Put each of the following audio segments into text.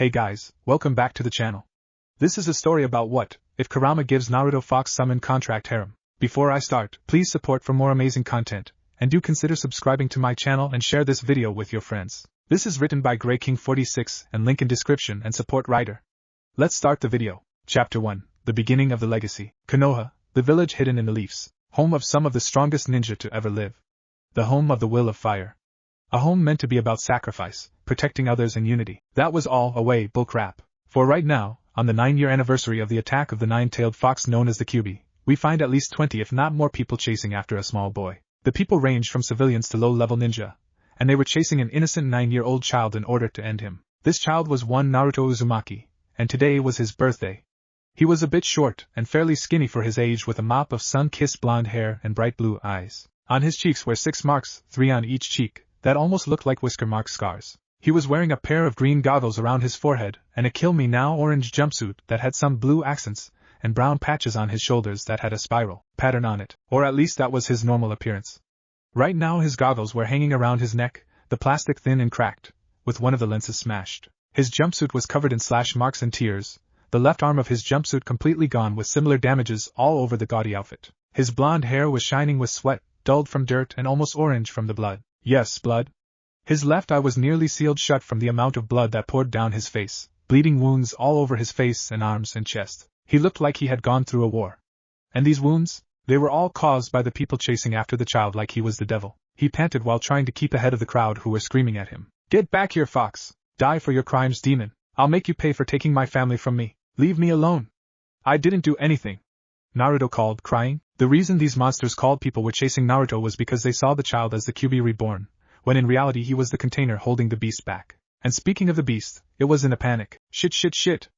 Hey guys, welcome back to the channel. This is a story about what if Kurama gives Naruto Fox summon contract harem. Before I start, please support for more amazing content, and do consider subscribing to my channel and share this video with your friends. This is written by Grey King 46 and link in description and support writer. Let's start the video. Chapter 1, The Beginning of the Legacy. Konoha, the village hidden in the leaves, home of some of the strongest ninja to ever live. The home of the will of fire. A home meant to be about sacrifice, protecting others and unity. That was all a way bullcrap. For right now, on the 9-year anniversary of the attack of the nine-tailed fox known as the Kyuubi, we find at least 20 if not more people chasing after a small boy. The people ranged from civilians to low-level ninja, and they were chasing an innocent 9-year-old child in order to end him. This child was one Naruto Uzumaki, and today was his birthday. He was a bit short and fairly skinny for his age with a mop of sun-kissed blonde hair and bright blue eyes. On his cheeks were 6 marks, 3 on each cheek, that almost looked like whisker mark scars. He was wearing a pair of green goggles around his forehead and a kill me now orange jumpsuit that had some blue accents and brown patches on his shoulders that had a spiral pattern on it, or at least that was his normal appearance. Right now his goggles were hanging around his neck, the plastic thin and cracked, with one of the lenses smashed. His jumpsuit was covered in slash marks and tears, the left arm of his jumpsuit completely gone with similar damages all over the gaudy outfit. His blonde hair was shining with sweat, dulled from dirt and almost orange from the blood. Yes, blood. His left eye was nearly sealed shut from the amount of blood that poured down his face, bleeding wounds all over his face and arms and chest. He looked like he had gone through a war. And these wounds? They were all caused by the people chasing after the child like he was the devil. He panted while trying to keep ahead of the crowd who were screaming at him. Get back here, fox! Die for your crimes, demon! I'll make you pay for taking my family from me. Leave me alone! I didn't do anything! Naruto called, crying. The reason these monsters called people were chasing Naruto was because they saw the child as the Kyuubi reborn, when in reality he was the container holding the beast back. And speaking of the beast, it was in a panic. Shit.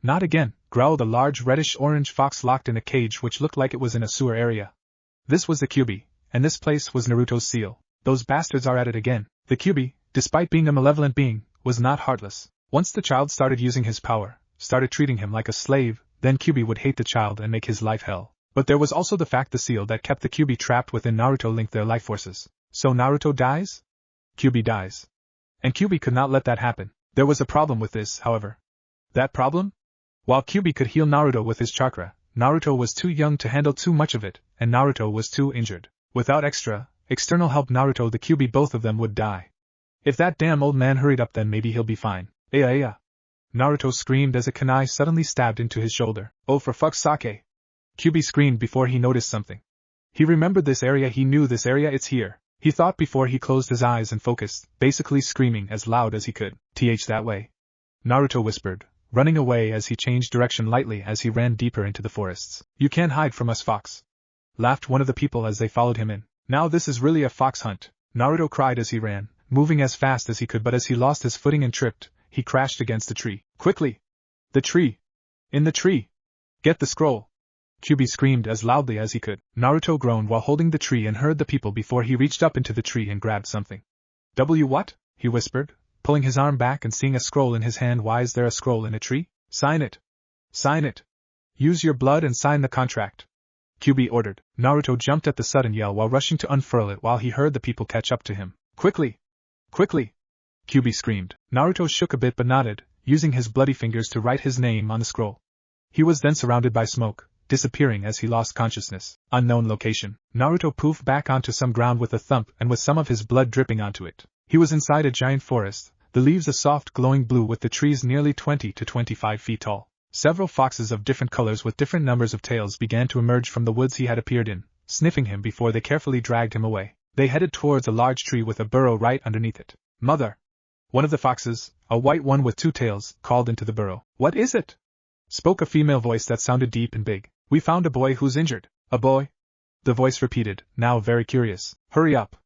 Not again, growled a large reddish-orange fox locked in a cage which looked like it was in a sewer area. This was the Kyuubi, and this place was Naruto's seal. Those bastards are at it again. The Kyuubi, despite being a malevolent being, was not heartless. Once the child started using his power, started treating him like a slave, then Kyuubi would hate the child and make his life hell. But there was also the fact the seal that kept the Kyuubi trapped within Naruto linked their life forces. So Naruto dies? Kyuubi dies. And Kyuubi could not let that happen. There was a problem with this, however. That problem? While Kyuubi could heal Naruto with his chakra, Naruto was too young to handle too much of it, and Naruto was too injured. Without external help Naruto the Kyuubi both of them would die. If that damn old man hurried up then maybe he'll be fine. Aya. Naruto screamed as a kunai suddenly stabbed into his shoulder. Oh for fuck's sake. Kyuubi screamed before he noticed something. He remembered this area, he knew this area, it's here. He thought before he closed his eyes and focused, basically screaming as loud as he could. That way. Naruto whispered, running away as he changed direction lightly as he ran deeper into the forests. You can't hide from us, fox. Laughed one of the people as they followed him in. Now this is really a fox hunt. Naruto cried as he ran, moving as fast as he could, but as he lost his footing and tripped, he crashed against a tree. Quickly! The tree! In the tree! Get the scroll! Kyuubi screamed as loudly as he could. Naruto groaned while holding the tree and heard the people before he reached up into the tree and grabbed something. What? He whispered, pulling his arm back and seeing a scroll in his hand. Why is there a scroll in a tree? Sign it. Sign it. Use your blood and sign the contract. Kyuubi ordered. Naruto jumped at the sudden yell while rushing to unfurl it while he heard the people catch up to him. Quickly! Quickly! Kyuubi screamed. Naruto shook a bit but nodded, using his bloody fingers to write his name on the scroll. He was then surrounded by smoke, disappearing as he lost consciousness. Unknown location. Naruto poofed back onto some ground with a thump and with some of his blood dripping onto it. He was inside a giant forest, the leaves a soft glowing blue with the trees nearly 20 to 25 feet tall. Several foxes of different colors with different numbers of tails began to emerge from the woods he had appeared in, sniffing him before they carefully dragged him away. They headed towards a large tree with a burrow right underneath it. Mother! One of the foxes, a white one with 2 tails, called into the burrow. What is it? Spoke a female voice that sounded deep and big. We found a boy who's injured. A boy? The voice repeated, now very curious. Hurry up!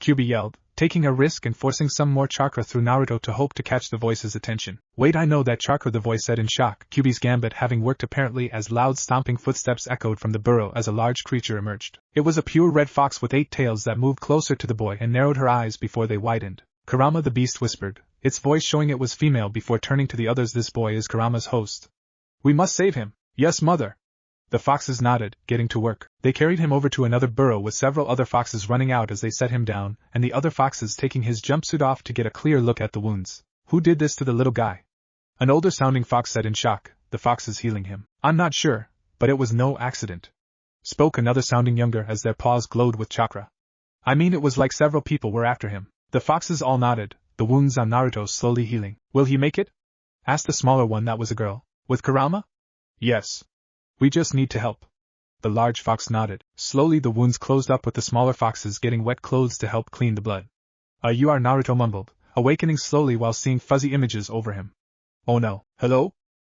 Kyuubi yelled, taking a risk and forcing some more chakra through Naruto to hope to catch the voice's attention. Wait, I know that chakra, the voice said in shock, Kyuubi's gambit having worked apparently as loud stomping footsteps echoed from the burrow as a large creature emerged. It was a pure red fox with 8 tails that moved closer to the boy and narrowed her eyes before they widened. Kurama the beast whispered, its voice showing it was female before turning to the others. This boy is Kurama's host. We must save him. Yes, mother. The foxes nodded, getting to work. They carried him over to another burrow with several other foxes running out as they set him down, and the other foxes taking his jumpsuit off to get a clear look at the wounds. Who did this to the little guy? An older-sounding fox said in shock, the fox is healing him. I'm not sure, but it was no accident. Spoke another sounding younger as their paws glowed with chakra. I mean, it was like several people were after him. The foxes all nodded, the wounds on Naruto slowly healing. Will he make it? Asked the smaller one that was a girl. With Kurama? Yes. We just need to help. The large fox nodded. Slowly the wounds closed up with the smaller foxes getting wet clothes to help clean the blood. You are, Naruto mumbled, awakening slowly while seeing fuzzy images over him. Oh no. Hello?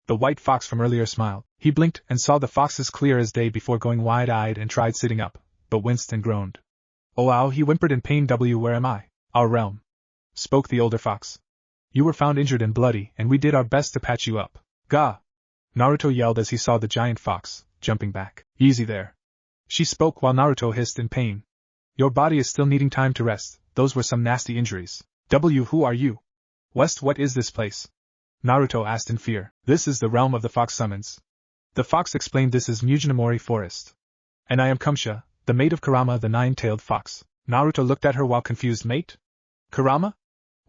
The white fox from earlier smiled. He blinked and saw the foxes clear as day before going wide-eyed and tried sitting up, but winced and groaned. Oh ow, he whimpered in pain. Where am I? Our realm. Spoke the older fox. You were found injured and bloody, and we did our best to patch you up. Gah! Naruto yelled as he saw the giant fox, jumping back. Easy there. She spoke while Naruto hissed in pain. Your body is still needing time to rest, those were some nasty injuries. Who are you? West, what is this place? Naruto asked in fear. This is the realm of the fox summons. The fox explained, this is Mujinomori Forest. And I am Kumsha, the mate of Kurama the nine-tailed fox. Naruto looked at her while confused. Mate? Kurama?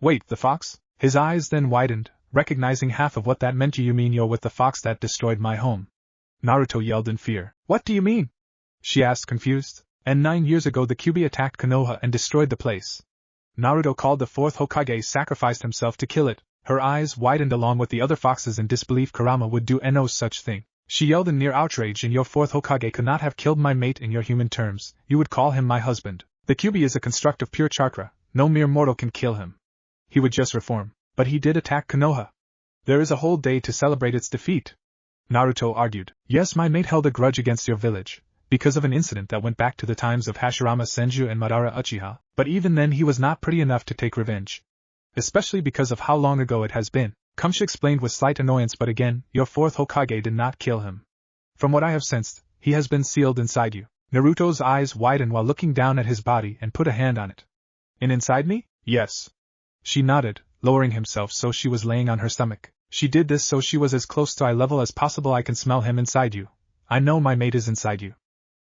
Wait, the fox? His eyes then widened, recognizing half of what that meant. You mean you're with the fox that destroyed my home? Naruto yelled in fear. What do you mean? She asked confused. And 9 years ago the Kyuubi attacked Konoha and destroyed the place. Naruto called the fourth Hokage sacrificed himself to kill it. Her eyes widened along with the other foxes in disbelief. Kurama would do no such thing. She yelled in near outrage. And your fourth Hokage could not have killed my mate in your human terms. You would call him my husband. The Kyuubi is a construct of pure chakra. No mere mortal can kill him. He would just reform. But he did attack Konoha. There is a whole day to celebrate its defeat. Naruto argued. Yes, my mate held a grudge against your village, because of an incident that went back to the times of Hashirama Senju and Madara Uchiha, but even then he was not pretty enough to take revenge. Especially because of how long ago it has been, Kumsha explained with slight annoyance. But again, your fourth Hokage did not kill him. From what I have sensed, he has been sealed inside you. Naruto's eyes widened while looking down at his body and put a hand on it. Inside me? Yes. She nodded, lowering himself so she was laying on her stomach. She did this so she was as close to eye level as possible. I can smell him inside you. I know my mate is inside you.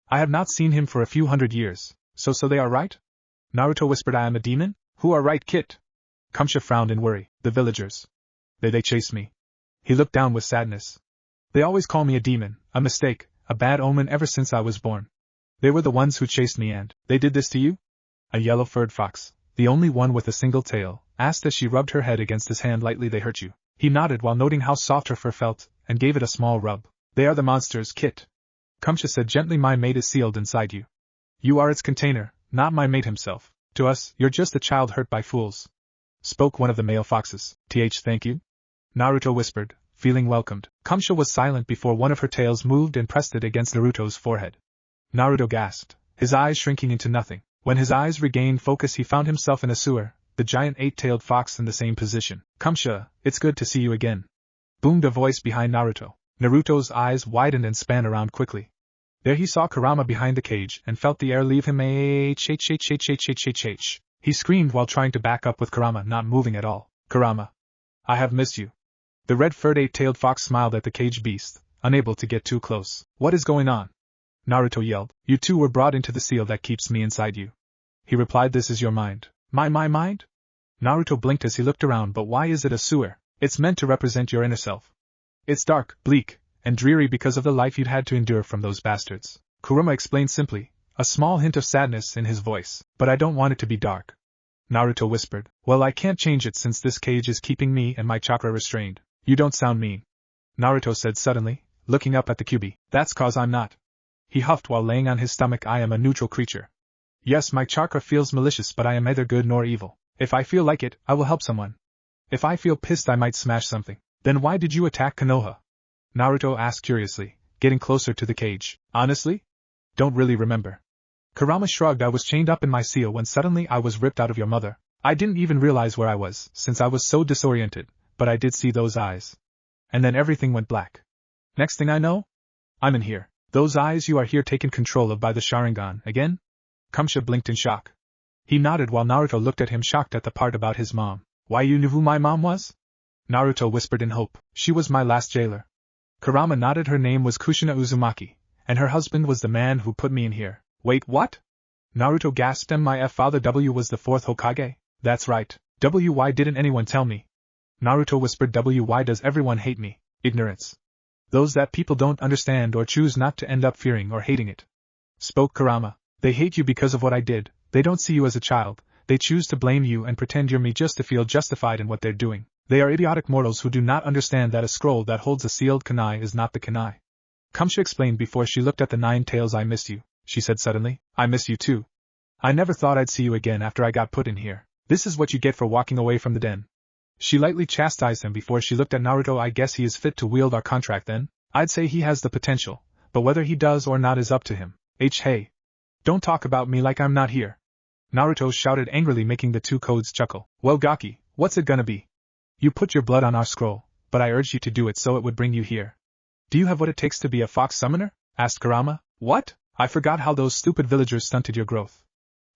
I have not seen him for a few hundred years, so they are right? Naruto whispered. I am a demon? Who are right, Kit? Kumsha frowned in worry. The villagers. They chased me. He looked down with sadness. They always call me a demon, a mistake, a bad omen ever since I was born. They were the ones who chased me, and they did this to you? A yellow-furred fox, the only one with a single tail, asked as she rubbed her head against his hand lightly. They hurt you. He nodded while noting how soft her fur felt, and gave it a small rub. They are the monsters, Kit. Kumsha said gently. My mate is sealed inside you. You are its container, not my mate himself. To us, you're just a child hurt by fools. Spoke one of the male foxes. Thank you? Naruto whispered, feeling welcomed. Kumsha was silent before one of her tails moved and pressed it against Naruto's forehead. Naruto gasped, his eyes shrinking into nothing. When his eyes regained focus he found himself in a sewer, the giant eight-tailed fox in the same position. Kumsha, it's good to see you again. Boomed a voice behind Naruto. Naruto's eyes widened and span around quickly. There he saw Kurama behind the cage and felt the air leave him. He screamed while trying to back up with Kurama not moving at all. Kurama. I have missed you. The red-furred eight-tailed fox smiled at the caged beast, unable to get too close. What is going on? Naruto yelled. You two were brought into the seal that keeps me inside you. He replied. This is your mind. My mind? Naruto blinked as he looked around. But why is it a sewer? It's meant to represent your inner self. It's dark, bleak, and dreary because of the life you'd had to endure from those bastards. Kurama explained simply, a small hint of sadness in his voice. But I don't want it to be dark. Naruto whispered. Well, I can't change it since this cage is keeping me and my chakra restrained. You don't sound mean. Naruto said suddenly, looking up at the Kyuubi. That's cause I'm not. He huffed while laying on his stomach. I am a neutral creature. Yes, my chakra feels malicious, but I am neither good nor evil. If I feel like it, I will help someone. If I feel pissed, I might smash something. Then why did you attack Konoha? Naruto asked curiously, getting closer to the cage. Honestly? Don't really remember. Kurama shrugged. I was chained up in my seal when suddenly I was ripped out of your mother. I didn't even realize where I was, since I was so disoriented, but I did see those eyes. And then everything went black. Next thing I know, I'm in here. Those eyes you are here taken control of by the Sharingan, again? Kumsha blinked in shock. He nodded while Naruto looked at him shocked at the part about his mom. Why, you knew who my mom was? Naruto whispered in hope. She was my last jailer. Kurama nodded. Her name was Kushina Uzumaki, and her husband was the man who put me in here. Wait, what? Naruto gasped. My father W was the fourth Hokage? That's right. Why didn't anyone tell me? Naruto whispered, why does everyone hate me? Ignorance. Those that people don't understand or choose not to end up fearing or hating it. Spoke Kurama. They hate you because of what I did. They don't see you as a child. They choose to blame you and pretend you're me just to feel justified in what they're doing. They are idiotic mortals who do not understand that a scroll that holds a sealed kunai is not the kunai. Kamsha explained before she looked at the 9 tails. I missed you, she said suddenly. I miss you too. I never thought I'd see you again after I got put in here. This is what you get for walking away from the den. She lightly chastised him before she looked at Naruto. I guess he is fit to wield our contract then. I'd say he has the potential, but whether he does or not is up to him. Hey. Don't talk about me like I'm not here. Naruto shouted angrily, making the 2 codes chuckle. Well, Gaki, what's it gonna be? You put your blood on our scroll, but I urged you to do it so it would bring you here. Do you have what it takes to be a fox summoner? Asked Kurama. What? I forgot how those stupid villagers stunted your growth.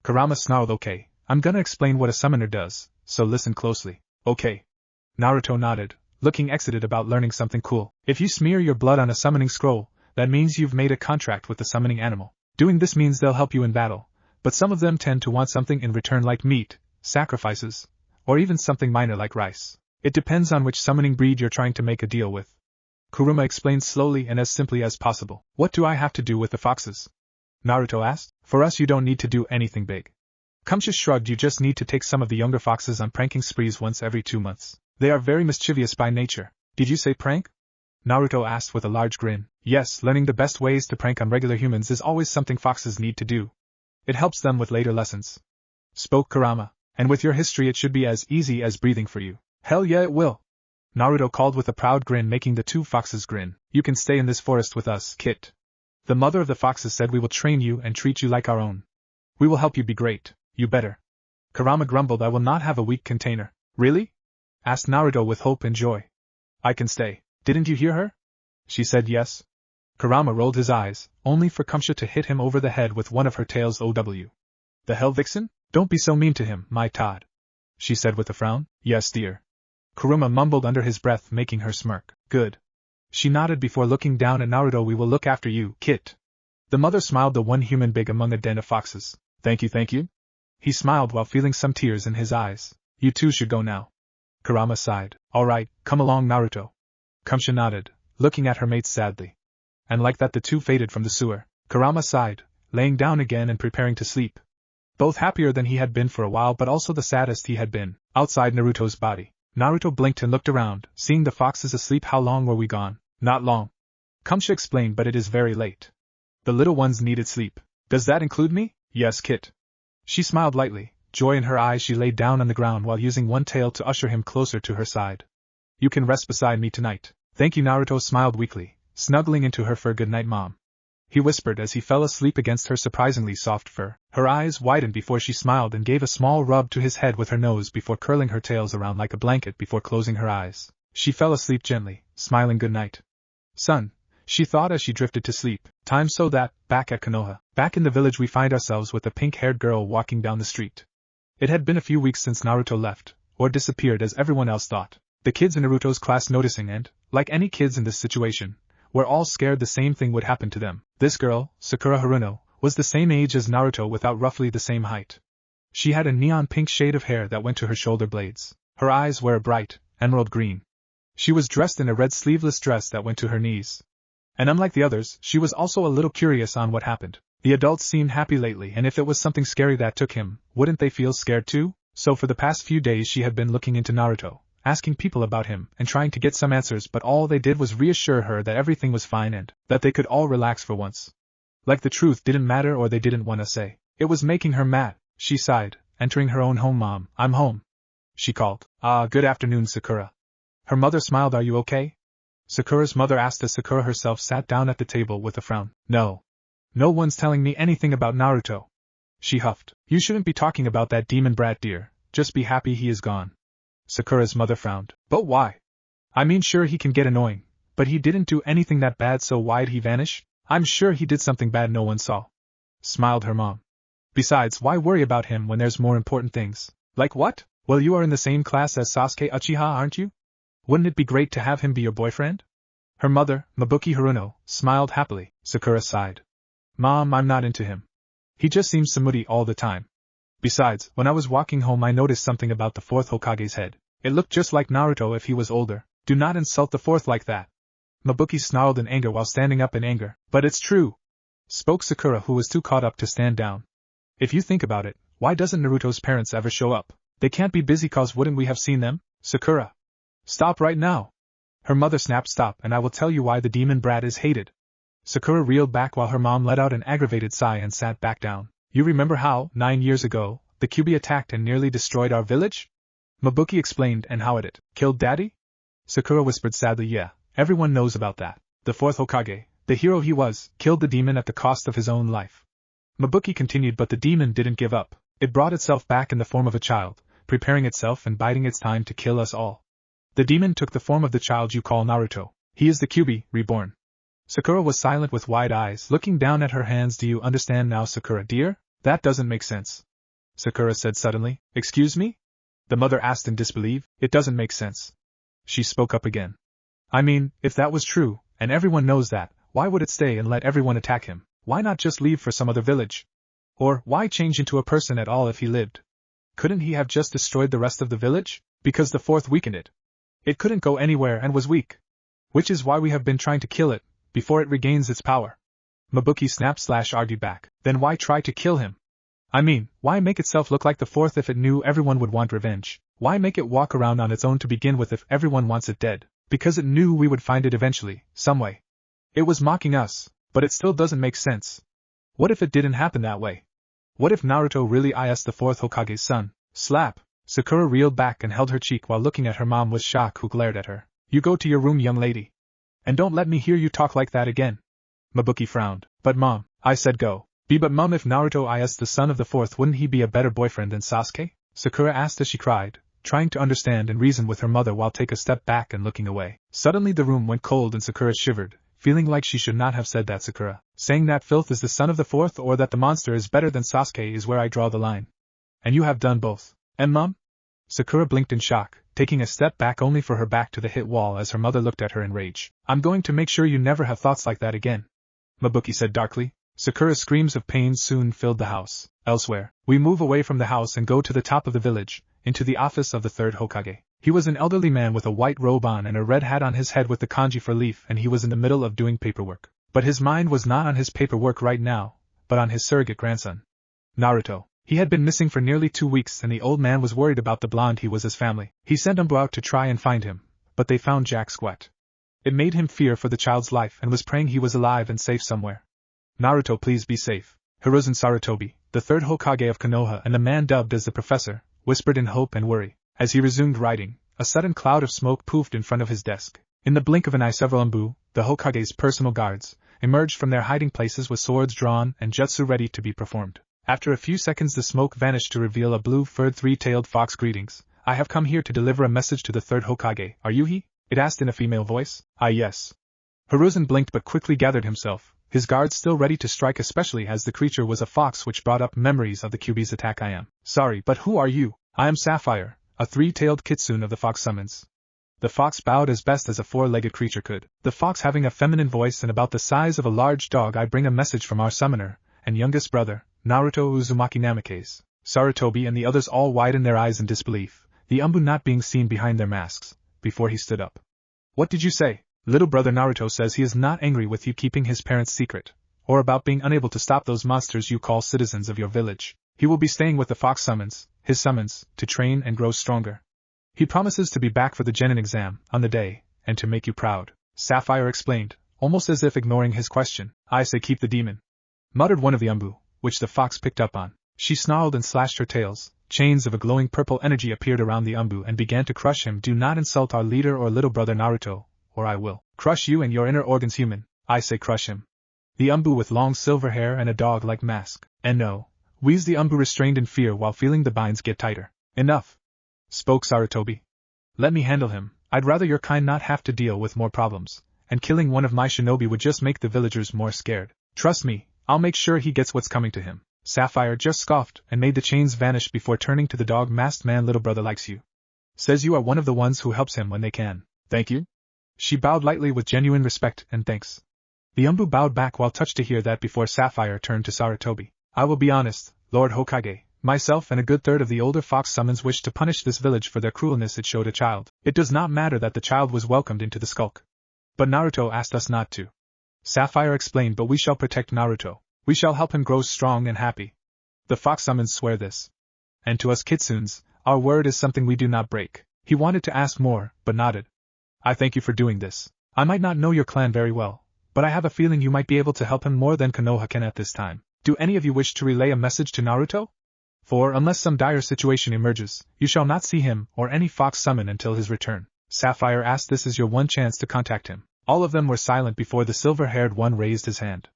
Kurama snarled. Okay, I'm gonna explain what a summoner does, so listen closely. Okay. Naruto nodded, looking excited about learning something cool. If you smear your blood on a summoning scroll, that means you've made a contract with the summoning animal. Doing this means they'll help you in battle, but some of them tend to want something in return like meat, sacrifices, or even something minor like rice. It depends on which summoning breed you're trying to make a deal with. Kurama explained slowly and as simply as possible. What do I have to do with the foxes? Naruto asked. For us you don't need to do anything big. Kamsha shrugged. You just need to take some of the younger foxes on pranking sprees once every 2 months. They are very mischievous by nature. Did you say prank? Naruto asked with a large grin. Yes, learning the best ways to prank on regular humans is always something foxes need to do. It helps them with later lessons. Spoke Kurama. And with your history it should be as easy as breathing for you. Hell yeah it will. Naruto called with a proud grin, making the 2 foxes grin. You can stay in this forest with us, Kit. The mother of the foxes said we will train you and treat you like our own. We will help you be great. You better. Kurama grumbled. I will not have a weak container. Really? Asked Naruto with hope and joy. I can stay. Didn't you hear her? She said yes. Kurama rolled his eyes, only for Kamsha to hit him over the head with one of her tails. OW. The hell, Vixen? Don't be so mean to him, my Todd. She said with a frown. Yes, dear. Kurama mumbled under his breath, making her smirk. Good. She nodded before looking down at Naruto. We will look after you, Kit. The mother smiled, the one human big among a den of foxes. Thank you. He smiled while feeling some tears in his eyes. You two should go now. Kurama sighed. All right, come along, Naruto. Kamsha nodded, looking at her mates sadly. And like that the 2 faded from the sewer. Kurama sighed, laying down again and preparing to sleep. Both happier than he had been for a while, but also the saddest he had been. Outside Naruto's body, Naruto blinked and looked around, seeing the foxes asleep. How long were we gone? Not long. Kamsha explained, but it is very late. The little ones needed sleep. Does that include me? Yes, Kit. She smiled lightly, joy in her eyes. She lay down on the ground while using one tail to usher him closer to her side. You can rest beside me tonight. Thank you. Naruto smiled weakly, snuggling into her fur. Good night, Mom. He whispered as he fell asleep against her surprisingly soft fur. Her eyes widened before she smiled and gave a small rub to his head with her nose before curling her tails around like a blanket before closing her eyes. She fell asleep gently, smiling. Good night, son, she thought as she drifted to sleep. Time so that, back at Konoha, back in the village, we find ourselves with a pink-haired girl walking down the street. It had been a few weeks since Naruto left, or disappeared as everyone else thought. The kids in Naruto's class noticing and, like any kids in this situation, were all scared the same thing would happen to them. This girl, Sakura Haruno, was the same age as Naruto without roughly the same height. She had a neon pink shade of hair that went to her shoulder blades. Her eyes were a bright, emerald green. She was dressed in a red sleeveless dress that went to her knees. And unlike the others, she was also a little curious on what happened. The adults seemed happy lately, and if it was something scary that took him, wouldn't they feel scared too? So for the past few days she had been looking into Naruto, asking people about him and trying to get some answers, but all they did was reassure her that everything was fine and that they could all relax for once. Like the truth didn't matter or they didn't want to say. It was making her mad. She sighed, entering her own home. Mom, I'm home, she called. Good afternoon, Sakura. Her mother smiled. Are you okay? Sakura's mother asked as Sakura herself sat down at the table with a frown. No. No one's telling me anything about Naruto. She huffed. You shouldn't be talking about that demon brat, dear. Just be happy he is gone. Sakura's mother frowned. But why? I mean, sure, he can get annoying, but he didn't do anything that bad, so why'd he vanish? I'm sure he did something bad no one saw. Smiled her mom. Besides, why worry about him when there's more important things? Like what? Well, you are in the same class as Sasuke Uchiha, aren't you? Wouldn't it be great to have him be your boyfriend? Her mother, Mabuki Haruno, smiled happily. Sakura sighed. Mom, I'm not into him. He just seems so moody all the time. Besides, when I was walking home I noticed something about the fourth Hokage's head. It looked just like Naruto if he was older. Do not insult the fourth like that. Mabuki snarled in anger while standing up in anger. But it's true, spoke Sakura, who was too caught up to stand down. If you think about it, why doesn't Naruto's parents ever show up? They can't be busy, cause wouldn't we have seen them? Sakura, stop right now. Her mother snapped, stop, and I will tell you why the demon brat is hated. Sakura reeled back while her mom let out an aggravated sigh and sat back down. You remember how, 9 years ago, the Kyuubi attacked and nearly destroyed our village? Mabuki explained, and how it killed Daddy? Sakura whispered sadly, yeah, everyone knows about that. The fourth Hokage, the hero he was, killed the demon at the cost of his own life. Mabuki continued, but the demon didn't give up. It brought itself back in the form of a child, preparing itself and biding its time to kill us all. The demon took the form of the child you call Naruto. He is the Kyuubi, reborn. Sakura was silent with wide eyes, looking down at her hands. Do you understand now, Sakura dear? That doesn't make sense. Sakura said suddenly. Excuse me? The mother asked in disbelief. It doesn't make sense. She spoke up again. I mean, if that was true, and everyone knows that, why would it stay and let everyone attack him? Why not just leave for some other village? Or, why change into a person at all if he lived? Couldn't he have just destroyed the rest of the village? Because the fourth weakened it. It couldn't go anywhere and was weak. Which is why we have been trying to kill it, before it regains its power. Mabuki snapped/argued back. Then why try to kill him? I mean, why make itself look like the fourth if it knew everyone would want revenge? Why make it walk around on its own to begin with if everyone wants it dead? Because it knew we would find it eventually, some way. It was mocking us, but it still doesn't make sense. What if it didn't happen that way? What if Naruto really is the fourth Hokage's son? Slap! Sakura reeled back and held her cheek while looking at her mom with shock, who glared at her. You go to your room, young lady. And don't let me hear you talk like that again. Mabuki frowned. But mom, I said go. But mom, if Naruto is the son of the fourth, wouldn't he be a better boyfriend than Sasuke? Sakura asked as she cried, trying to understand and reason with her mother while taking a step back and looking away. Suddenly the room went cold and Sakura shivered, feeling like she should not have said that. Sakura, saying that filth is the son of the fourth or that the monster is better than Sasuke is where I draw the line. And you have done both. And mom? Sakura blinked in shock, taking a step back only for her back to the hit wall as her mother looked at her in rage. I'm going to make sure you never have thoughts like that again, Mabuki said darkly. Sakura's screams of pain soon filled the house. Elsewhere, we move away from the house and go to the top of the village, into the office of the third Hokage. He was an elderly man with a white robe on and a red hat on his head with the kanji for leaf, and he was in the middle of doing paperwork. But his mind was not on his paperwork right now, but on his surrogate grandson, Naruto. He had been missing for nearly 2 weeks and the old man was worried about the blonde he was his family. He sent Umbu out to try and find him, but they found Jack Squat. It made him fear for the child's life and was praying he was alive and safe somewhere. Naruto, please be safe. Hiruzen Sarutobi, the third Hokage of Konoha and the man dubbed as the Professor, whispered in hope and worry. As he resumed writing, a sudden cloud of smoke poofed in front of his desk. In the blink of an eye, several Umbu, the Hokage's personal guards, emerged from their hiding places with swords drawn and jutsu ready to be performed. After a few seconds the smoke vanished to reveal a blue-furred three-tailed fox. Greetings. I have come here to deliver a message to the third Hokage. Are you he? It asked in a female voice. Ah, yes. Hiruzen blinked but quickly gathered himself, his guards still ready to strike, especially as the creature was a fox, which brought up memories of the Kyuubi's attack. I am sorry, but who are you? I am Sapphire, a three-tailed kitsune of the fox summons. The fox bowed as best as a four-legged creature could. The fox having a feminine voice and about the size of a large dog. I bring a message from our summoner and youngest brother, Naruto Uzumaki Namikaze. Sarutobi and the others all widened their eyes in disbelief, the Umbu not being seen behind their masks, before he stood up. What did you say? Little brother Naruto says he is not angry with you keeping his parents' secret, or about being unable to stop those monsters you call citizens of your village. He will be staying with the fox summons, his summons, to train and grow stronger. He promises to be back for the genin exam, on the day, and to make you proud. Sapphire explained, almost as if ignoring his question. I say keep the demon, muttered one of the Umbu, which the fox picked up on. She snarled and slashed her tails. Chains of a glowing purple energy appeared around the Umbu and began to crush him. Do not insult our leader or little brother Naruto, or I will crush you and your inner organs, human. I say crush him. The Umbu with long silver hair and a dog-like mask. And no, wheezed the Umbu, restrained in fear while feeling the binds get tighter. Enough, spoke Sarutobi. Let me handle him. I'd rather your kind not have to deal with more problems, and killing one of my shinobi would just make the villagers more scared. Trust me, I'll make sure he gets what's coming to him. Sapphire just scoffed and made the chains vanish before turning to the dog-masked man. Little brother likes you. Says you are one of the ones who helps him when they can. Thank you? She bowed lightly with genuine respect and thanks. The Umbu bowed back while touched to hear that before Sapphire turned to Sarutobi. I will be honest, Lord Hokage, myself and a good third of the older fox summons wished to punish this village for their cruelness it showed a child. It does not matter that the child was welcomed into the skulk. But Naruto asked us not to. Sapphire explained, but we shall protect Naruto. We shall help him grow strong and happy. The fox summons swear this. And to us kitsunes, our word is something we do not break. He wanted to ask more, but nodded. I thank you for doing this. I might not know your clan very well, but I have a feeling you might be able to help him more than Konoha can at this time. Do any of you wish to relay a message to Naruto? For unless some dire situation emerges, you shall not see him or any fox summon until his return. Sapphire asked. This is your one chance to contact him. All of them were silent before the silver-haired one raised his hand.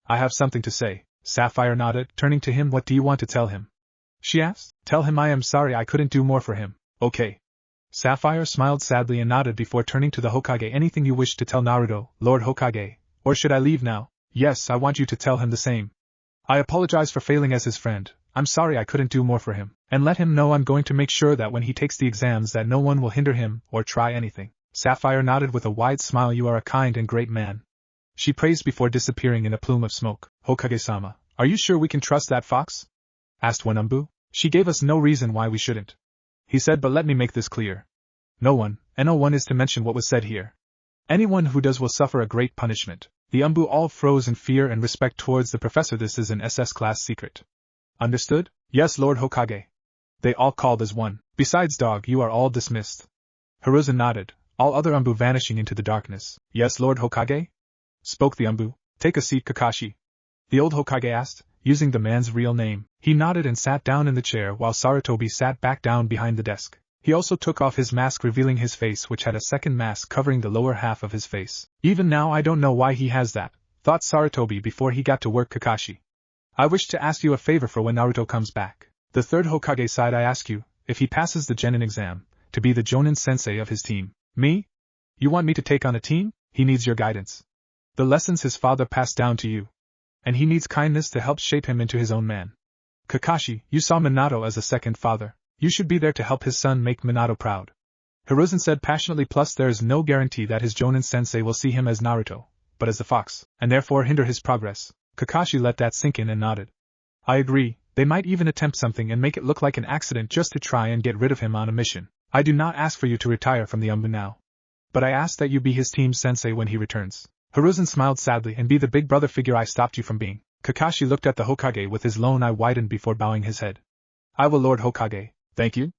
I have something to say. Sapphire nodded, turning to him. What do you want to tell him? She asked. Tell him I am sorry I couldn't do more for him. Okay. Sapphire smiled sadly and nodded before turning to the Hokage. Anything you wish to tell Naruto, Lord Hokage? Or should I leave now? Yes, I want you to tell him the same. I apologize for failing as his friend. I'm sorry I couldn't do more for him. And let him know I'm going to make sure that when he takes the exams that no one will hinder him or try anything. Sapphire nodded with a wide smile. You are a kind and great man. She praised before disappearing in a plume of smoke. Hokage-sama, are you sure we can trust that fox? Asked Wanumbu. She gave us no reason why we shouldn't. He said, but let me make this clear. No one, and no one is to mention what was said here. Anyone who does will suffer a great punishment. The Umbu all froze in fear and respect towards the professor. This is an SS class secret. Understood? Yes, Lord Hokage. They all called as one. Besides dog, you are all dismissed. Hiruzen nodded, all other Umbu vanishing into the darkness. Yes, Lord Hokage? Spoke the Umbu. Take a seat, Kakashi. The old Hokage asked, using the man's real name. He nodded and sat down in the chair while Sarutobi sat back down behind the desk. He also took off his mask, revealing his face, which had a second mask covering the lower half of his face. Even now I don't know why he has that, thought Sarutobi before he got to work. Kakashi, I wish to ask you a favor for when Naruto comes back. The third Hokage sighed. I ask you, if he passes the Genin exam, to be the Jonin sensei of his team. Me? You want me to take on a team? He needs your guidance. The lessons his father passed down to you. And he needs kindness to help shape him into his own man. Kakashi, you saw Minato as a second father. You should be there to help his son make Minato proud. Hiruzen said passionately. Plus there is no guarantee that his Jonin sensei will see him as Naruto, but as the fox, and therefore hinder his progress. Kakashi let that sink in and nodded. I agree, they might even attempt something and make it look like an accident just to try and get rid of him on a mission. I do not ask for you to retire from the Umbu now. But I ask that you be his team sensei when he returns. Hiruzen smiled sadly. And be the big brother figure I stopped you from being. Kakashi looked at the Hokage with his lone eye widened before bowing his head. I will, Lord Hokage. Thank you.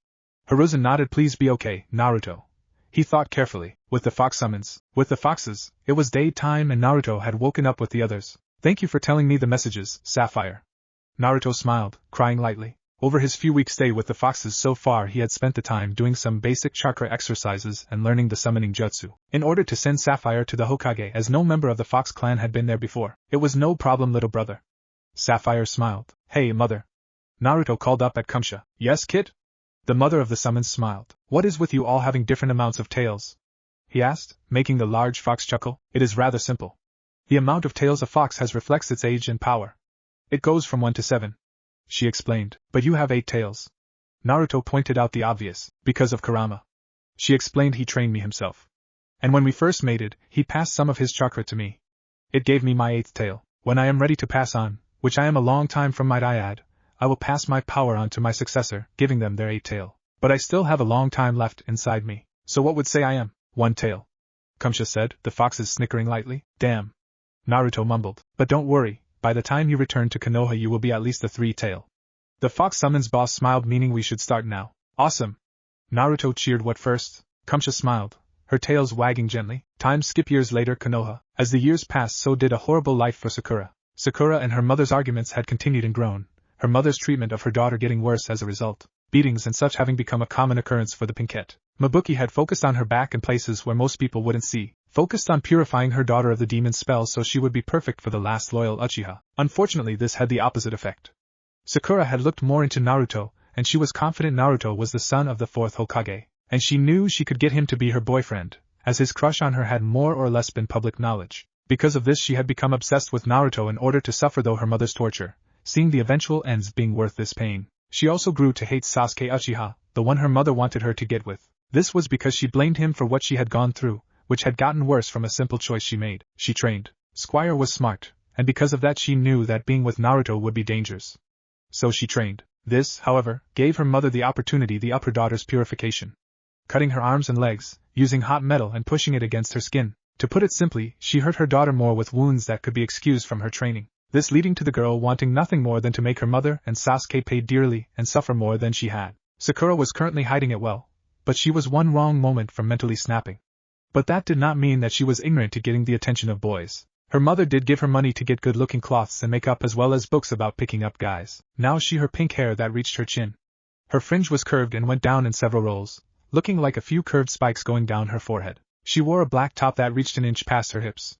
Hiruzen nodded. Please be okay, Naruto. He thought carefully. With the fox summons, with the foxes, it was daytime and Naruto had woken up with the others. Thank you for telling me the messages, Sapphire. Naruto smiled, crying lightly. Over his few weeks' stay with the foxes so far, he had spent the time doing some basic chakra exercises and learning the summoning jutsu, in order to send Sapphire to the Hokage, as no member of the Fox clan had been there before. It was no problem, little brother. Sapphire smiled. Hey, mother. Naruto called up at Kumsha. Yes, kid? The mother of the summons smiled. What is with you all having different amounts of tails? He asked, making the large fox chuckle. It is rather simple. The amount of tails a fox has reflects its age and power. It goes from 1 to 7. She explained. But you have 8 tails. Naruto pointed out the obvious. Because of Kurama. She explained. He trained me himself. And when we first mated, he passed some of his chakra to me. It gave me my 8th tail. When I am ready to pass on, which I am a long time from, might I add, I will pass my power on to my successor, giving them their 8th tail. But I still have a long time left inside me. So what would say I am? 1 tail. Kumsha said, the foxes snickering lightly. Damn. Naruto mumbled. But don't worry. By the time you return to Konoha you will be at least a 3-tail. The fox summons boss smiled, meaning we should start now. Awesome. Naruto cheered. What first? Kumsha smiled, her tails wagging gently. Time skip years later. Konoha. As the years passed, so did a horrible life for Sakura. Sakura and her mother's arguments had continued and grown, her mother's treatment of her daughter getting worse as a result, beatings and such having become a common occurrence for the Pinkette. Mabuki had focused on her back in places where most people wouldn't see, focused on purifying her daughter of the demon spell so she would be perfect for the last loyal Uchiha. Unfortunately, this had the opposite effect. Sakura had looked more into Naruto, and she was confident Naruto was the son of the 4th Hokage, and she knew she could get him to be her boyfriend, as his crush on her had more or less been public knowledge. Because of this she had become obsessed with Naruto in order to suffer though her mother's torture, seeing the eventual ends being worth this pain. She also grew to hate Sasuke Uchiha, the one her mother wanted her to get with. This was because she blamed him for what she had gone through, which had gotten worse from a simple choice she made. She trained. Squire was smart, and because of that she knew that being with Naruto would be dangerous. So she trained. This, however, gave her mother the opportunity to up her daughter's purification. Cutting her arms and legs, using hot metal and pushing it against her skin. To put it simply, she hurt her daughter more with wounds that could be excused from her training. This leading to the girl wanting nothing more than to make her mother and Sasuke pay dearly and suffer more than she had. Sakura was currently hiding it well, but she was one wrong moment from mentally snapping. But that did not mean that she was ignorant to getting the attention of boys. Her mother did give her money to get good-looking cloths and makeup as well as books about picking up guys. Now she her pink hair that reached her chin. Her fringe was curved and went down in several rolls, looking like a few curved spikes going down her forehead. She wore a black top that reached an inch past her hips.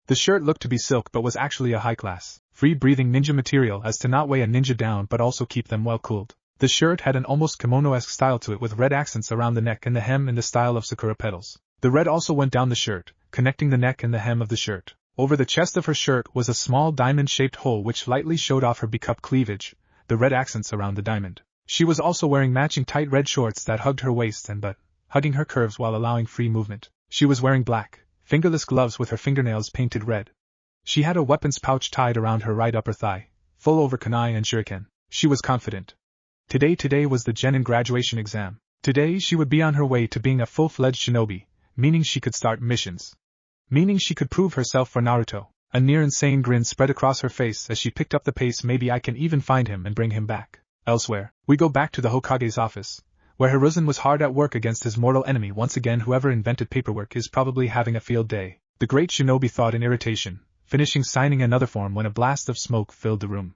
The shirt looked to be silk but was actually a high-class, free-breathing ninja material as to not weigh a ninja down but also keep them well cooled. The shirt had an almost kimono-esque style to it with red accents around the neck and the hem in the style of Sakura petals. The red also went down the shirt, connecting the neck and the hem of the shirt. Over the chest of her shirt was a small diamond-shaped hole which lightly showed off her B-cup cleavage, the red accents around the diamond. She was also wearing matching tight red shorts that hugged her waist and butt, hugging her curves while allowing free movement. She was wearing black, fingerless gloves with her fingernails painted red. She had a weapons pouch tied around her right upper thigh, full over kunai and shuriken. She was confident. Today was the genin graduation exam. Today she would be on her way to being a full-fledged shinobi, meaning she could start missions. Meaning she could prove herself for Naruto. A near-insane grin spread across her face as she picked up the pace. Maybe I can even find him and bring him back. Elsewhere, we go back to the Hokage's office, where Hiruzen was hard at work against his mortal enemy once again. Whoever invented paperwork is probably having a field day, the great shinobi thought in irritation, finishing signing another form when a blast of smoke filled the room.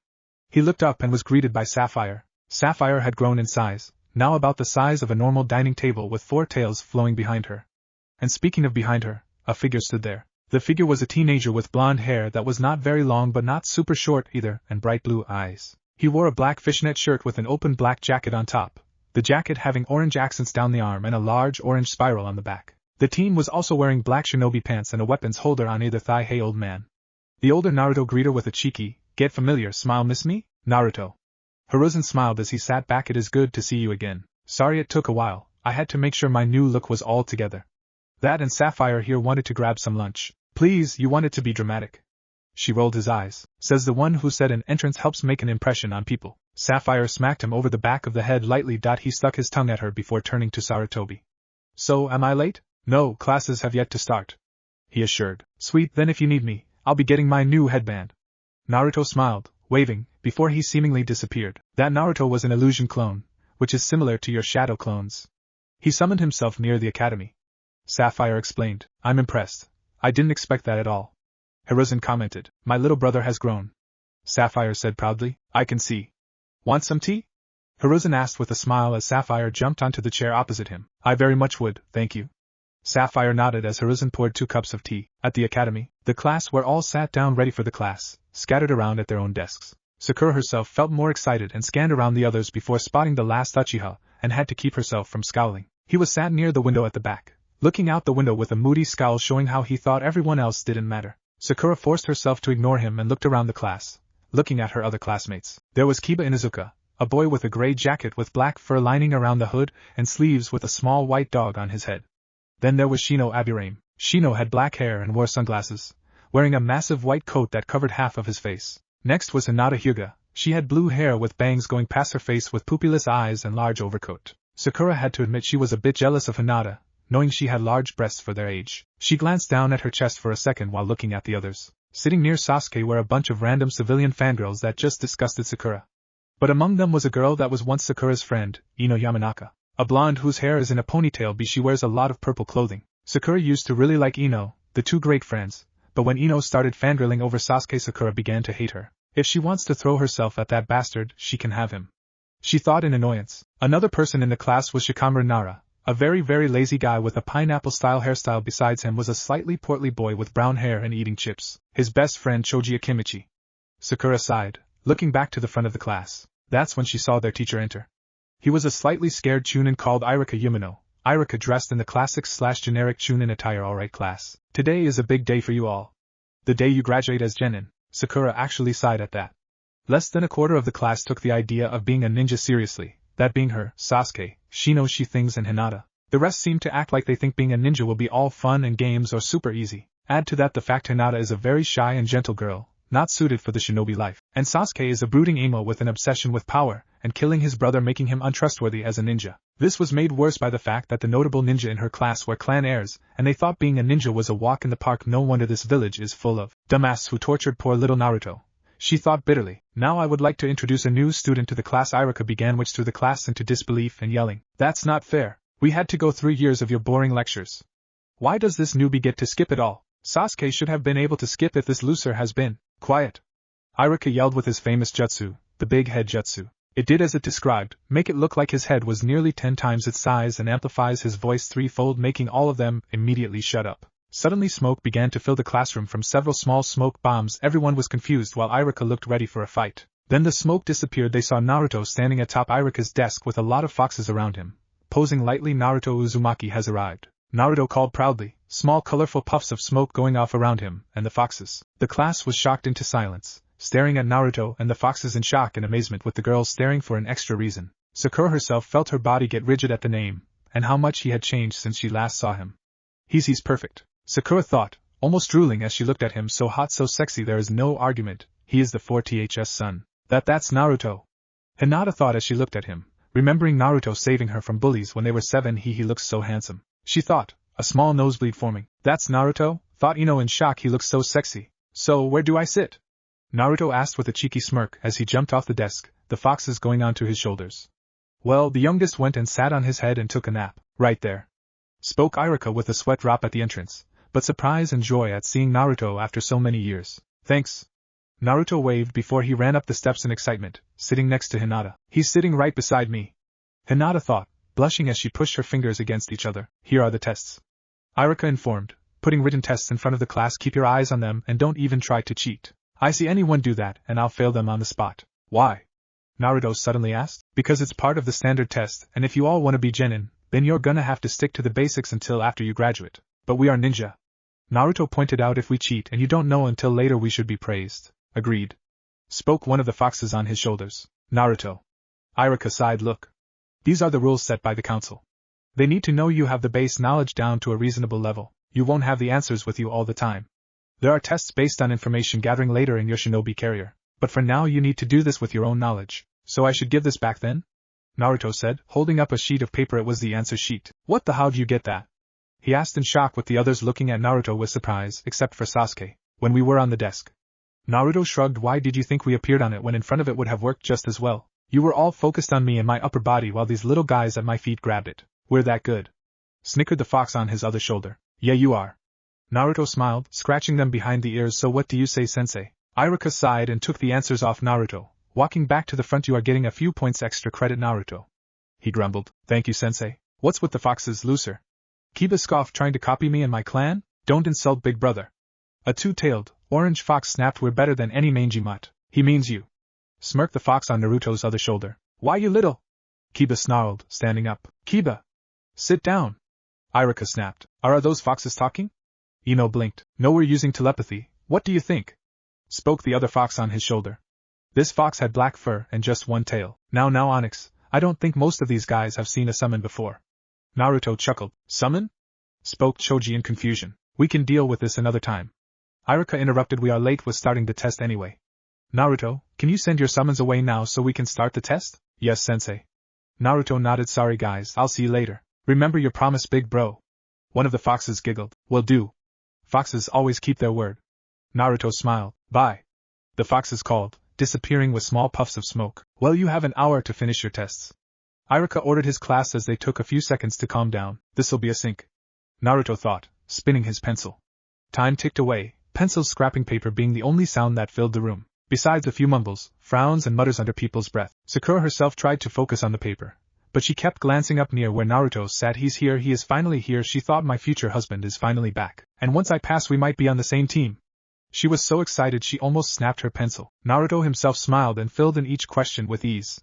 He looked up and was greeted by Sapphire. Sapphire had grown in size, now about the size of a normal dining table with 4 tails flowing behind her. And speaking of behind her, a figure stood there. The figure was a teenager with blonde hair that was not very long but not super short either, and bright blue eyes. He wore a black fishnet shirt with an open black jacket on top, the jacket having orange accents down the arm and a large orange spiral on the back. The teen was also wearing black shinobi pants and a weapons holder on either thigh. Hey old man. The older Naruto greeted her with a cheeky, get familiar smile. Miss me, Naruto? Hiruzen smiled as he sat back. It is good to see you again. Sorry it took a while, I had to make sure my new look was all together. That and Sapphire here wanted to grab some lunch. Please, you want it to be dramatic? She rolled his eyes. Says the one who said an entrance helps make an impression on people. Sapphire smacked him over the back of the head lightly. He stuck his tongue at her before turning to Sarutobi. So, am I late? No, classes have yet to start, he assured. Sweet, then if you need me, I'll be getting my new headband. Naruto smiled, waving, before he seemingly disappeared. That Naruto was an illusion clone, which is similar to your shadow clones. He summoned himself near the academy. Sapphire explained, I'm impressed. I didn't expect that at all. Hiruzen commented, my little brother has grown. Sapphire said proudly, I can see. Want some tea? Hiruzen asked with a smile as Sapphire jumped onto the chair opposite him. I very much would, thank you. Sapphire nodded as Hiruzen poured 2 cups of tea. At the academy, the class where all sat down ready for the class, scattered around at their own desks. Sakura herself felt more excited and scanned around the others before spotting the last Uchiha, and had to keep herself from scowling. He was sat near the window at the back, looking out the window with a moody scowl showing how he thought everyone else didn't matter. Sakura forced herself to ignore him and looked around the class, looking at her other classmates. There was Kiba Inuzuka, a boy with a gray jacket with black fur lining around the hood and sleeves with a small white dog on his head. Then there was Shino Aburame. Shino had black hair and wore sunglasses, wearing a massive white coat that covered half of his face. Next was Hinata Hyuga. She had blue hair with bangs going past her face with pupilless eyes and large overcoat. Sakura had to admit she was a bit jealous of Hinata, knowing she had large breasts for their age. She glanced down at her chest for a second while looking at the others. Sitting near Sasuke were a bunch of random civilian fangirls that just disgusted Sakura. But among them was a girl that was once Sakura's friend, Ino Yamanaka. A blonde whose hair is in a ponytail but she wears a lot of purple clothing. Sakura used to really like Ino, the two great friends, but when Ino started fangirling over Sasuke, Sakura began to hate her. If she wants to throw herself at that bastard, she can have him, she thought in annoyance. Another person in the class was Shikamaru Nara, a very lazy guy with a pineapple-style hairstyle. Besides him was a slightly portly boy with brown hair and eating chips, his best friend Choji Akimichi. Sakura sighed, looking back to the front of the class. That's when she saw their teacher enter. He was a slightly scared Chunin called Irika Yumino. Irika dressed in the classic/generic Chunin attire. Alright class, today is a big day for you all. The day you graduate as genin. Sakura actually sighed at that. Less than a quarter of the class took the idea of being a ninja seriously, that being her, Sasuke, Shino, She-Things and Hinata. The rest seem to act like they think being a ninja will be all fun and games or super easy. Add to that the fact Hinata is a very shy and gentle girl, not suited for the shinobi life. And Sasuke is a brooding emo with an obsession with power, and killing his brother making him untrustworthy as a ninja. This was made worse by the fact that the notable ninja in her class were clan heirs, and they thought being a ninja was a walk in the park. No wonder this village is full of dumbasses who tortured poor little Naruto. She thought bitterly. Now I would like to introduce a new student to the class. Iruka began, which threw the class into disbelief and yelling, "That's not fair. We had to go 3 years of your boring lectures. Why does this newbie get to skip it all? Sasuke should have been able to skip if this loser has been quiet." Iruka yelled with his famous jutsu, the big head jutsu. It did as it described, make it look like his head was nearly 10 times its size and amplifies his voice threefold, making all of them immediately shut up. Suddenly smoke began to fill the classroom from several small smoke bombs. Everyone was confused while Iruka looked ready for a fight. Then the smoke disappeared. They saw Naruto standing atop Iruka's desk with a lot of foxes around him. Posing lightly, Naruto Uzumaki has arrived. Naruto called proudly, small colorful puffs of smoke going off around him, and the foxes. The class was shocked into silence, staring at Naruto and the foxes in shock and amazement, with the girls staring for an extra reason. Sakura herself felt her body get rigid at the name, and how much he had changed since she last saw him. He's perfect, Sakura thought, almost drooling as she looked at him. So hot, so sexy, there is no argument, he is the 4th's son. That's Naruto. Hinata thought as she looked at him, remembering Naruto saving her from bullies when they were 7. He looks so handsome. She thought, a small nosebleed forming. That's Naruto, thought Ino in shock. He looks so sexy. So where do I sit? Naruto asked with a cheeky smirk as he jumped off the desk, the foxes going onto his shoulders. Well, the youngest went and sat on his head and took a nap. Right there, spoke Iruka with a sweat drop at the entrance, but surprise and joy at seeing Naruto after so many years. Thanks. Naruto waved before he ran up the steps in excitement, sitting next to Hinata. He's sitting right beside me, Hinata thought, blushing as she pushed her fingers against each other. Here are the tests, Iruka informed, putting written tests in front of the class. Keep your eyes on them and don't even try to cheat. I see anyone do that and I'll fail them on the spot. Why? Naruto suddenly asked. Because it's part of the standard test, and if you all want to be genin, then you're gonna have to stick to the basics until after you graduate. But we are ninja, Naruto pointed out. If we cheat and you don't know until later, we should be praised. Agreed, spoke one of the foxes on his shoulders. Naruto. Iruka sighed. Look. These are the rules set by the council. They need to know you have the base knowledge down to a reasonable level. You won't have the answers with you all the time. There are tests based on information gathering later in your shinobi career, but for now you need to do this with your own knowledge. So I should give this back then? Naruto said, holding up a sheet of paper. It was the answer sheet. What the how'd you get that? He asked in shock, with the others looking at Naruto with surprise, except for Sasuke. When we were on the desk. Naruto shrugged. Why did you think we appeared on it when in front of it would have worked just as well? You were all focused on me and my upper body while these little guys at my feet grabbed it. We're that good, snickered the fox on his other shoulder. Yeah, you are. Naruto smiled, scratching them behind the ears. So what do you say, sensei? Iruka sighed and took the answers off Naruto, walking back to the front. You are getting a few points extra credit, Naruto. He grumbled. Thank you, sensei. What's with the foxes, loser? Kiba scoffed. Trying to copy me and my clan? Don't insult big brother. A two-tailed, orange fox snapped. We're better than any mangy mutt. He means you, smirked the fox on Naruto's other shoulder. Why, you little? Kiba snarled, standing up. Kiba! Sit down! Iruka snapped. Are those foxes talking? Ino blinked. No, we're using telepathy. What do you think? Spoke the other fox on his shoulder. This fox had black fur and just one tail. Now Onyx, I don't think most of these guys have seen a summon before. Naruto chuckled. Summon? Spoke Choji in confusion. We can deal with this another time. Iruka interrupted. We are late with starting the test anyway. Naruto, can you send your summons away now so we can start the test? Yes, sensei. Naruto nodded. Sorry guys, I'll see you later. Remember your promise, big bro. One of the foxes giggled. Will do. Foxes always keep their word. Naruto smiled. Bye. The foxes called, disappearing with small puffs of smoke. Well, you have an hour to finish your tests. Iruka ordered his class as they took a few seconds to calm down. This'll be a sync, Naruto thought, spinning his pencil. Time ticked away, pencils scrapping paper being the only sound that filled the room. Besides a few mumbles, frowns and mutters under people's breath. Sakura herself tried to focus on the paper, but she kept glancing up near where Naruto sat. He's here, he is finally here. She thought, my future husband is finally back, and once I pass we might be on the same team. She was so excited she almost snapped her pencil. Naruto himself smiled and filled in each question with ease.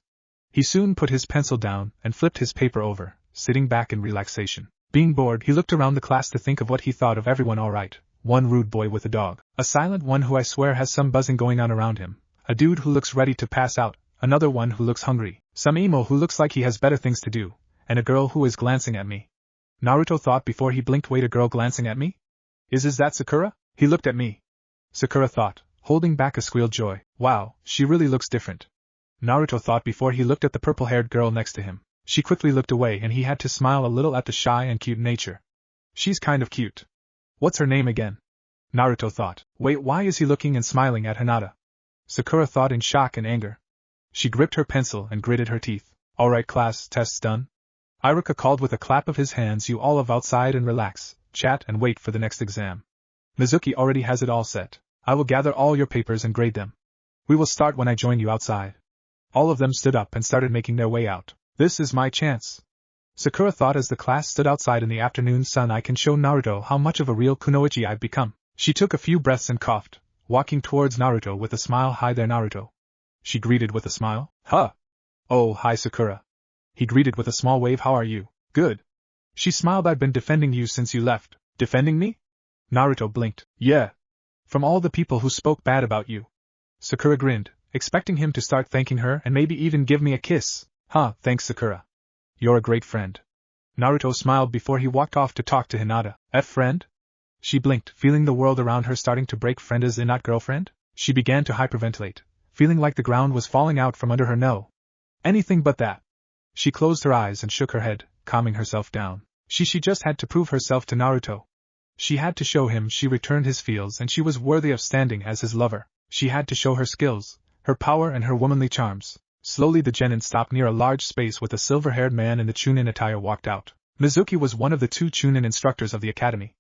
He soon put his pencil down and flipped his paper over, sitting back in relaxation. Being bored, he looked around the class to think of what he thought of everyone. All right. One rude boy with a dog. A silent one who I swear has some buzzing going on around him. A dude who looks ready to pass out. Another one who looks hungry. Some emo who looks like he has better things to do. And a girl who is glancing at me. Naruto thought before he blinked. Wait, a girl glancing at me? Is that Sakura? He looked at me. Sakura thought, holding back a squealed joy. Wow, she really looks different. Naruto thought before he looked at the purple-haired girl next to him. She quickly looked away and he had to smile a little at the shy and cute nature. She's kind of cute. What's her name again? Naruto thought. Wait, why is he looking and smiling at Hinata? Sakura thought in shock and anger. She gripped her pencil and gritted her teeth. Alright class, tests done? Iruka called with a clap of his hands. You all of outside and relax, chat and wait for the next exam. Mizuki already has it all set. I will gather all your papers and grade them. We will start when I join you outside. All of them stood up and started making their way out. This is my chance. Sakura thought as the class stood outside in the afternoon sun. I can show Naruto how much of a real kunoichi I've become. She took a few breaths and coughed, walking towards Naruto with a smile. Hi there Naruto. She greeted with a smile. Huh. Oh, hi Sakura. He greeted with a small wave. How are you? Good. She smiled. I've been defending you since you left. Defending me? Naruto blinked. Yeah. From all the people who spoke bad about you. Sakura grinned, expecting him to start thanking her and maybe even give me a kiss. Huh, thanks Sakura. You're a great friend. Naruto smiled before he walked off to talk to Hinata. Friend? She blinked, feeling the world around her starting to break. Friend is not girlfriend? She began to hyperventilate, feeling like the ground was falling out from under her. No. Anything but that. She closed her eyes and shook her head, calming herself down. She just had to prove herself to Naruto. She had to show him she returned his feels and she was worthy of standing as his lover. She had to show her skills, her power and her womanly charms. Slowly the genin stopped near a large space with a silver-haired man in the Chunin attire walked out. Mizuki was one of the 2 Chunin instructors of the academy.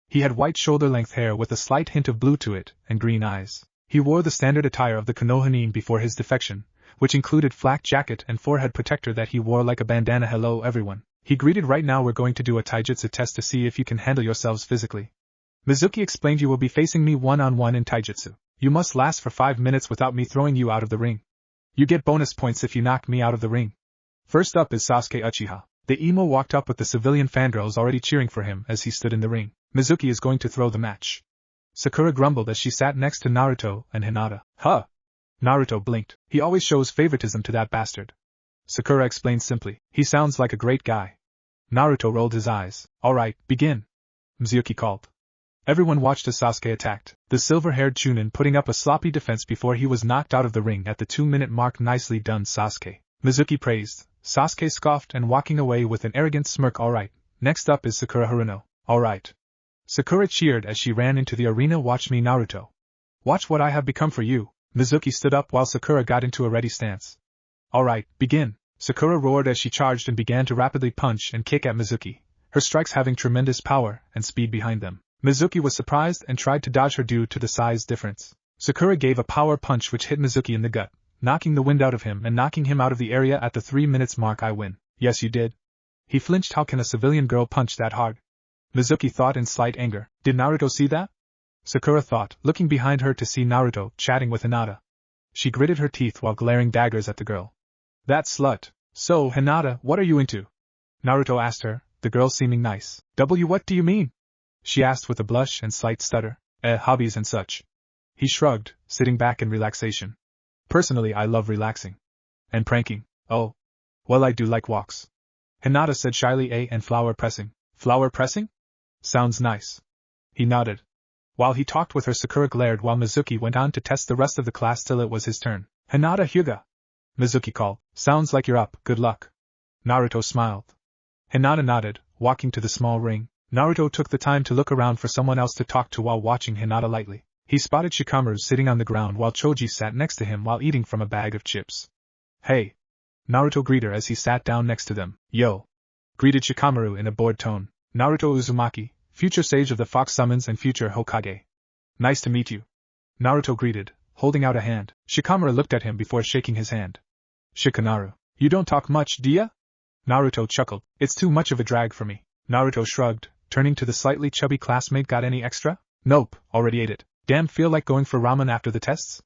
He had white shoulder-length hair with a slight hint of blue to it, and green eyes. He wore the standard attire of the Konohanin before his defection, which included flak jacket and forehead protector that he wore like a bandana. Hello everyone. He greeted. Right now we're going to do a taijutsu test to see if you can handle yourselves physically. Mizuki explained. You will be facing me one-on-one in taijutsu. You must last for 5 minutes without me throwing you out of the ring. You get bonus points if you knock me out of the ring. First up is Sasuke Uchiha. The emo walked up with the civilian fangirls already cheering for him as he stood in the ring. Mizuki is going to throw the match. Sakura grumbled as she sat next to Naruto and Hinata. Huh. Naruto blinked. He always shows favoritism to that bastard. Sakura explained simply. He sounds like a great guy. Naruto rolled his eyes. Alright, begin. Mizuki called. Everyone watched as Sasuke attacked, the silver-haired Chunin putting up a sloppy defense before he was knocked out of the ring at the 2-minute mark. Nicely done Sasuke. Mizuki praised. Sasuke scoffed and walking away with an arrogant smirk. Alright, next up is Sakura Haruno. Alright. Sakura cheered as she ran into the arena. Watch me Naruto. Watch what I have become for you. Mizuki stood up while Sakura got into a ready stance. Alright, begin. Sakura roared as she charged and began to rapidly punch and kick at Mizuki, her strikes having tremendous power and speed behind them. Mizuki was surprised and tried to dodge her due to the size difference. Sakura gave a power punch which hit Mizuki in the gut, knocking the wind out of him and knocking him out of the area at the 3 minutes mark. I win. Yes you did. He flinched. How can a civilian girl punch that hard? Mizuki thought in slight anger. Did Naruto see that? Sakura thought, looking behind her to see Naruto chatting with Hinata. She gritted her teeth while glaring daggers at the girl. That slut. So, Hinata, what are you into? Naruto asked her, the girl seeming nice. What do you mean? She asked with a blush and slight stutter. Hobbies and such. He shrugged, sitting back in relaxation. Personally I love relaxing. And pranking. Oh. Well I do like walks. Hinata said shyly. And flower pressing. Flower pressing? Sounds nice. He nodded. While he talked with her, Sakura glared while Mizuki went on to test the rest of the class till it was his turn. Hinata Hyuga. Mizuki called. Sounds like you're up. Good luck. Naruto smiled. Hinata nodded, walking to the small ring. Naruto took the time to look around for someone else to talk to while watching Hinata lightly. He spotted Shikamaru sitting on the ground while Choji sat next to him while eating from a bag of chips. Hey. Naruto greeted her as he sat down next to them. Yo. Greeted Shikamaru in a bored tone. Naruto Uzumaki, future sage of the Fox Summons and future Hokage. Nice to meet you. Naruto greeted, holding out a hand. Shikamaru looked at him before shaking his hand. Shikamaru, you don't talk much, do ya? Naruto chuckled. It's too much of a drag for me. Naruto shrugged, turning to the slightly chubby classmate. Got any extra? Nope, already ate it. Damn, feel like going for ramen after the tests?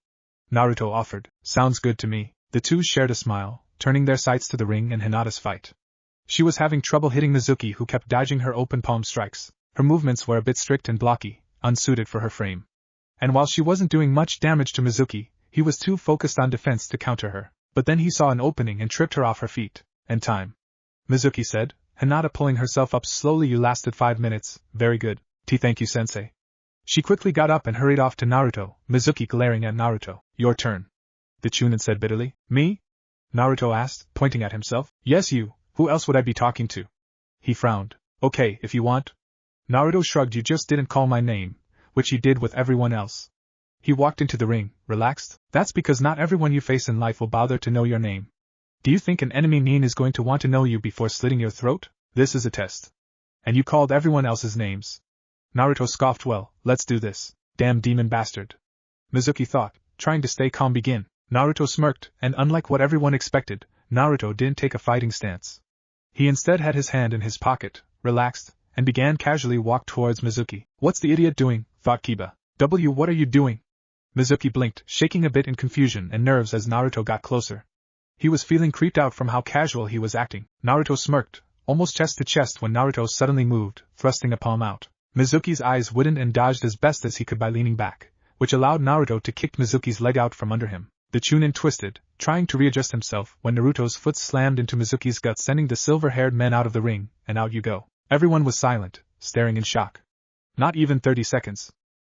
Naruto offered. Sounds good to me. The two shared a smile, turning their sights to the ring and Hinata's fight. She was having trouble hitting Mizuki, who kept dodging her open palm strikes. Her movements were a bit strict and blocky, unsuited for her frame. And while she wasn't doing much damage to Mizuki, he was too focused on defense to counter her. But then he saw an opening and tripped her off her feet. And time. Mizuki said, Hinata pulling herself up slowly. You lasted 5 minutes, very good. Thank you sensei. She quickly got up and hurried off to Naruto, Mizuki glaring at Naruto. Your turn. The Chunin said bitterly. Me? Naruto asked, pointing at himself. Yes, you. Who else would I be talking to? He frowned. Okay, if you want. Naruto shrugged. You just didn't call my name, which he did with everyone else. He walked into the ring, relaxed. That's because not everyone you face in life will bother to know your name. Do you think an enemy Nin is going to want to know you before slitting your throat? This is a test. And you called everyone else's names. Naruto scoffed. Well, let's do this. Damn demon bastard. Mizuki thought, trying to stay calm. Begin. Naruto smirked, and unlike what everyone expected, Naruto didn't take a fighting stance. He instead had his hand in his pocket, relaxed, and began casually walk towards Mizuki. What's the idiot doing? Thought Kiba. What are you doing? Mizuki blinked, shaking a bit in confusion and nerves as Naruto got closer. He was feeling creeped out from how casual he was acting. Naruto smirked, almost chest to chest when Naruto suddenly moved, thrusting a palm out. Mizuki's eyes widened and dodged as best as he could by leaning back, which allowed Naruto to kick Mizuki's leg out from under him. The Chunin twisted, trying to readjust himself when Naruto's foot slammed into Mizuki's gut, sending the silver-haired man out of the ring, and out you go. Everyone was silent, staring in shock. Not even 30 seconds.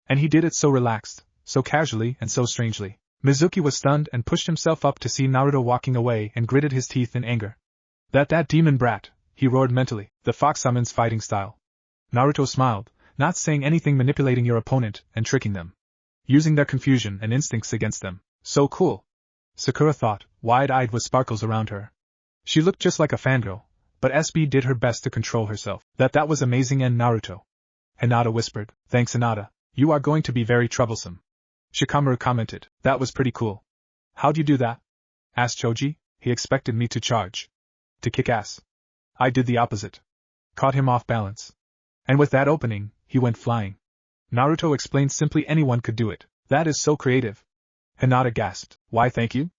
And he did it so relaxed, so casually and so strangely. Mizuki was stunned and pushed himself up to see Naruto walking away and gritted his teeth in anger. That demon brat, he roared mentally, the fox summons fighting style. Naruto smiled, not saying anything, manipulating your opponent and tricking them. Using their confusion and instincts against them. So cool. Sakura thought, wide-eyed with sparkles around her. She looked just like a fangirl, but SB did her best to control herself. That was amazing. And Naruto. Hinata whispered, thanks Hinata, you are going to be very troublesome. Shikamaru commented, that was pretty cool. How'd you do that? Asked Choji. He expected me to charge. To kick ass. I did the opposite. Caught him off balance. And with that opening, he went flying. Naruto explained simply, anyone could do it. That is so creative. Hinata gasped, why thank you?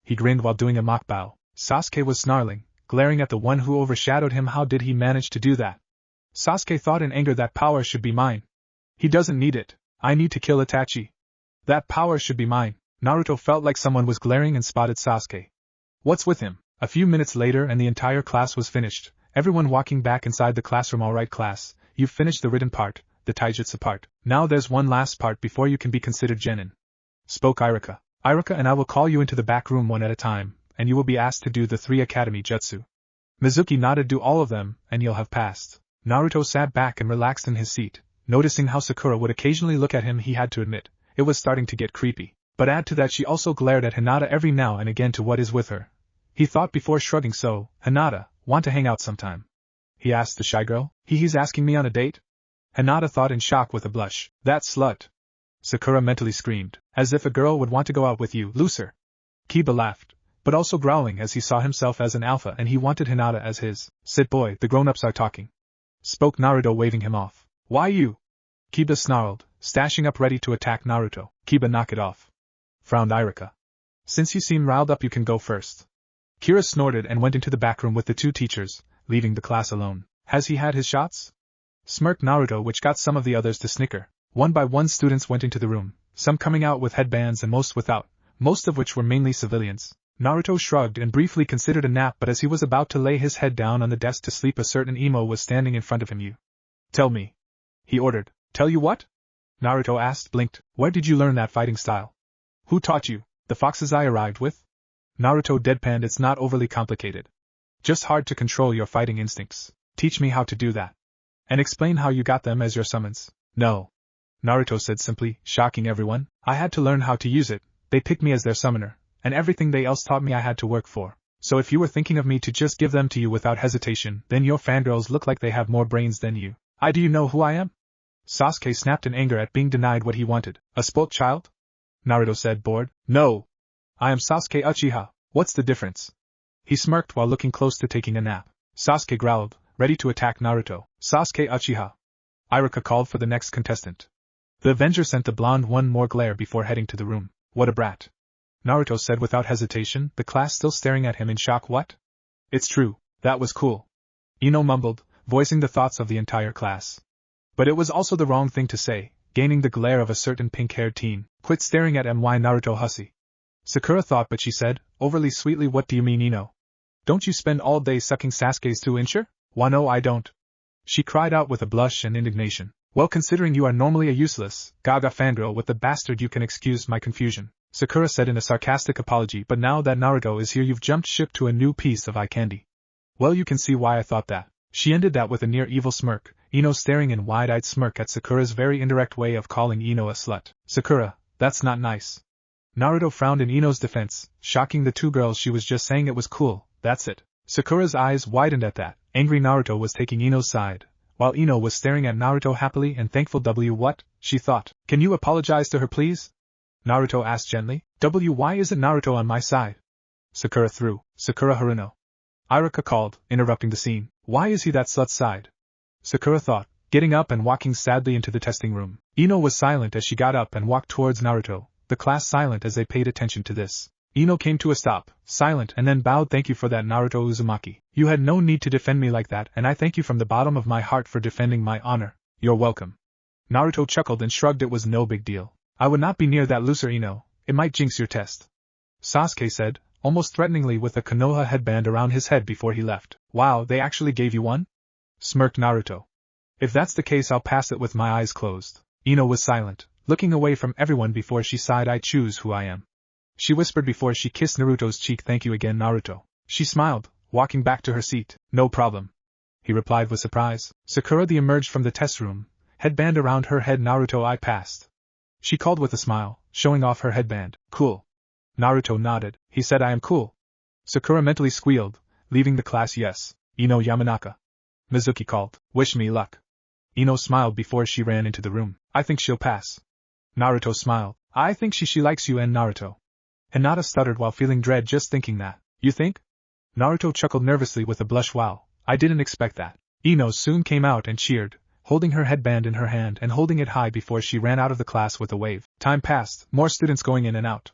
He grinned while doing a mock bow. Sasuke was snarling, glaring at the one who overshadowed him. How did he manage to do that? Sasuke thought in anger, that power should be mine. He doesn't need it. I need to kill Itachi. That power should be mine. Naruto felt like someone was glaring and spotted Sasuke. What's with him? A few minutes later and the entire class was finished, everyone walking back inside the classroom. Alright class, you've finished the written part, the taijutsu part. Now there's one last part before you can be considered genin. Spoke Iruka. Iruka and I will call you into the back room one at a time, and you will be asked to do the 3 academy jutsu. Mizuki nodded. Do all of them, and you'll have passed. Naruto sat back and relaxed in his seat, noticing how Sakura would occasionally look at him. He had to admit, it was starting to get creepy. But add to that, she also glared at Hinata every now and again. To what is with her? He thought before shrugging. So, Hinata, want to hang out sometime? He asked the shy girl. He's asking me on a date? Hinata thought in shock with a blush. That slut. Sakura mentally screamed, as if a girl would want to go out with you, loser. Kiba laughed, but also growling as he saw himself as an alpha and he wanted Hinata as his. Sit boy, the grown-ups are talking. Spoke Naruto, waving him off. Why you? Kiba snarled, stashing up ready to attack Naruto. Kiba, knock it off. Frowned Iruka. Since you seem riled up, you can go first. Kira snorted and went into the back room with the 2 teachers, leaving the class alone. Has he had his shots? Smirked Naruto, which got some of the others to snicker. One by one students went into the room, some coming out with headbands and most without, most of which were mainly civilians. Naruto shrugged and briefly considered a nap, but as he was about to lay his head down on the desk to sleep, a certain emo was standing in front of him. You. Tell me. He ordered. Tell you what? Naruto asked, blinked. Where did you learn that fighting style? Who taught you? The foxes I arrived with? Naruto deadpanned. It's not overly complicated. Just hard to control your fighting instincts. Teach me how to do that. And explain how you got them as your summons. No. Naruto said simply, shocking everyone. I had to learn how to use it. They picked me as their summoner, and everything they else taught me I had to work for. So if you were thinking of me to just give them to you without hesitation, then your fangirls look like they have more brains than you. Do you know who I am? Sasuke snapped in anger at being denied what he wanted. A spoilt child? Naruto said, bored. No. I am Sasuke Uchiha. What's the difference? He smirked while looking close to taking a nap. Sasuke growled, ready to attack Naruto. Sasuke Uchiha. Iruka called for the next contestant. The Avenger sent the blonde one more glare before heading to the room. What a brat. Naruto said without hesitation, the class still staring at him in shock. What? It's true, that was cool. Ino mumbled, voicing the thoughts of the entire class. But it was also the wrong thing to say, gaining the glare of a certain pink-haired teen. Quit staring at my Naruto hussy. Sakura thought, but she said, overly sweetly, what do you mean, Ino? Don't you spend all day sucking Sasuke's 2-incher? Why no, I don't. She cried out with a blush and indignation. Well, considering you are normally a useless, gaga fangirl with the bastard, you can excuse my confusion, Sakura said in a sarcastic apology, but now that Naruto is here you've jumped ship to a new piece of eye candy. Well, you can see why I thought that. She ended that with a near evil smirk, Ino staring in wide-eyed smirk at Sakura's very indirect way of calling Ino a slut. Sakura, that's not nice. Naruto frowned in Ino's defense, shocking the two girls. She was just saying it was cool, that's it. Sakura's eyes widened at that. Angry Naruto was taking Ino's side, while Ino was staring at Naruto happily and thankful. What? She thought. Can you apologize to her, please? Naruto asked gently. Why isn't Naruto on my side? Sakura threw. Sakura Haruno. Iruka called, interrupting the scene. Why is he that slut's side? Sakura thought, getting up and walking sadly into the testing room. Ino was silent as she got up and walked towards Naruto, the class silent as they paid attention to this. Ino came to a stop, silent, and then bowed. Thank you for that, Naruto Uzumaki. You had no need to defend me like that, and I thank you from the bottom of my heart for defending my honor. You're welcome. Naruto chuckled and shrugged. It was no big deal. I would not be near that loser, Ino. It might jinx your test. Sasuke said, almost threateningly, with a Konoha headband around his head before he left. Wow, they actually gave you one? Smirked Naruto. If that's the case, I'll pass it with my eyes closed. Ino was silent, looking away from everyone before she sighed. I choose who I am. She whispered before she kissed Naruto's cheek. Thank you again, Naruto. She smiled, walking back to her seat. No problem, he replied with surprise. Sakura emerged from the test room, headband around her head. Naruto, I passed, she called with a smile, showing off her headband. Cool. Naruto nodded. He said I am cool. Sakura mentally squealed, leaving the class. Yes, Ino Yamanaka. Mizuki called. Wish me luck. Ino smiled before she ran into the room. I think she'll pass. Naruto smiled. I think she likes you and Naruto. Hinata stuttered while feeling dread just thinking that. You think? Naruto chuckled nervously with a blush. Wow, I didn't expect that. Ino soon came out and cheered, holding her headband in her hand and holding it high before she ran out of the class with a wave. Time passed, more students going in and out.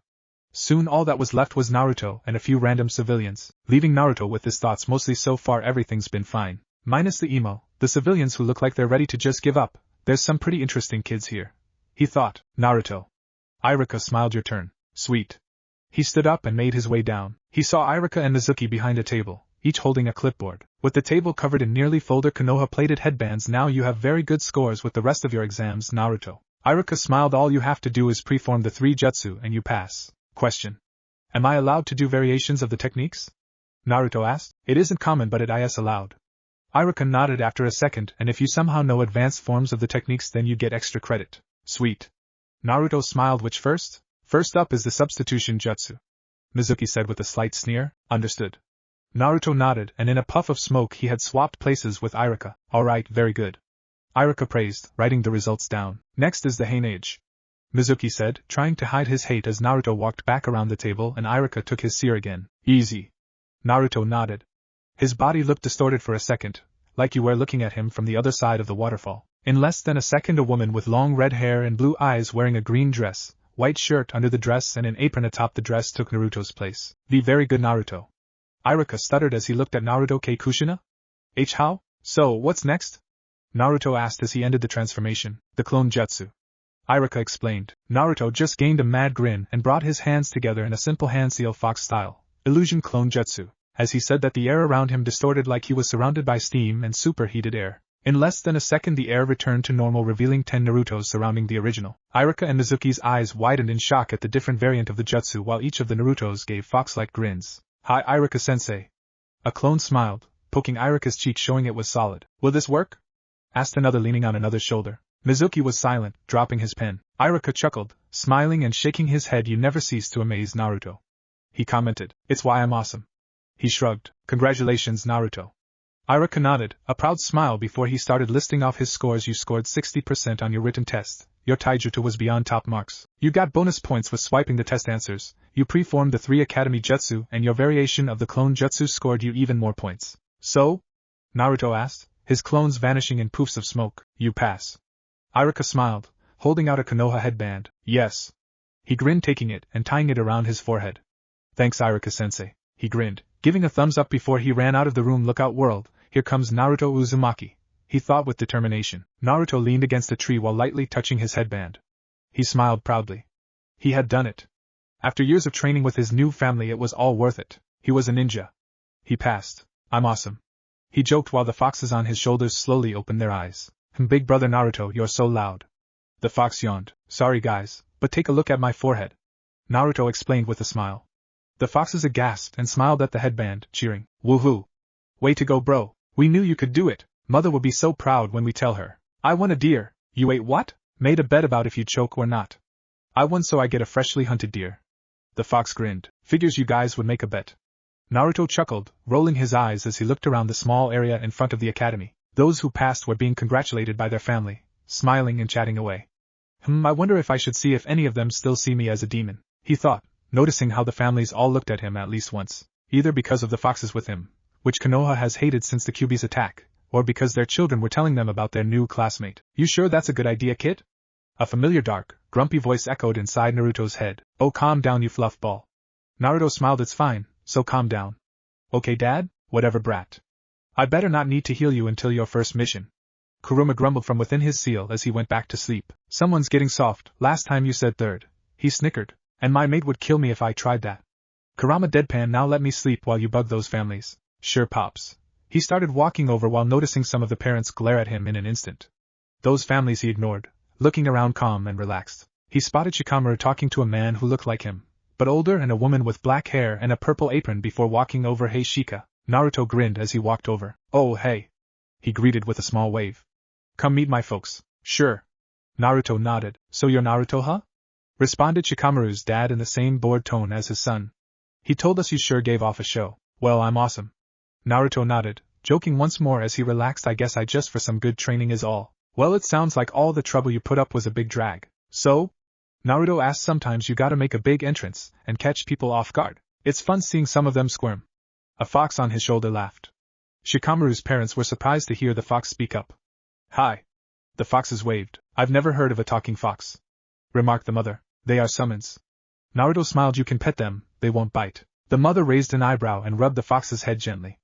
Soon all that was left was Naruto and a few random civilians, leaving Naruto with his thoughts. Mostly so far everything's been fine. Minus the emo, the civilians who look like they're ready to just give up. There's some pretty interesting kids here, he thought. Naruto. Iruka smiled. Your turn. Sweet. He stood up and made his way down. He saw Iruka and Mizuki behind a table, each holding a clipboard. With the table covered in nearly folder Konoha-plated headbands, now you have very good scores with the rest of your exams, Naruto. Iruka smiled. All you have to do is preform the 3 jutsu and you pass. Question. Am I allowed to do variations of the techniques? Naruto asked. It isn't common, but it is allowed. Iruka nodded after a second. And if you somehow know advanced forms of the techniques, then you get extra credit. Sweet. Naruto smiled. Which first? First up is the substitution jutsu, Mizuki said with a slight sneer. Understood. Naruto nodded, and in a puff of smoke he had swapped places with Iruka. Alright, very good. Iruka praised, writing the results down. Next is the Heinage, Mizuki said, trying to hide his hate as Naruto walked back around the table and Iruka took his seer again. Easy. Naruto nodded. His body looked distorted for a second, like you were looking at him from the other side of the waterfall. In less than a second, a woman with long red hair and blue eyes wearing a green dress, white shirt under the dress and an apron atop the dress took Naruto's place. The very good Naruto. Iruka stuttered as he looked at Naruto. Kushina? How? So, what's next? Naruto asked as he ended the transformation. The clone jutsu, Iruka explained. Naruto just gained a mad grin and brought his hands together in a simple hand seal fox style. Illusion clone jutsu. As he said that, the air around him distorted like he was surrounded by steam and superheated air. In less than a second the air returned to normal, revealing 10 Narutos surrounding the original. Iruka and Mizuki's eyes widened in shock at the different variant of the jutsu, while each of the Narutos gave fox-like grins. Hi, Iruka-sensei. A clone smiled, poking Iruka's cheek, showing it was solid. Will this work? Asked another, leaning on another's shoulder. Mizuki was silent, dropping his pen. Iruka chuckled, smiling and shaking his head. You never cease to amaze, Naruto. He commented. It's why I'm awesome. He shrugged. Congratulations, Naruto. Iruka nodded, a proud smile before he started listing off his scores. You scored 60% on your written test. Your taijutsu was beyond top marks. You got bonus points with swiping the test answers. You preformed the 3 academy jutsu, and your variation of the clone jutsu scored you even more points. So? Naruto asked, his clones vanishing in poofs of smoke. You pass. Iruka smiled, holding out a Konoha headband. Yes. He grinned, taking it and tying it around his forehead. Thanks, Iruka-sensei. He grinned, giving a thumbs up before he ran out of the room. Look out, world. Here comes Naruto Uzumaki, he thought with determination. Naruto leaned against a tree while lightly touching his headband. He smiled proudly. He had done it. After years of training with his new family, it was all worth it. He was a ninja. He passed. I'm awesome. He joked while the foxes on his shoulders slowly opened their eyes. Big brother Naruto, you're so loud. The fox yawned. Sorry guys, but take a look at my forehead. Naruto explained with a smile. The foxes aghast and smiled at the headband, cheering. Woohoo! Way to go bro, we knew you could do it. Mother will be so proud when we tell her. I won a deer. You ate what? Made a bet about if you choke or not. I won so I get a freshly hunted deer. The fox grinned. Figures you guys would make a bet. Naruto chuckled, rolling his eyes as he looked around the small area in front of the academy. Those who passed were being congratulated by their family, smiling and chatting away. I wonder if I should see if any of them still see me as a demon, he thought, noticing how the families all looked at him at least once, either because of the foxes with him, which Konoha has hated since the Kyuubi's attack, or because their children were telling them about their new classmate. You sure that's a good idea, kid? A familiar dark, grumpy voice echoed inside Naruto's head. Oh, calm down, you fluff ball. Naruto smiled. It's fine, so calm down. Okay, Dad? Whatever, brat. I better not need to heal you until your first mission. Kurama grumbled from within his seal as he went back to sleep. Someone's getting soft. Last time you said third. He snickered. And my mate would kill me if I tried that. Kurama deadpan. Now let me sleep while you bug those families. Sure, Pops. He started walking over while noticing some of the parents glare at him in an instant. Those families he ignored, looking around calm and relaxed. He spotted Shikamaru talking to a man who looked like him, but older, and a woman with black hair and a purple apron before walking over. Hey Shika. Naruto grinned as he walked over. Oh hey. He greeted with a small wave. Come meet my folks. Sure. Naruto nodded. So you're Naruto, huh? Responded Shikamaru's dad in the same bored tone as his son. He told us you sure gave off a show. Well, I'm awesome. Naruto nodded, joking once more as he relaxed. I guess I just for some good training is all. Well, it sounds like all the trouble you put up was a big drag. So? Naruto asked. Sometimes you gotta make a big entrance and catch people off guard. It's fun seeing some of them squirm. A fox on his shoulder laughed. Shikamaru's parents were surprised to hear the fox speak up. Hi. The foxes waved. I've never heard of a talking fox, remarked the mother. They are summons. Naruto smiled. You can pet them, they won't bite. The mother raised an eyebrow and rubbed the fox's head gently.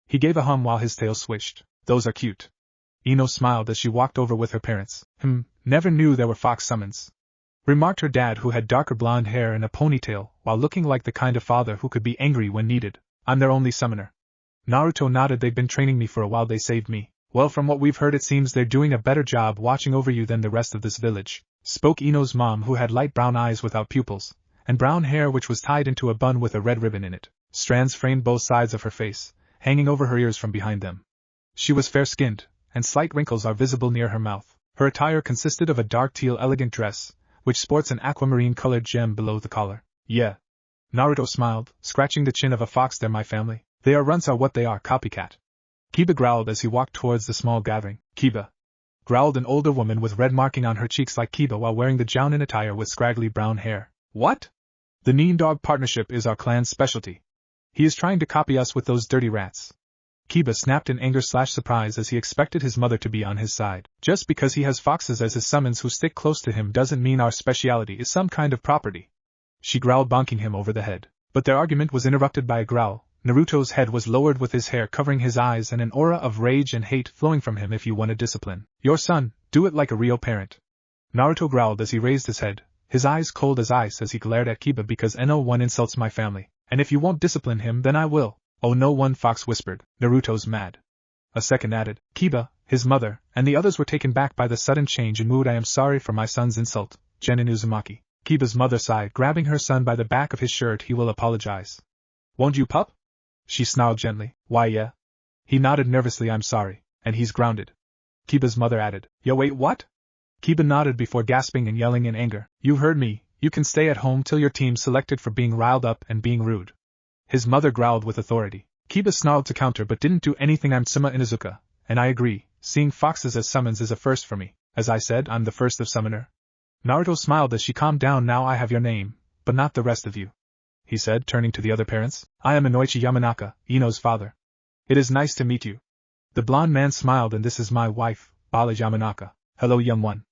He gave a hum while his tail swished. Those are cute. Ino smiled as she walked over with her parents. Never knew there were fox summons, remarked her dad, who had darker blonde hair and a ponytail, while looking like the kind of father who could be angry when needed. I'm their only summoner. Naruto nodded. They've been training me for a while. They saved me. Well, from what we've heard it seems they're doing a better job watching over you than the rest of this village, spoke Ino's mom, who had light brown eyes without pupils, and brown hair which was tied into a bun with a red ribbon in it. Strands framed both sides of her face, hanging over her ears from behind them. She was fair-skinned, and slight wrinkles are visible near her mouth. Her attire consisted of a dark teal elegant dress, which sports an aquamarine-colored gem below the collar. Yeah. Naruto smiled, scratching the chin of a fox. They're my family. They are runts are what they are, copycat. Kiba growled as he walked towards the small gathering. Kiba, growled an older woman with red marking on her cheeks like Kiba while wearing the jounin attire with scraggly brown hair. What? The Nean Dog partnership is our clan's specialty. He is trying to copy us with those dirty rats. Kiba snapped in anger/surprise as he expected his mother to be on his side. Just because he has foxes as his summons who stick close to him doesn't mean our speciality is some kind of property, she growled, bonking him over the head. But their argument was interrupted by a growl. Naruto's head was lowered with his hair covering his eyes and an aura of rage and hate flowing from him. If you want to discipline your son, do it like a real parent. Naruto growled as he raised his head, his eyes cold as ice as he glared at Kiba. Because no-one insults my family, and if you won't discipline him then I will. Oh no, one fox whispered. Naruto's mad. A second added. Kiba, his mother, and the others were taken back by the sudden change in mood. I am sorry for my son's insult, Genin Uzumaki. Kiba's mother sighed, grabbing her son by the back of his shirt. He will apologize. Won't you, pup? She snarled gently. Why, yeah. He nodded nervously. I'm sorry, and he's grounded. Kiba's mother added. Yo, wait, what? Kiba nodded before gasping and yelling in anger. You heard me. You can stay at home till your team's selected for being riled up and being rude. His mother growled with authority. Kiba snarled to counter but didn't do anything. I'm Tsuma Inuzuka, and I agree. Seeing foxes as summons is a first for me. As I said, I'm the first of summoner. Naruto smiled as she calmed down. Now I have your name, but not the rest of you, he said, turning to the other parents. I am Inoichi Yamanaka, Ino's father. It is nice to meet you. The blonde man smiled. And this is my wife, Bala Yamanaka. Hello, young one.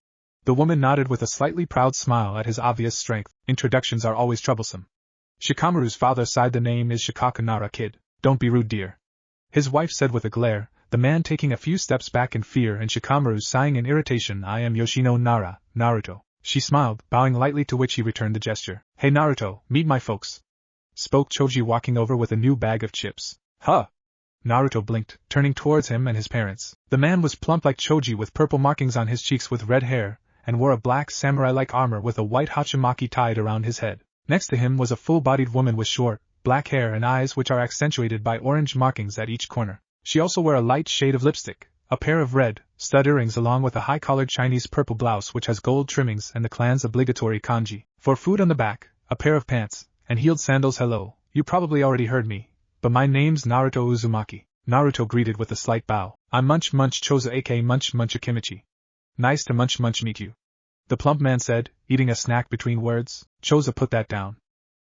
The woman nodded with a slightly proud smile at his obvious strength. Introductions are always troublesome. Shikamaru's father sighed. The name is Shikakunara, kid. Don't be rude, dear, his wife said with a glare, the man taking a few steps back in fear and Shikamaru sighing in irritation. I am Yoshino Nara, Naruto. She smiled, bowing lightly, to which he returned the gesture. Hey Naruto, meet my folks, spoke Choji, walking over with a new bag of chips. Huh? Naruto blinked, turning towards him and his parents. The man was plump like Choji with purple markings on his cheeks with red hair, and wore a black samurai-like armor with a white hachimaki tied around his head. Next to him was a full-bodied woman with short, black hair and eyes which are accentuated by orange markings at each corner. She also wore a light shade of lipstick, a pair of red, stud earrings along with a high-collared Chinese purple blouse which has gold trimmings and the clan's obligatory kanji for food on the back, a pair of pants, and heeled sandals. Hello, you probably already heard me, but my name's Naruto Uzumaki. Naruto greeted with a slight bow. I'm Munch Choza aka Munch Akimichi. Nice to munch meet you. The plump man said, eating a snack between words. Choza, put that down,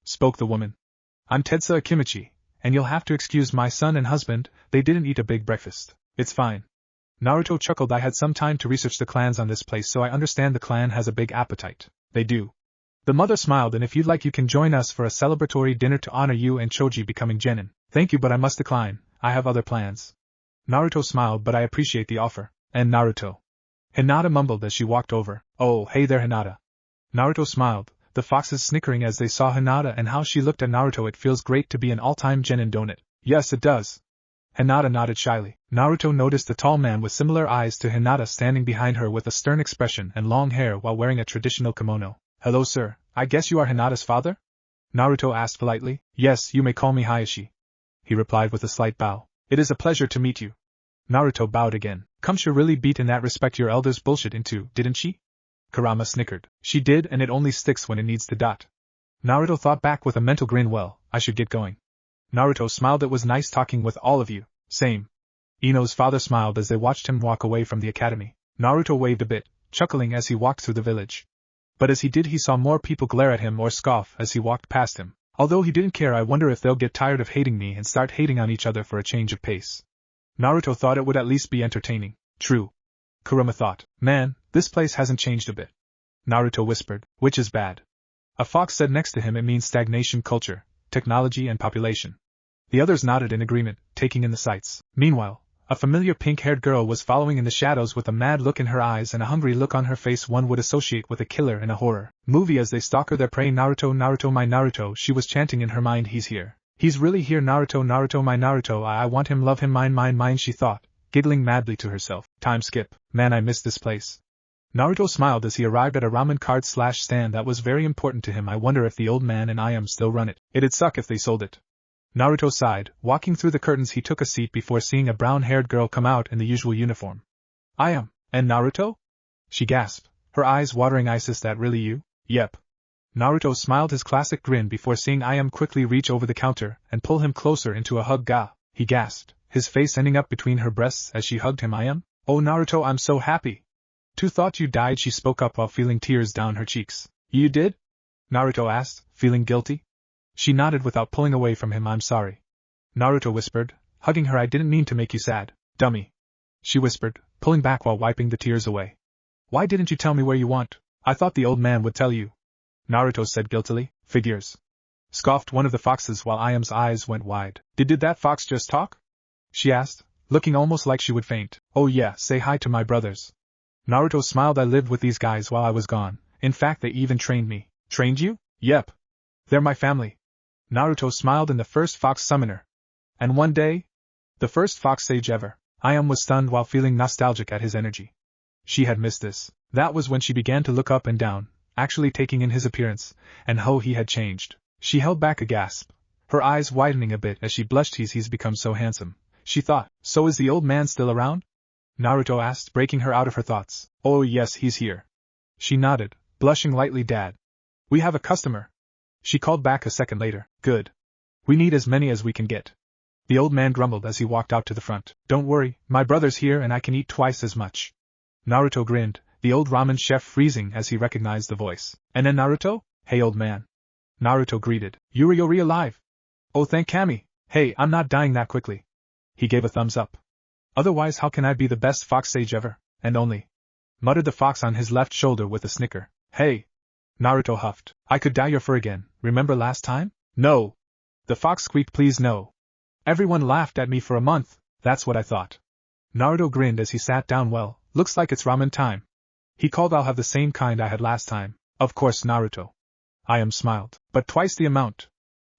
spoke the woman. I'm Tetsuya Akimichi, and you'll have to excuse my son and husband, they didn't eat a big breakfast. It's fine. Naruto chuckled. I had some time to research the clans on this place, so I understand the clan has a big appetite. They do. The mother smiled. And if you'd like, you can join us for a celebratory dinner to honor you and Choji becoming genin. Thank you, but I must decline. I have other plans. Naruto smiled. But I appreciate the offer. And Naruto. Hinata mumbled as she walked over. Oh, hey there, Hinata. Naruto smiled, the foxes snickering as they saw Hinata and how she looked at Naruto. It feels great to be an all-time genin, don't it? Yes, it does. Hinata nodded shyly. Naruto noticed a tall man with similar eyes to Hinata standing behind her with a stern expression and long hair while wearing a traditional kimono. Hello, sir. I guess you are Hinata's father? Naruto asked politely. Yes, you may call me Hayashi, he replied with a slight bow. It is a pleasure to meet you. Naruto bowed again. Kamsha really beat in that respect your elder's bullshit into, didn't she? Kurama snickered. She did, and it only sticks when it needs to. Naruto thought back with a mental grin. Well, I should get going. Naruto smiled. It was nice talking with all of you. Same. Ino's father smiled as they watched him walk away from the academy. Naruto waved a bit, chuckling as he walked through the village. But as he did, he saw more people glare at him or scoff as he walked past him. Although he didn't care. I wonder if they'll get tired of hating me and start hating on each other for a change of pace. Naruto thought it would at least be entertaining. True. Kurama thought. Man, this place hasn't changed a bit. Naruto whispered. Which is bad? A fox said next to him. It means stagnation, culture, technology and population. The others nodded in agreement, taking in the sights. Meanwhile, a familiar pink-haired girl was following in the shadows with a mad look in her eyes and a hungry look on her face one would associate with a killer in a horror movie as they stalk her their prey. Naruto, Naruto, my Naruto, she was chanting in her mind. He's here. He's really here. Naruto, Naruto, my Naruto, I want him, love him, mine, she thought, giggling madly to herself. Time skip. Man, I miss this place. Naruto smiled as he arrived at a ramen card stand that was very important to him. I wonder if the old man and Iam still run it. It'd suck if they sold it. Naruto sighed. Walking through the curtains, he took a seat before seeing a brown-haired girl come out in the usual uniform. Iam, and Naruto? She gasped, her eyes watering. Is that really you? Yep. Naruto smiled his classic grin before seeing Iam quickly reach over the counter and pull him closer into a hug. Ga, he gasped, his face ending up between her breasts as she hugged him. Iam? Oh Naruto, I'm so happy. Tu thought you died, she spoke up while feeling tears down her cheeks. You did? Naruto asked, feeling guilty. She nodded without pulling away from him. I'm sorry. Naruto whispered, hugging her. I didn't mean to make you sad, dummy. She whispered, pulling back while wiping the tears away. Why didn't you tell me where you want? I thought the old man would tell you. Naruto said guiltily. Figures. Scoffed one of the foxes while Iam's eyes went wide. Did that fox just talk? She asked, looking almost like she would faint. Oh yeah, say hi to my brothers. Naruto smiled. I lived with these guys while I was gone. In fact, they even trained me. Trained you? Yep. They're my family. Naruto smiled. In the first fox summoner. And one day? The first fox sage ever. Iam was stunned while feeling nostalgic at his energy. She had missed this. That was when she began to look up and down, actually taking in his appearance, and how he had changed. She held back a gasp, her eyes widening a bit as she blushed. He's become so handsome, she thought. So is the old man still around? Naruto asked, breaking her out of her thoughts. Oh yes, he's here. She nodded, blushing lightly. Dad. We have a customer. She called back a second later. Good. We need as many as we can get. The old man grumbled as he walked out to the front. Don't worry, my brother's here and I can eat twice as much. Naruto grinned, the old ramen chef freezing as he recognized the voice. And then Naruto? Hey old man. Naruto greeted. Yuri alive. Oh thank Kami. Hey, I'm not dying that quickly. He gave a thumbs up. Otherwise how can I be the best fox sage ever, and only? Muttered the fox on his left shoulder with a snicker. Hey. Naruto huffed. I could dye your fur again, remember last time? No. The fox squeaked. Please no. Everyone laughed at me for a month, that's what I thought. Naruto grinned as he sat down. Well, looks like it's ramen time. He called. I'll have the same kind I had last time. Of course Naruto. Iam smiled. But twice the amount.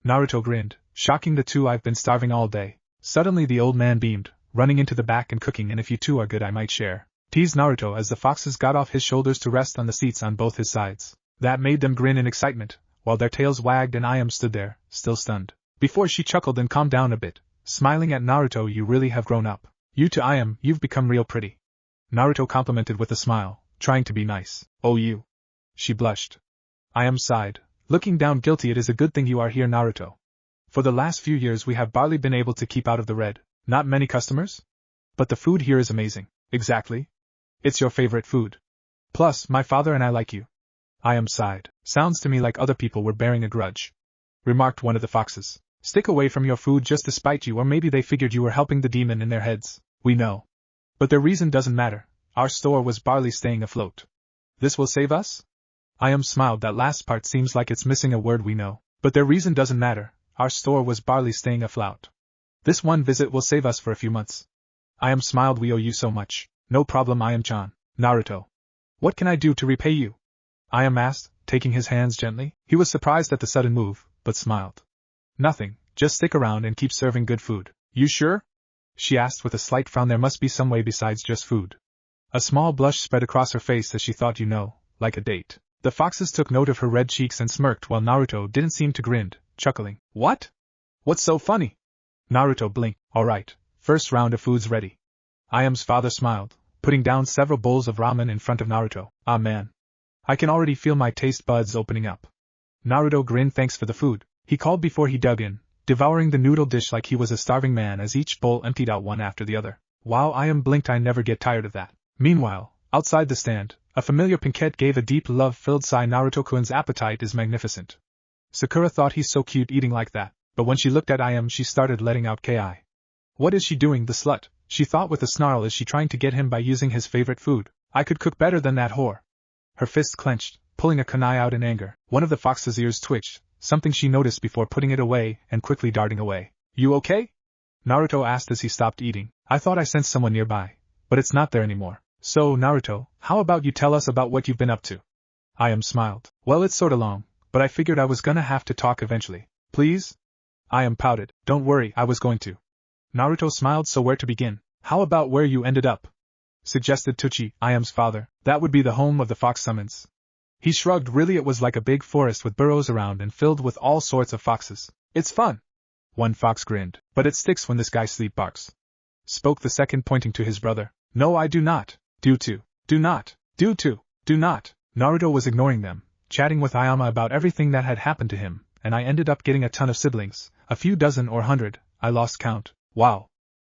Naruto grinned, shocking the two. I've been starving all day, Suddenly the old man beamed, running into the back and cooking, and if you two are good I might share, teased Naruto as the foxes got off his shoulders to rest on the seats on both his sides. That made them grin in excitement, while their tails wagged and Ayam stood there, still stunned. Before she chuckled and calmed down a bit, smiling at Naruto. You really have grown up. You to Ayam, you've become real pretty. Naruto complimented with a smile, trying to be nice. Oh you. She blushed. Ayam sighed, looking down guilty. It is a good thing you are here, Naruto. For the last few years we have barely been able to keep out of the red. Not many customers? But the food here is amazing. Exactly. It's your favorite food. Plus, my father and I like you. Ayam sighed. Sounds to me like other people were bearing a grudge, remarked one of the foxes. Stick away from your food just to spite you, or maybe they figured you were helping the demon in their heads. We know. But their reason doesn't matter. Our store was barely staying afloat. This will save us? Ayam smiled. That last part seems like it's missing a word. We know. But their reason doesn't matter. Our store was barely staying afloat. This one visit will save us for a few months. Ayam smiled. We owe you so much. No problem, Ayam-chan. Naruto. What can I do to repay you? Ayam asked, taking his hands gently. He was surprised at the sudden move, but smiled. Nothing, just stick around and keep serving good food. You sure? She asked with a slight frown. There must be some way besides just food. A small blush spread across her face as she thought, like a date. The foxes took note of her red cheeks and smirked, while Naruto didn't seem to grin, chuckling. What? What's so funny? Naruto blinked. Alright, first round of food's ready. Ayam's father smiled, putting down several bowls of ramen in front of Naruto. Ah man. I can already feel my taste buds opening up. Naruto grinned. Thanks for the food, he called before he dug in, devouring the noodle dish like he was a starving man as each bowl emptied out one after the other. Wow, Ayam blinked. I never get tired of that. Meanwhile, outside the stand, a familiar pinkette gave a deep love-filled sigh. Naruto-kun's appetite is magnificent. Sakura thought he's so cute eating like that, but when she looked at Ayam she started letting out ki. What is she doing, the slut? She thought with a snarl. Is she trying to get him by using his favorite food? I could cook better than that whore. Her fist clenched, pulling a kunai out in anger. One of the fox's ears twitched, something she noticed before putting it away and quickly darting away. You okay? Naruto asked as he stopped eating. I thought I sensed someone nearby, but it's not there anymore. So, Naruto, how about you tell us about what you've been up to? Ayam smiled. Well, it's sorta long, but I figured I was gonna have to talk eventually. Please? Ayam pouted. Don't worry, I was going to. Naruto smiled. So where to begin? How about where you ended up? Suggested Tuchi, Ayam's father. That would be the home of the fox summons. He shrugged. Really, it was like a big forest with burrows around and filled with all sorts of foxes. It's fun. One fox grinned. But it sticks when this guy sleep barks. Spoke the second, pointing to his brother. No, I do not. Do to. Do not. Do to. Do not. Naruto was ignoring them, chatting with Ayama about everything that had happened to him, and I ended up getting a ton of siblings, a few dozen or 100, I lost count. Wow.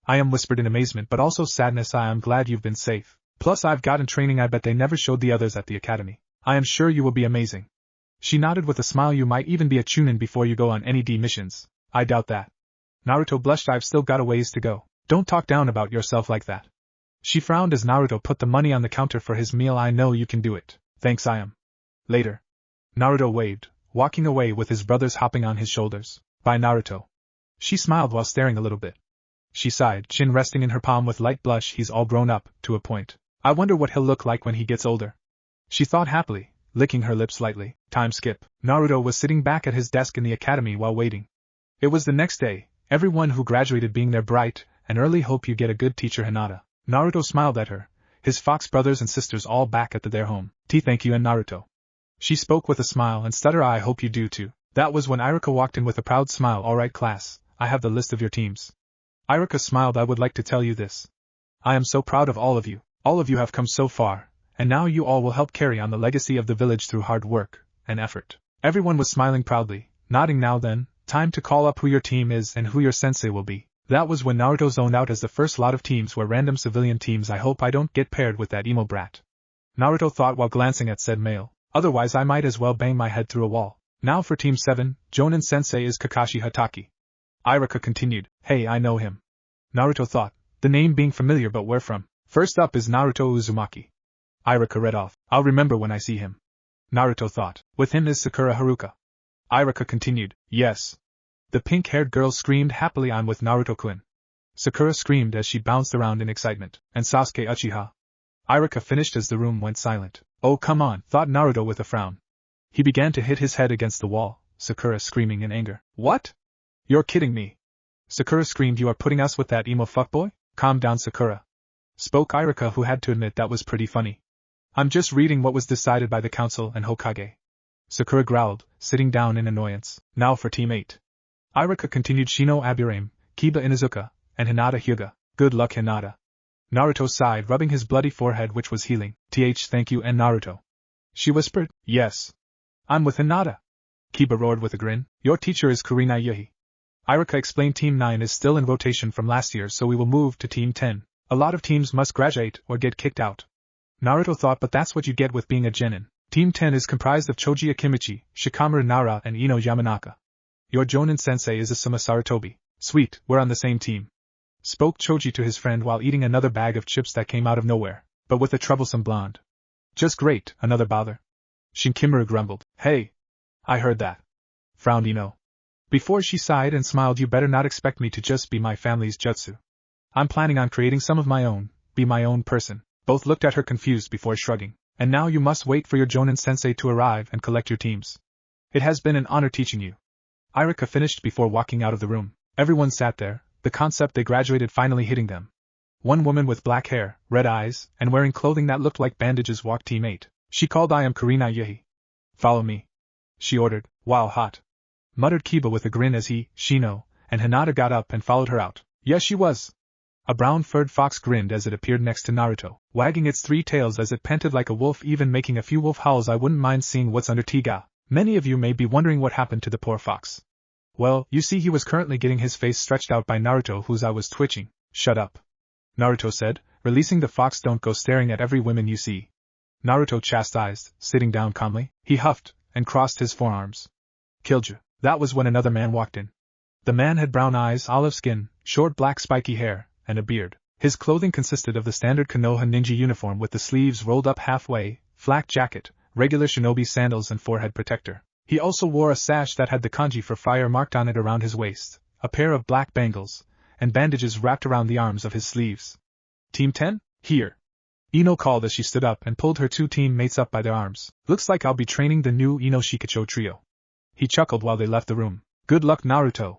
Ayam whispered in amazement but also sadness. I am glad you've been safe. Plus I've gotten training I bet they never showed the others at the academy. I am sure you will be amazing. She nodded with a smile. You might even be a chunin before you go on any D missions. I doubt that. Naruto blushed. I've still got a ways to go. Don't talk down about yourself like that. She frowned as Naruto put the money on the counter for his meal. I know you can do it. Thanks, Ayam. Later. Naruto waved, walking away with his brothers hopping on his shoulders. Bye, Naruto. She smiled while staring a little bit. She sighed, chin resting in her palm with light blush. He's all grown up, to a point. I wonder what he'll look like when he gets older. She thought happily, licking her lips lightly. Time skip. Naruto was sitting back at his desk in the academy while waiting. It was the next day, everyone who graduated being there bright and early. Hope you get a good teacher, Hinata. Naruto smiled at her, his fox brothers and sisters all back at their home. Thank you, and Naruto. She spoke with a smile and stutter. I hope you do too. That was when Iruka walked in with a proud smile. Alright class, I have the list of your teams. Iruka smiled. I would like to tell you this. I am so proud of all of you. All of you have come so far, and now you all will help carry on the legacy of the village through hard work and effort. Everyone was smiling proudly, nodding. Now then, time to call up who your team is and who your sensei will be. That was when Naruto zoned out as the first lot of teams were random civilian teams. I hope I don't get paired with that emo brat. Naruto thought while glancing at said male. Otherwise I might as well bang my head through a wall. Now for Team 7, Jonin sensei is Kakashi Hatake. Iruka continued. Hey, I know him. Naruto thought, the name being familiar, but where from? First up is Naruto Uzumaki. Iruka read off. I'll remember when I see him. Naruto thought. With him is Sakura Haruka. Iruka continued. Yes. The pink-haired girl screamed happily. I'm with Naruto-kun. Sakura screamed as she bounced around in excitement. And Sasuke Uchiha. Iruka finished as the room went silent. Oh come on, thought Naruto with a frown. He began to hit his head against the wall, Sakura screaming in anger. What? You're kidding me. Sakura screamed. You are putting us with that emo fuckboy? Calm down, Sakura. Spoke Irika, who had to admit that was pretty funny. I'm just reading what was decided by the council and Hokage. Sakura growled, sitting down in annoyance. Now for Team 8. Irika continued. Shino Aburame, Kiba Inuzuka, and Hinata Hyuga. Good luck, Hinata. Naruto sighed, rubbing his bloody forehead, which was healing. Thank you. And Naruto? She whispered. Yes. I'm with Hinata. Kiba roared with a grin. Your teacher is Kurina Yuhi. Irika explained. Team 9 is still in rotation from last year, so we will move to Team 10. A lot of teams must graduate or get kicked out. Naruto thought, but that's what you get with being a genin. Team 10 is comprised of Choji Akimichi, Shikamaru Nara, and Ino Yamanaka. Your Jonin sensei is Asuma Sarutobi. Sweet, we're on the same team. Spoke Choji to his friend while eating another bag of chips that came out of nowhere, but with a troublesome blonde. Just great, another bother. Shinkimaru grumbled. Hey! I heard that. Frowned Ino. Before she sighed and smiled. You better not expect me to just be my family's jutsu. I'm planning on creating some of my own, be my own person. Both looked at her confused before shrugging. And now you must wait for your Jonin sensei to arrive and collect your teams. It has been an honor teaching you. Irika finished before walking out of the room. Everyone sat there, the concept they graduated finally hitting them. One woman with black hair, red eyes, and wearing clothing that looked like bandages walked Team 8. She called. I am Kurina Yuhi. Follow me. She ordered. Wow, hot. Muttered Kiba with a grin as he, Shino, and Hinata got up and followed her out. Yes, she was. A brown-furred fox grinned as it appeared next to Naruto, wagging its 3 tails as it panted like a wolf, even making a few wolf howls. I wouldn't mind seeing what's under Tiga. Many of you may be wondering what happened to the poor fox. Well, you see, he was currently getting his face stretched out by Naruto, whose eye was twitching. Shut up. Naruto said, releasing the fox. Don't go staring at every woman you see. Naruto chastised, sitting down calmly. He huffed, and crossed his forearms. Killed you. That was when another man walked in. The man had brown eyes, olive skin, short black spiky hair, and a beard. His clothing consisted of the standard Konoha ninja uniform with the sleeves rolled up halfway, flak jacket, regular shinobi sandals, and forehead protector. He also wore a sash that had the kanji for fire marked on it around his waist, a pair of black bangles, and bandages wrapped around the arms of his sleeves. Team 10? Here. Ino called as she stood up and pulled her 2 teammates up by their arms. Looks like I'll be training the new Ino Shikacho trio. He chuckled while they left the room. Good luck, Naruto.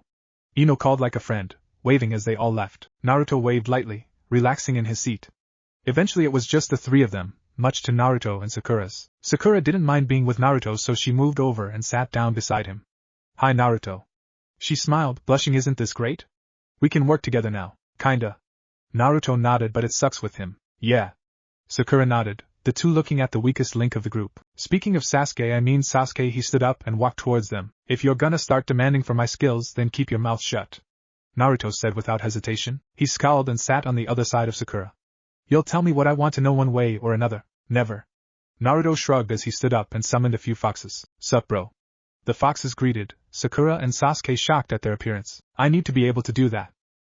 Ino called like a friend, waving as they all left. Naruto waved lightly, relaxing in his seat. Eventually it was just the 3 of them, much to Naruto and Sakura's. Sakura didn't mind being with Naruto, so she moved over and sat down beside him. Hi, Naruto. She smiled, blushing. Isn't this great? We can work together now. Kinda. Naruto nodded. But it sucks with him. Yeah. Sakura nodded, the 2 looking at the weakest link of the group. Speaking of Sasuke, I mean Sasuke. He stood up and walked towards them. If you're gonna start demanding for my skills, then keep your mouth shut. Naruto said without hesitation. He scowled and sat on the other side of Sakura. You'll tell me what I want to know one way or another. Never. Naruto shrugged as he stood up and summoned a few foxes. Sup, bro? The foxes greeted, Sakura and Sasuke shocked at their appearance. I need to be able to do that.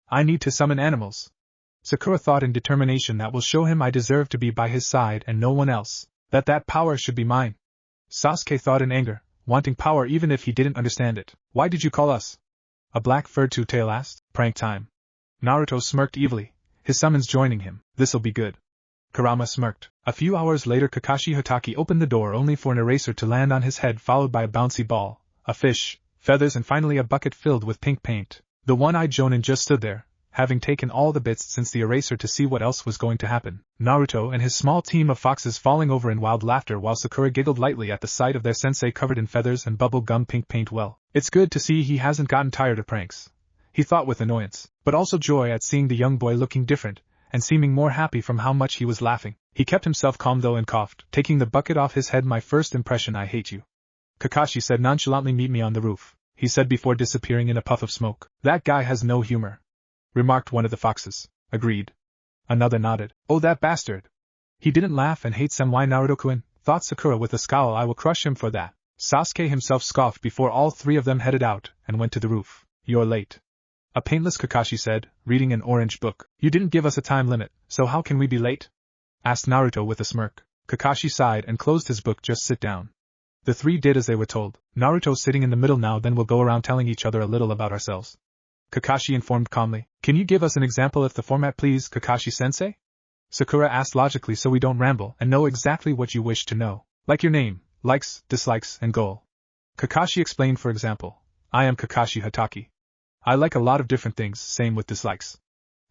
I need to summon animals. Sakura thought in determination. That will show him I deserve to be by his side and no one else. That power should be mine. Sasuke thought in anger, wanting power even if he didn't understand it. Why did you call us? A black-furred 2-tail asked. Prank time. Naruto smirked evilly, his summons joining him. This'll be good. Kurama smirked. A few hours later, Kakashi Hatake opened the door only for an eraser to land on his head, followed by a bouncy ball, a fish, feathers, and finally a bucket filled with pink paint. The one-eyed Jonin just stood there, having taken all the bits since the eraser to see what else was going to happen. Naruto and his small team of foxes falling over in wild laughter while Sakura giggled lightly at the sight of their sensei covered in feathers and bubble-gum pink paint. Well, it's good to see he hasn't gotten tired of pranks, he thought with annoyance, but also joy at seeing the young boy looking different, and seeming more happy from how much he was laughing. He kept himself calm though and coughed, taking the bucket off his head. My first impression, I hate you. Kakashi said nonchalantly. Meet me on the roof, he said before disappearing in a puff of smoke. That guy has no humor, remarked one of the foxes. Agreed. Another nodded. Oh, that bastard. He didn't laugh and hate Senwai Naruto-kun, thought Sakura with a scowl. I will crush him for that. Sasuke himself scoffed before all 3 of them headed out and went to the roof. You're late. A painless Kakashi said, reading an orange book. You didn't give us a time limit, so how can we be late? Asked Naruto with a smirk. Kakashi sighed and closed his book. Just sit down. The 3 did as they were told. Naruto sitting in the middle now. Then we'll go around telling each other a little about ourselves. Kakashi informed calmly. Can you give us an example of the format, please, Kakashi-sensei? Sakura asked logically, so we don't ramble and know exactly what you wish to know. Like your name, likes, dislikes, and goal. Kakashi explained. For example, I am Kakashi Hatake. I like a lot of different things, same with dislikes.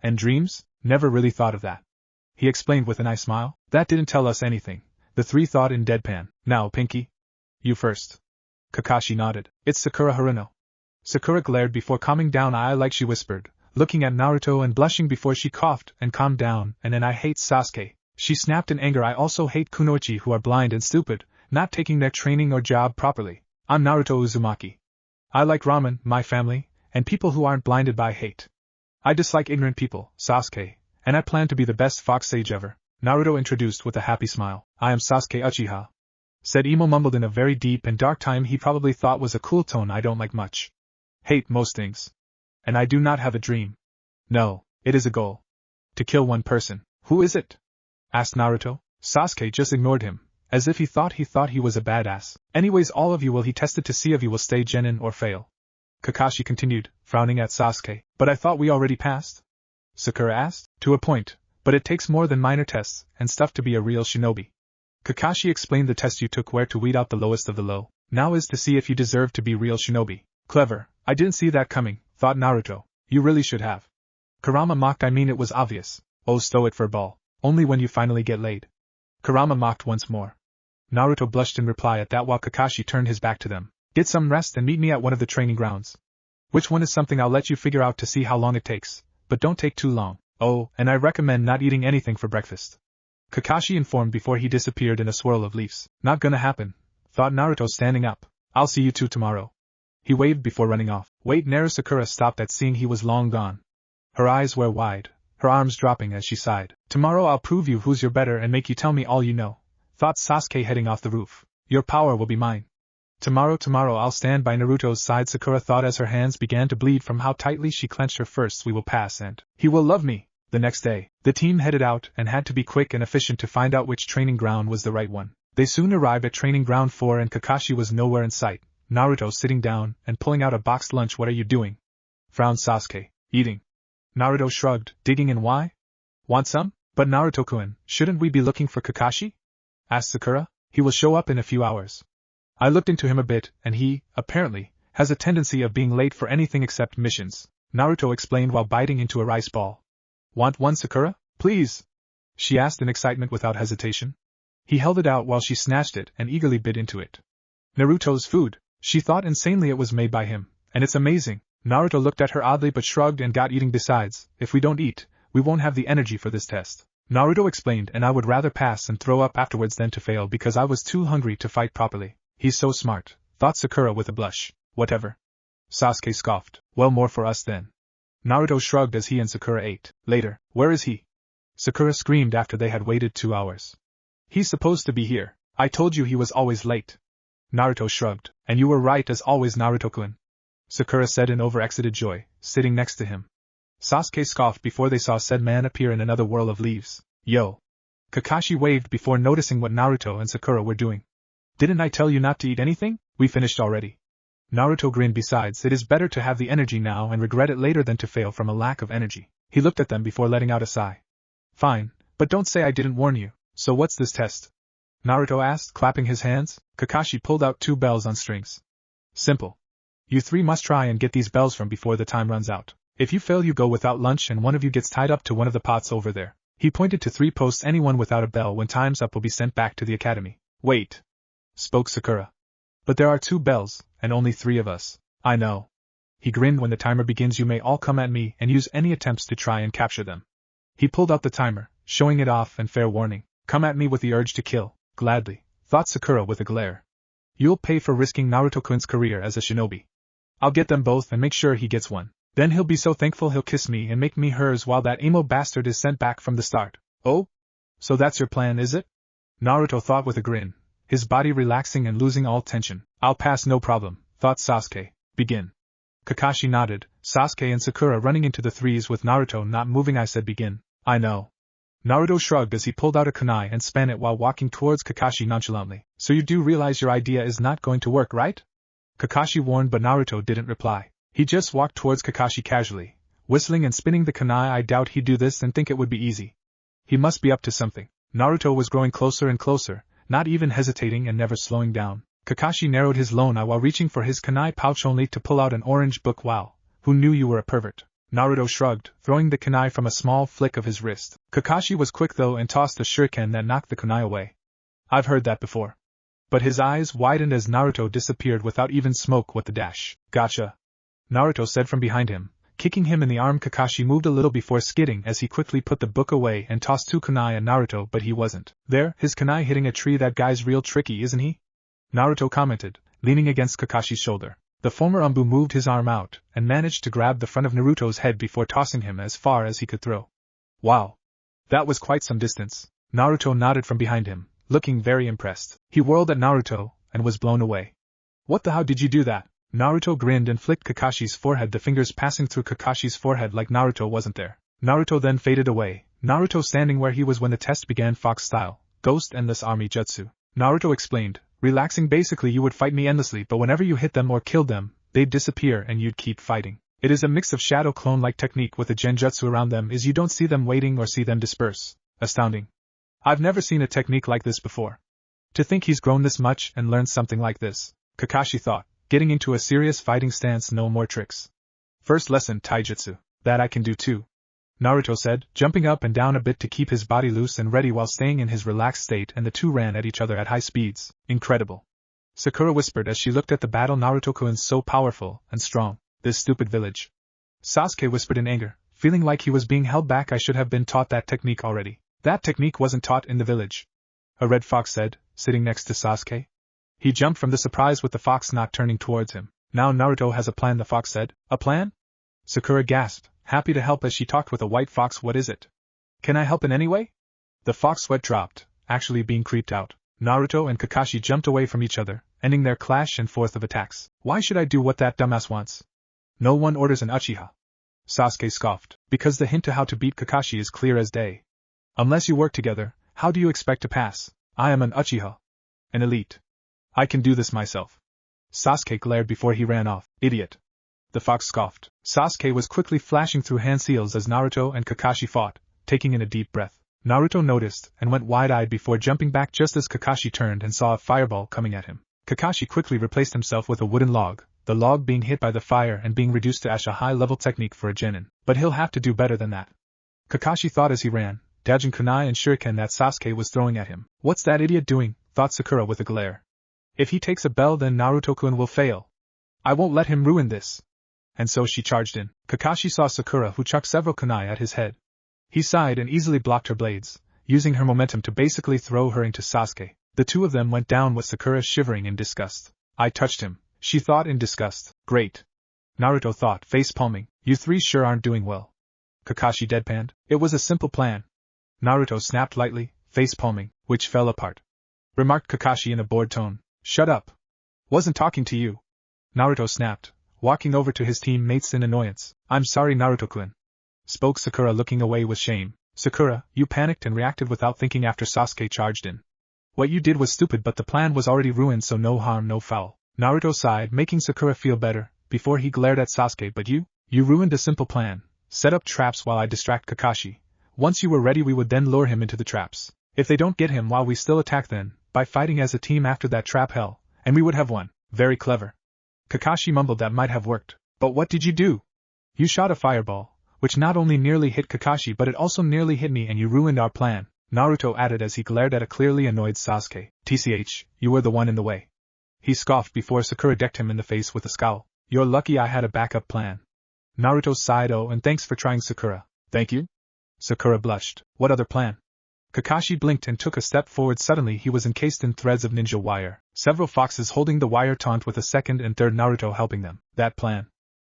And dreams? Never really thought of that. He explained with a nice smile. That didn't tell us anything. The three thought in deadpan. Now, Pinky. You first. Kakashi nodded. It's Sakura Haruno. Sakura glared before calming down. I like, she whispered, looking at Naruto and blushing before she coughed and calmed down. And then I hate Sasuke. She snapped in anger. I also hate Kunoichi, who are blind and stupid, not taking their training or job properly. I'm Naruto Uzumaki. I like ramen, my family, and people who aren't blinded by hate. I dislike ignorant people, Sasuke, and I plan to be the best fox sage ever. Naruto introduced with a happy smile. I am Sasuke Uchiha. Said Emo mumbled in a very deep and dark time he probably thought was a cool tone. I don't like much. Hate most things. And I do not have a dream. No, it is a goal. To kill one person. Who is it? Asked Naruto. Sasuke just ignored him, as if he thought he was a badass. Anyways, all of you will he tested to see if you will stay genin or fail. Kakashi continued, frowning at Sasuke. But I thought we already passed? Sakura asked. To a point, but it takes more than minor tests and stuff to be a real shinobi. Kakashi explained. The test you took were to weed out the lowest of the low. Now is to see if you deserve to be real shinobi. Clever. I didn't see that coming, thought Naruto. You really should have. Kurama mocked. I mean, it was obvious. Oh, stow it for ball. Only when you finally get laid. Kurama mocked once more. Naruto blushed in reply at that while Kakashi turned his back to them. Get some rest and meet me at one of the training grounds. Which one is something I'll let you figure out to see how long it takes, but don't take too long. Oh, and I recommend not eating anything for breakfast. Kakashi informed before he disappeared in a swirl of leaves. Not gonna happen, thought Naruto standing up. I'll see you two tomorrow. He waved before running off. Wait, Naru. Sakura stopped at seeing he was long gone. Her eyes were wide, her arms dropping as she sighed. Tomorrow I'll prove you who's your better and make you tell me all you know, thought Sasuke heading off the roof. Your power will be mine. Tomorrow I'll stand by Naruto's side, Sakura thought as her hands began to bleed from how tightly she clenched her fists. We will pass and he will love me. The next day, the team headed out and had to be quick and efficient to find out which training ground was the right one. They soon arrived at training ground 4 and Kakashi was nowhere in sight. Naruto sitting down and pulling out a boxed lunch. What are you doing? Frowned Sasuke. Eating. Naruto shrugged, digging in. Why? Want some? But Naruto-kun, shouldn't we be looking for Kakashi? Asked Sakura. He will show up in a few hours. I looked into him a bit, and he, apparently, has a tendency of being late for anything except missions, Naruto explained while biting into a rice ball. Want one, Sakura? Please? She asked in excitement without hesitation. He held it out while she snatched it and eagerly bit into it. Naruto's food. She thought insanely it was made by him, and it's amazing. Naruto looked at her oddly but shrugged and got eating. Besides, if we don't eat, we won't have the energy for this test. Naruto explained, and I would rather pass and throw up afterwards than to fail because I was too hungry to fight properly. He's so smart, thought Sakura with a blush. Whatever. Sasuke scoffed. Well, more for us then. Naruto shrugged as he and Sakura ate. Later. Where is he? Sakura screamed after they had waited 2 hours. He's supposed to be here. I told you he was always late. Naruto shrugged. And you were right as always, Naruto-kun. Sakura said in over-excited joy, sitting next to him. Sasuke scoffed before they saw said man appear in another whirl of leaves. Yo. Kakashi waved before noticing what Naruto and Sakura were doing. Didn't I tell you not to eat anything? We finished already. Naruto grinned. Besides, it is better to have the energy now and regret it later than to fail from a lack of energy. He looked at them before letting out a sigh. Fine, but don't say I didn't warn you. So what's this test? Naruto asked, clapping his hands. Kakashi pulled out 2 bells on strings. Simple. You 3 must try and get these bells from before the time runs out. If you fail, you go without lunch and one of you gets tied up to one of the pots over there. He pointed to 3 posts. Anyone without a bell when time's up will be sent back to the academy. Wait, spoke Sakura. But there are 2 bells, and only 3 of us. I know. He grinned. When the timer begins, you may all come at me and use any attempts to try and capture them. He pulled out the timer, showing it off, and fair warning. Come at me with the urge to kill. Gladly, thought Sakura with a glare. You'll pay for risking Naruto-kun's career as a shinobi. I'll get them both and make sure he gets one. Then he'll be so thankful he'll kiss me and make me hers while that emo bastard is sent back from the start. Oh? So that's your plan, is it? Naruto thought with a grin, his body relaxing and losing all tension. I'll pass, no problem, thought Sasuke. Begin. Kakashi nodded, Sasuke and Sakura running into the threes with Naruto not moving. I said begin. I know. Naruto shrugged as he pulled out a kunai and span it while walking towards Kakashi nonchalantly. So you do realize your idea is not going to work, right? Kakashi warned, but Naruto didn't reply. He just walked towards Kakashi casually, whistling and spinning the kunai. I doubt he'd do this and think it would be easy. He must be up to something. Naruto was growing closer and closer, not even hesitating and never slowing down. Kakashi narrowed his lone eye while reaching for his kunai pouch only to pull out an orange book. Wow, Who knew you were a pervert? Naruto shrugged, throwing the kunai from a small flick of his wrist. Kakashi was quick though and tossed a shuriken that knocked the kunai away. I've heard that before. But his eyes widened as Naruto disappeared without even smoke with the dash. Gotcha. Naruto said from behind him, kicking him in the arm. Kakashi moved a little before skidding as he quickly put the book away and tossed 2 kunai at Naruto, but he wasn't there. His kunai hitting a tree. That guy's real tricky, isn't he? Naruto commented, leaning against Kakashi's shoulder. The former Umbu moved his arm out and managed to grab the front of Naruto's head before tossing him as far as he could throw. Wow. That was quite some distance. Naruto nodded from behind him, looking very impressed. He whirled at Naruto and was blown away. What the hell did you do that? Naruto grinned and flicked Kakashi's forehead, the fingers passing through Kakashi's forehead like Naruto wasn't there. Naruto then faded away, Naruto standing where he was when the test began. Fox style, Ghost Endless Army Jutsu. Naruto explained, relaxing. Basically you would fight me endlessly, but whenever you hit them or killed them, they'd disappear and you'd keep fighting. It is a mix of shadow clone-like technique with a genjutsu around them, is you don't see them waiting or see them disperse. Astounding. I've never seen a technique like this before. To think he's grown this much and learned something like this, Kakashi thought, getting into a serious fighting stance. No more tricks. First lesson, taijutsu. That I can do too. Naruto said, jumping up and down a bit to keep his body loose and ready while staying in his relaxed state, and the two ran at each other at high speeds. Incredible. Sakura whispered as she looked at the battle. Naruto-kun so powerful and strong. This stupid village. Sasuke whispered in anger, feeling like he was being held back. I should have been taught that technique already. That technique wasn't taught in the village. A red fox said, sitting next to Sasuke. He jumped from the surprise with the fox not turning towards him. Now Naruto has a plan, the fox said. A plan? Sakura gasped, happy to help as she talked with a white fox. What is it? Can I help in any way? The fox sweat dropped, actually being creeped out. Naruto and Kakashi jumped away from each other, ending their clash and forth of attacks. Why should I do what that dumbass wants? No one orders an Uchiha. Sasuke scoffed, because the hint to how to beat Kakashi is clear as day. Unless you work together, how do you expect to pass? I am an Uchiha. An elite. I can do this myself. Sasuke glared before he ran off. Idiot. The fox scoffed. Sasuke was quickly flashing through hand seals as Naruto and Kakashi fought, taking in a deep breath. Naruto noticed and went wide-eyed before jumping back just as Kakashi turned and saw a fireball coming at him. Kakashi quickly replaced himself with a wooden log, the log being hit by the fire and being reduced to ash, a high-level technique for a genin. But he'll have to do better than that. Kakashi thought as he ran, dodging kunai and shuriken that Sasuke was throwing at him. What's that idiot doing? Thought Sakura with a glare. If he takes a bell, then Naruto-kun will fail. I won't let him ruin this. And so she charged in. Kakashi saw Sakura, who chucked several kunai at his head. He sighed and easily blocked her blades, using her momentum to basically throw her into Sasuke. The two of them went down with Sakura shivering in disgust. I touched him, she thought in disgust. Great. Naruto thought, face palming. You three sure aren't doing well. Kakashi deadpanned. It was a simple plan. Naruto snapped lightly, face palming, which fell apart. Remarked Kakashi in a bored tone. Shut up. Wasn't talking to you. Naruto snapped, walking over to his teammates in annoyance. I'm sorry, Naruto-kun. Spoke Sakura, looking away with shame. Sakura, you panicked and reacted without thinking after Sasuke charged in. What you did was stupid, but the plan was already ruined, so no harm, no foul. Naruto sighed, making Sakura feel better, before he glared at Sasuke. But you ruined a simple plan. Set up traps while I distract Kakashi. Once you were ready, we would then lure him into the traps. If they don't get him while we still attack, then, by fighting as a team after that trap hell, and we would have won. Very clever. Kakashi mumbled, that might have worked. But what did you do? You shot a fireball, which not only nearly hit Kakashi but it also nearly hit me, and you ruined our plan, Naruto added as he glared at a clearly annoyed Sasuke. TCH, you were the one in the way. He scoffed before Sakura decked him in the face with a scowl. You're lucky I had a backup plan. Naruto sighed. Oh, and thanks for trying, Sakura. Thank you? Sakura blushed. What other plan? Kakashi blinked and took a step forward. Suddenly he was encased in threads of ninja wire, several foxes holding the wire taunt with a second and third Naruto helping them. That plan.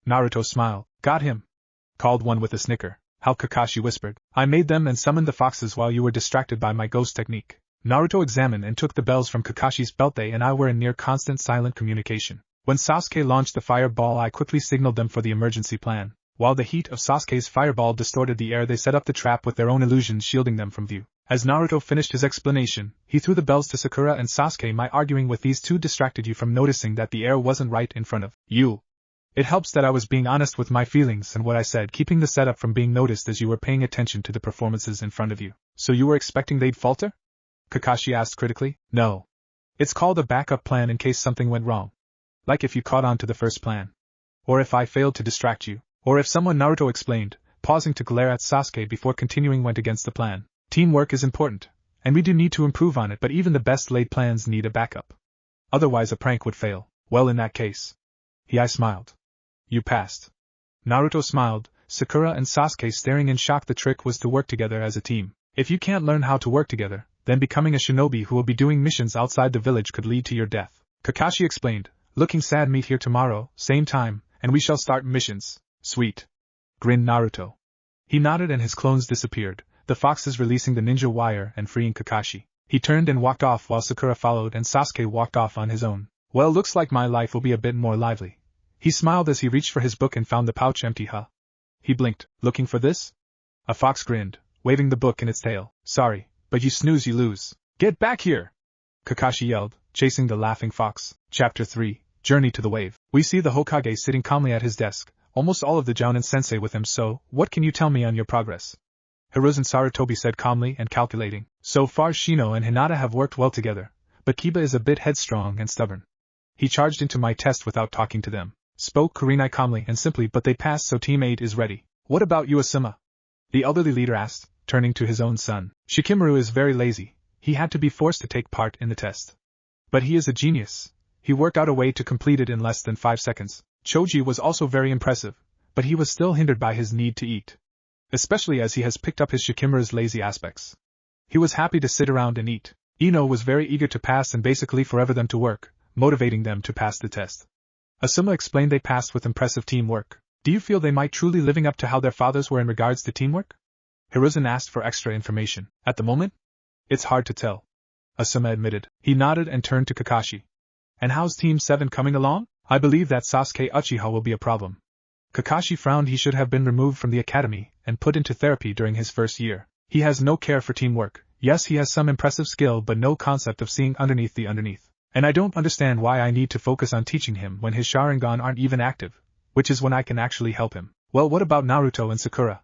Naruto smiled. Got him. Called one with a snicker. How? Kakashi whispered. I made them and summoned the foxes while you were distracted by my ghost technique. Naruto examined and took the bells from Kakashi's belt. They and I were in near constant silent communication. When Sasuke launched the fireball, I quickly signaled them for the emergency plan. While the heat of Sasuke's fireball distorted the air, they set up the trap with their own illusions shielding them from view. As Naruto finished his explanation, he threw the bells to Sakura and Sasuke. My arguing with these two distracted you from noticing that the air wasn't right in front of you. It helps that I was being honest with my feelings and what I said, keeping the setup from being noticed as you were paying attention to the performances in front of you. So you were expecting they'd falter? Kakashi asked critically. No. It's called a backup plan in case something went wrong. Like if you caught on to the first plan. Or if I failed to distract you. Or if someone, Naruto explained, pausing to glare at Sasuke before continuing, went against the plan. Teamwork is important, and we do need to improve on it, but even the best laid plans need a backup. Otherwise a prank would fail. Well, in that case. I smiled. You passed. Naruto smiled, Sakura and Sasuke staring in shock. The trick was to work together as a team. If you can't learn how to work together, then becoming a shinobi who will be doing missions outside the village could lead to your death. Kakashi explained, looking sad. Meet here tomorrow, same time, and we shall start missions. Sweet. Grinned Naruto. He nodded and his clones disappeared, the foxes releasing the ninja wire and freeing Kakashi. He turned and walked off while Sakura followed and Sasuke walked off on his own. Well, looks like my life will be a bit more lively. He smiled as he reached for his book and found the pouch empty. He blinked, looking for this? A fox grinned, waving the book in its tail. Sorry, but you snooze you lose. Get back here! Kakashi yelled, chasing the laughing fox. Chapter 3, Journey to the Wave. We see the Hokage sitting calmly at his desk, almost all of the Jounin sensei with him. So, what can you tell me on your progress? Hiruzen Sarutobi said calmly and calculating. So far Shino and Hinata have worked well together, but Kiba is a bit headstrong and stubborn. He charged into my test without talking to them. Spoke Kurenai calmly and simply, but they passed, so Team 8 is ready. What about you, Asuma? The elderly leader asked, turning to his own son. Shikamaru is very lazy. He had to be forced to take part in the test. But he is a genius. He worked out a way to complete it in less than 5 seconds. Choji was also very impressive, but he was still hindered by his need to eat. Especially as he has picked up his Shikamaru's lazy aspects. He was happy to sit around and eat. Ino was very eager to pass and basically forever them to work, motivating them to pass the test. Asuma explained they passed with impressive teamwork. Do you feel they might truly living up to how their fathers were in regards to teamwork? Hiruzen asked for extra information. At the moment? It's hard to tell. Asuma admitted. He nodded and turned to Kakashi. And how's Team 7 coming along? I believe that Sasuke Uchiha will be a problem. Kakashi frowned. He should have been removed from the academy and put into therapy during his first year. He has no care for teamwork. Yes, he has some impressive skill but no concept of seeing underneath the underneath. And I don't understand why I need to focus on teaching him when his Sharingan aren't even active, which is when I can actually help him. Well, what about Naruto and Sakura?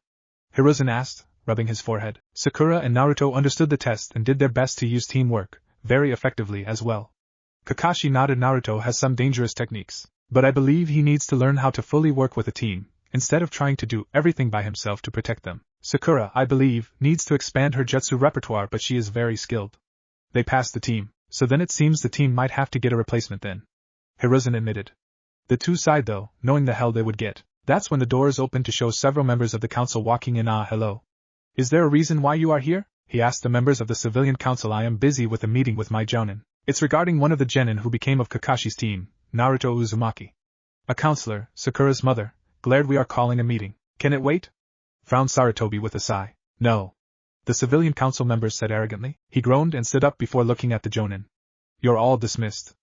Hiruzen asked, rubbing his forehead. Sakura and Naruto understood the test and did their best to use teamwork, very effectively as well. Kakashi nodded. Naruto has some dangerous techniques, but I believe he needs to learn how to fully work with a team, instead of trying to do everything by himself to protect them. Sakura, I believe, needs to expand her jutsu repertoire, but she is very skilled. They passed the team, so then it seems the team might have to get a replacement then. Hiruzen admitted. The two sighed though, knowing the hell they would get. That's when the doors opened to show several members of the council walking in. Hello. Is there a reason why you are here? He asked the members of the civilian council. I am busy with a meeting with my Jounin. It's regarding one of the genin who became of Kakashi's team, Naruto Uzumaki. A counselor, Sakura's mother, glared. We are calling a meeting. Can it wait? Frowned Sarutobi with a sigh. No. The civilian council members said arrogantly. He groaned and stood up before looking at the Jounin. You're all dismissed.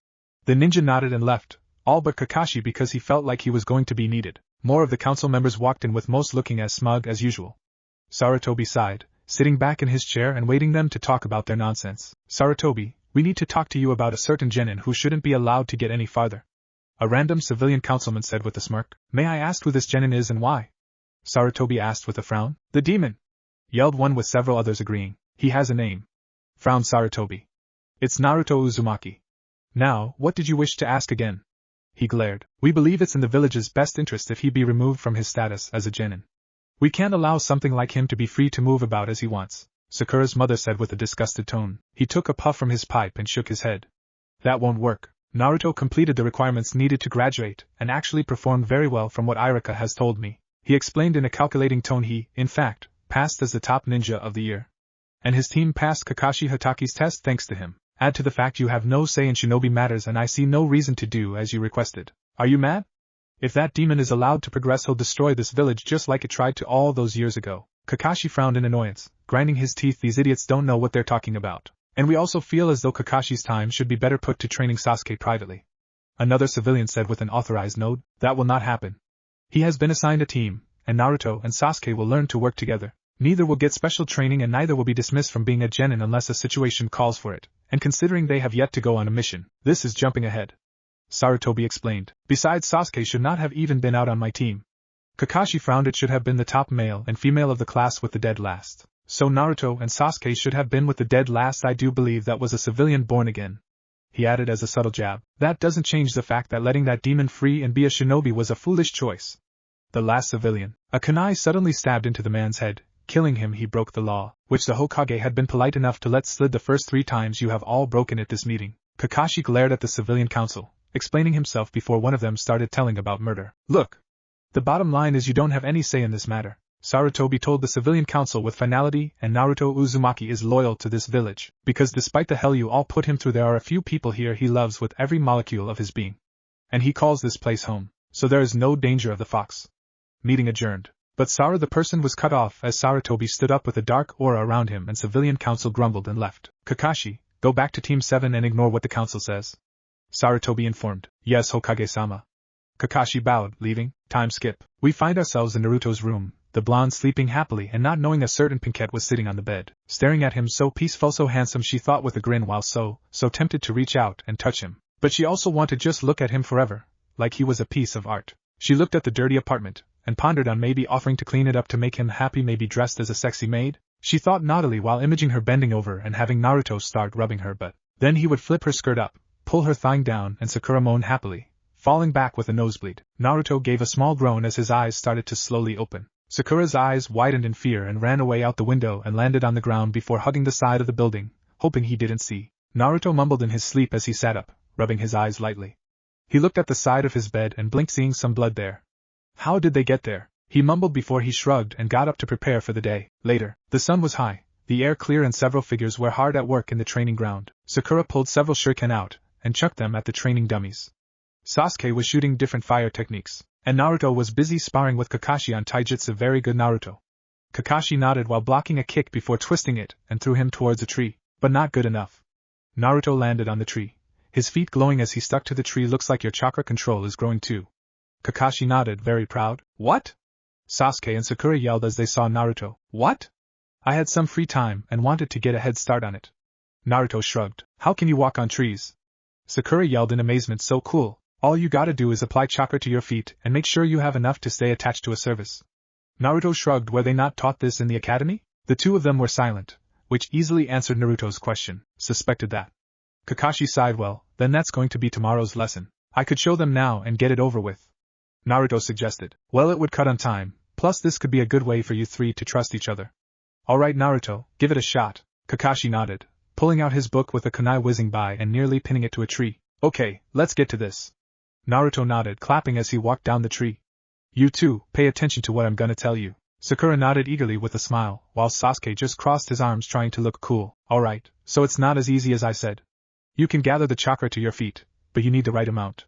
The ninja nodded and left, all but Kakashi because he felt like he was going to be needed. More of the council members walked in, with most looking as smug as usual. Sarutobi sighed, sitting back in his chair and waiting them to talk about their nonsense. Sarutobi, we need to talk to you about a certain genin who shouldn't be allowed to get any farther. A random civilian councilman said with a smirk. May I ask who this genin is and why? Sarutobi asked with a frown. The demon! Yelled one, with several others agreeing. He has a name. Frowned Sarutobi. It's Naruto Uzumaki. Now, what did you wish to ask again? He glared. We believe it's in the village's best interest if he be removed from his status as a genin. We can't allow something like him to be free to move about as he wants, Sakura's mother said with a disgusted tone. He took a puff from his pipe and shook his head. That won't work. Naruto completed the requirements needed to graduate, and actually performed very well from what Irika has told me. He explained in a calculating tone. He, in fact, passed as the top ninja of the year. And his team passed Kakashi Hataki's test thanks to him. Add to the fact you have no say in shinobi matters and I see no reason to do as you requested. Are you mad? If that demon is allowed to progress, he'll destroy this village just like it tried to all those years ago. Kakashi frowned in annoyance, grinding his teeth. These idiots don't know what they're talking about. And we also feel as though Kakashi's time should be better put to training Sasuke privately. Another civilian said with an authorized nod. That will not happen. He has been assigned a team, and Naruto and Sasuke will learn to work together. Neither will get special training and neither will be dismissed from being a genin unless a situation calls for it, and considering they have yet to go on a mission, this is jumping ahead. Sarutobi explained. Besides, Sasuke should not have even been out on my team. Kakashi frowned. It should have been the top male and female of the class with the dead last. So Naruto and Sasuke should have been with the dead last. I do believe that was a civilian born again. he added as a subtle jab. That doesn't change the fact that letting that demon free and be a shinobi was a foolish choice. The last civilian. A kunai suddenly stabbed into the man's head. Killing him, he broke the law, which the Hokage had been polite enough to let slide the first 3 times. You have all broken it this meeting. Kakashi glared at the civilian council, explaining himself before one of them started telling about murder. Look! The bottom line is you don't have any say in this matter. Sarutobi told the civilian council with finality, and Naruto Uzumaki is loyal to this village, because despite the hell you all put him through, there are a few people here he loves with every molecule of his being. And he calls this place home, so there is no danger of the fox. Meeting adjourned. But Saru the person was cut off as Sarutobi stood up with a dark aura around him and civilian council grumbled and left. Kakashi, go back to Team 7 and ignore what the council says. Sarutobi informed. Yes, Hokage-sama. Kakashi bowed, leaving. Time skip. We find ourselves in Naruto's room, the blonde sleeping happily and not knowing a certain Pinkette was sitting on the bed, staring at him so peaceful, so handsome, she thought with a grin, while so tempted to reach out and touch him. But she also wanted to just look at him forever, like he was a piece of art. She looked at the dirty apartment, and pondered on maybe offering to clean it up to make him happy, maybe dressed as a sexy maid. She thought naughtily while imaging her bending over and having Naruto start rubbing her butt. Then he would flip her skirt up, pull her thigh down, and Sakura moan happily, falling back with a nosebleed. Naruto gave a small groan as his eyes started to slowly open. Sakura's eyes widened in fear and ran away out the window and landed on the ground before hugging the side of the building, hoping he didn't see. Naruto mumbled in his sleep as he sat up, rubbing his eyes lightly. He looked at the side of his bed and blinked, seeing some blood there. How did they get there? He mumbled before he shrugged and got up to prepare for the day. Later, the sun was high, the air clear, and several figures were hard at work in the training ground. Sakura pulled several shuriken out and chucked them at the training dummies. Sasuke was shooting different fire techniques, and Naruto was busy sparring with Kakashi on taijutsu. Very good, Naruto. Kakashi nodded while blocking a kick before twisting it and threw him towards a tree, but not good enough. Naruto landed on the tree, his feet glowing as he stuck to the tree. Looks like your chakra control is growing too. Kakashi nodded, very proud. What? Sasuke and Sakura yelled as they saw Naruto. What? I had some free time and wanted to get a head start on it. Naruto shrugged. How can you walk on trees? Sakura yelled in amazement. So cool. All you gotta do is apply chakra to your feet and make sure you have enough to stay attached to a surface. Naruto shrugged. Were they not taught this in the academy? The two of them were silent, which easily answered Naruto's question. Suspected that. Kakashi sighed. Well, then that's going to be tomorrow's lesson. I could show them now and get it over with. Naruto suggested. Well, it would cut on time, plus this could be a good way for you 3 to trust each other. Alright, Naruto, give it a shot. Kakashi nodded, pulling out his book with a kunai whizzing by and nearly pinning it to a tree. Okay, let's get to this. Naruto nodded, clapping as he walked down the tree. You too, pay attention to what I'm gonna tell you. Sakura nodded eagerly with a smile, while Sasuke just crossed his arms trying to look cool. Alright, so it's not as easy as I said. You can gather the chakra to your feet, but you need the right amount.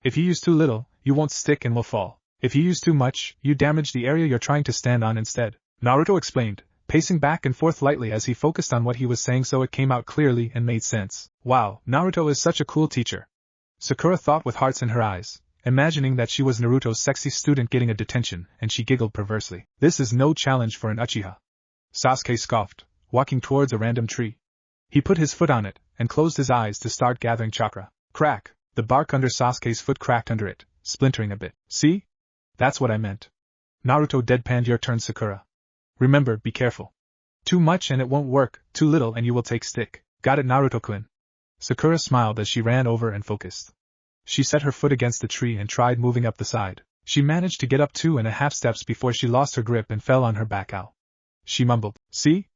If you use too little, you won't stick and will fall. If you use too much, you damage the area you're trying to stand on instead. Naruto explained, pacing back and forth lightly as he focused on what he was saying so it came out clearly and made sense. Wow, Naruto is such a cool teacher. Sakura thought with hearts in her eyes, imagining that she was Naruto's sexy student getting a detention, and she giggled perversely. This is no challenge for an Uchiha. Sasuke scoffed, walking towards a random tree. He put his foot on it, and closed his eyes to start gathering chakra. Crack! The bark under Sasuke's foot cracked under it, splintering a bit. See? That's what I meant. Naruto deadpanned. Your turn, Sakura. Remember, be careful. Too much and it won't work, too little and you will take stick. Got it, Naruto-kun. Sakura smiled as she ran over and focused. She set her foot against the tree and tried moving up the side. She managed to get up 2.5 steps before she lost her grip and fell on her back. Ow. She mumbled. See?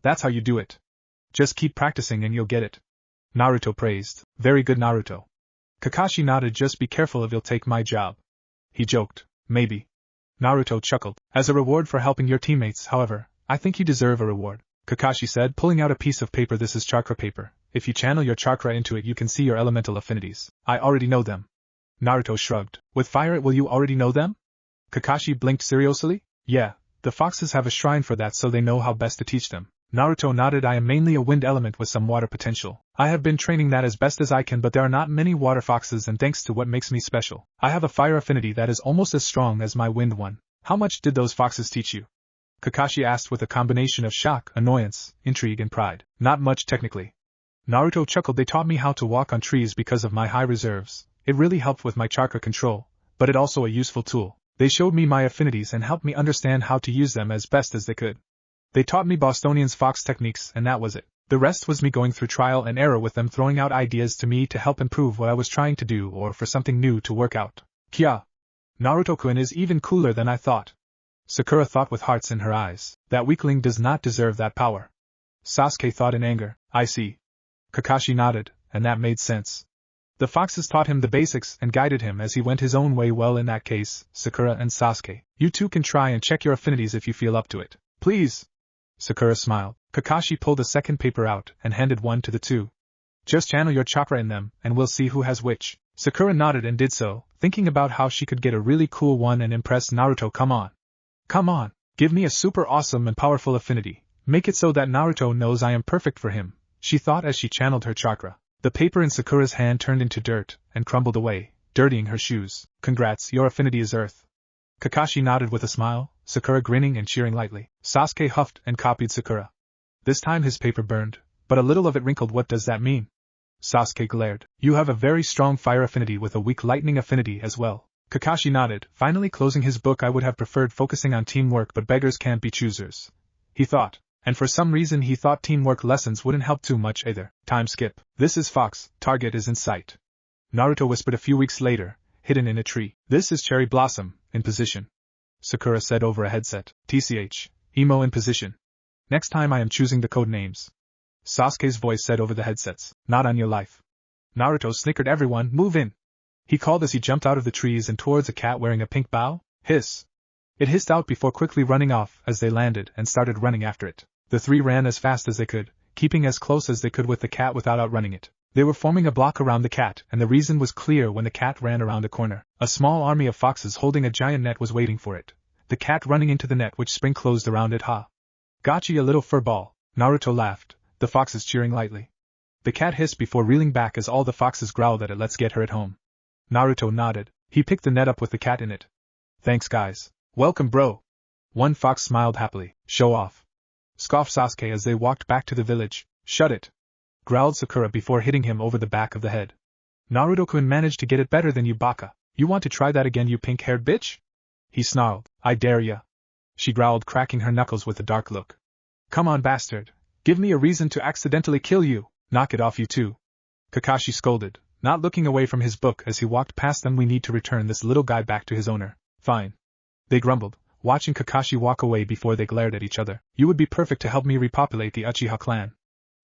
That's how you do it. Just keep practicing and you'll get it. Naruto praised. Very good, Naruto. Kakashi nodded. Just be careful if you'll take my job. He joked. Maybe. Naruto chuckled. As a reward for helping your teammates, however, I think you deserve a reward. Kakashi said, pulling out a piece of paper. This is chakra paper. If you channel your chakra into it, you can see your elemental affinities. I already know them. Naruto shrugged. With fire, will you already know them? Kakashi blinked seriously. Yeah, the foxes have a shrine for that, so they know how best to teach them. Naruto nodded. I am mainly a wind element with some water potential. I have been training that as best as I can, but there are not many water foxes, and thanks to what makes me special, I have a fire affinity that is almost as strong as my wind one. How much did those foxes teach you? Kakashi asked with a combination of shock, annoyance, intrigue, and pride. Not much technically. Naruto chuckled. They taught me how to walk on trees because of my high reserves. It really helped with my chakra control, but it also a useful tool. They showed me my affinities and helped me understand how to use them as best as they could. They taught me Bostonian's fox techniques, and that was it. The rest was me going through trial and error with them, throwing out ideas to me to help improve what I was trying to do or for something new to work out. Kya! Naruto-kun is even cooler than I thought. Sakura thought with hearts in her eyes. That weakling does not deserve that power. Sasuke thought in anger. I see. Kakashi nodded, and that made sense. The foxes taught him the basics and guided him as he went his own way. Well, in that case, Sakura and Sasuke, you two can try and check your affinities if you feel up to it. Please. Sakura smiled. Kakashi pulled a second paper out and handed one to the two. Just channel your chakra in them, and we'll see who has which. Sakura nodded and did so, thinking about how she could get a really cool one and impress Naruto. Come on. Come on. Give me a super awesome and powerful affinity. Make it so that Naruto knows I am perfect for him, she thought as she channeled her chakra. The paper in Sakura's hand turned into dirt and crumbled away, dirtying her shoes. Congrats, your affinity is earth. Kakashi nodded with a smile, Sakura grinning and cheering lightly. Sasuke huffed and copied Sakura. This time his paper burned, but a little of it wrinkled. What does that mean? Sasuke glared. You have a very strong fire affinity with a weak lightning affinity as well. Kakashi nodded, finally closing his book. I would have preferred focusing on teamwork, but beggars can't be choosers, he thought. And for some reason he thought teamwork lessons wouldn't help too much either. Time skip. This is Fox, target is in sight. Naruto whispered a few weeks later, hidden in a tree. This is Cherry Blossom, in position. Sakura said over a headset. TCH, Emo in position. Next time I am choosing the code names. Sasuke's voice said over the headsets. Not on your life. Naruto snickered. Everyone, move in. He called as he jumped out of the trees and towards a cat wearing a pink bow. Hiss. It hissed out before quickly running off as they landed and started running after it. The three ran as fast as they could, keeping as close as they could with the cat without outrunning it. They were forming a block around the cat, and the reason was clear when the cat ran around a corner. A small army of foxes holding a giant net was waiting for it. The cat running into the net which spring closed around it. Ha! Gotcha, you little furball. Naruto laughed, the foxes cheering lightly. The cat hissed before reeling back as all the foxes growled at it. Let's get her at home. Naruto nodded. He picked the net up with the cat in it. Thanks guys. Welcome bro. One fox smiled happily. Show off. Scoffed Sasuke as they walked back to the village. Shut it. Growled Sakura before hitting him over the back of the head. Naruto-kun managed to get it better than you, Baka. You want to try that again, you pink-haired bitch? He snarled. I dare ya. She growled, cracking her knuckles with a dark look. Come on, bastard. Give me a reason to accidentally kill you. Knock it off, you two. Kakashi scolded, not looking away from his book as he walked past them. We need to return this little guy back to his owner. Fine. They grumbled, watching Kakashi walk away before they glared at each other. You would be perfect to help me repopulate the Uchiha clan.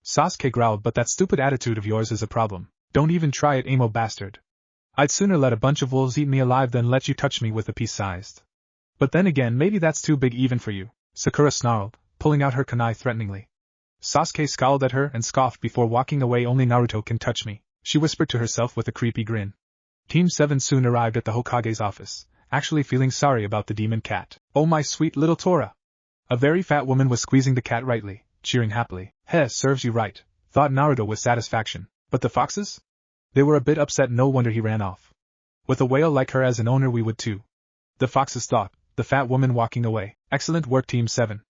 Sasuke growled, but that stupid attitude of yours is a problem. Don't even try it, emo bastard. I'd sooner let a bunch of wolves eat me alive than let you touch me with a piece-sized. But then again, maybe that's too big even for you. Sakura snarled, pulling out her kunai threateningly. Sasuke scowled at her and scoffed before walking away. Only Naruto can touch me, she whispered to herself with a creepy grin. Team 7 soon arrived at the Hokage's office, actually feeling sorry about the demon cat. Oh my sweet little Tora! A very fat woman was squeezing the cat rightly, cheering happily. Heh, serves you right, thought Naruto with satisfaction. But the foxes? They were a bit upset. No wonder he ran off. With a whale like her as an owner we would too. The foxes thought, the fat woman walking away. Excellent work, Team 7.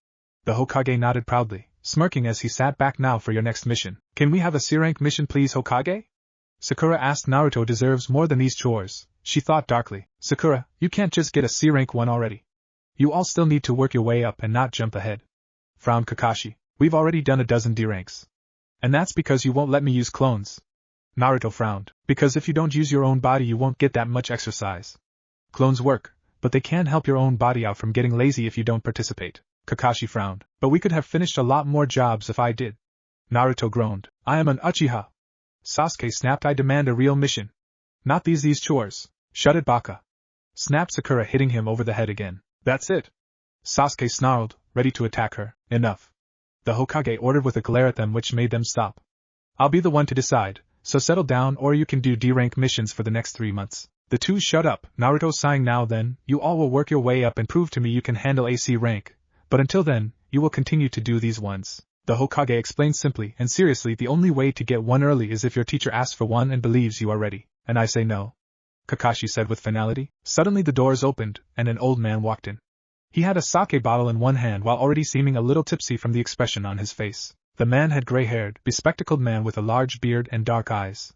The Hokage nodded proudly, smirking as he sat back. Now for your next mission. Can we have a C-rank mission please, Hokage? Sakura asked. Naruto deserves more than these chores, she thought darkly. Sakura, you can't just get a C-rank one already. You all still need to work your way up and not jump ahead. Frowned Kakashi. We've already done a dozen D ranks. And that's because you won't let me use clones. Naruto frowned. Because if you don't use your own body you won't get that much exercise. Clones work, but they can help your own body out from getting lazy if you don't participate. Kakashi frowned. But we could have finished a lot more jobs if I did. Naruto groaned. I am an Uchiha. Sasuke snapped. I demand a real mission. Not these chores. Shut it, Baka. Snapped Sakura, hitting him over the head again. That's it. Sasuke snarled, ready to attack her. Enough. The Hokage ordered with a glare at them which made them stop. I'll be the one to decide, so settle down or you can do D-rank missions for the next 3 months. The two shut up, Naruto sighing. Now then, you all will work your way up and prove to me you can handle AC rank, but until then, you will continue to do these ones. The Hokage explained simply and seriously. The only way to get one early is if your teacher asks for one and believes you are ready, and I say no. Kakashi said with finality. Suddenly the doors opened, and an old man walked in. He had a sake bottle in one hand while already seeming a little tipsy from the expression on his face. The man had gray-haired, bespectacled man with a large beard and dark eyes.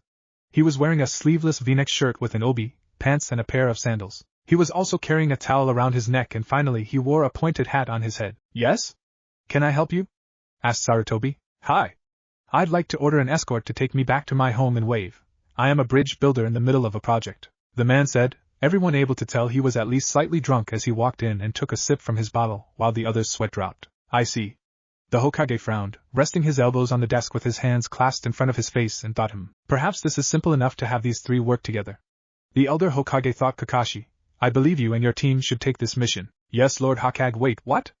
He was wearing a sleeveless v-neck shirt with an obi, pants and a pair of sandals. He was also carrying a towel around his neck and finally he wore a pointed hat on his head. Yes? Can I help you? Asked Sarutobi. Hi. I'd like to order an escort to take me back to my home in Wave. I am a bridge builder in the middle of a project, the man said, everyone able to tell he was at least slightly drunk as he walked in and took a sip from his bottle while the other's sweat dropped. I see. The Hokage frowned, resting his elbows on the desk with his hands clasped in front of his face and thought perhaps this is simple enough to have these three work together. The elder Hokage thought Kakashi, I believe you and your team should take this mission. Yes, Lord Hokage. Wait, what?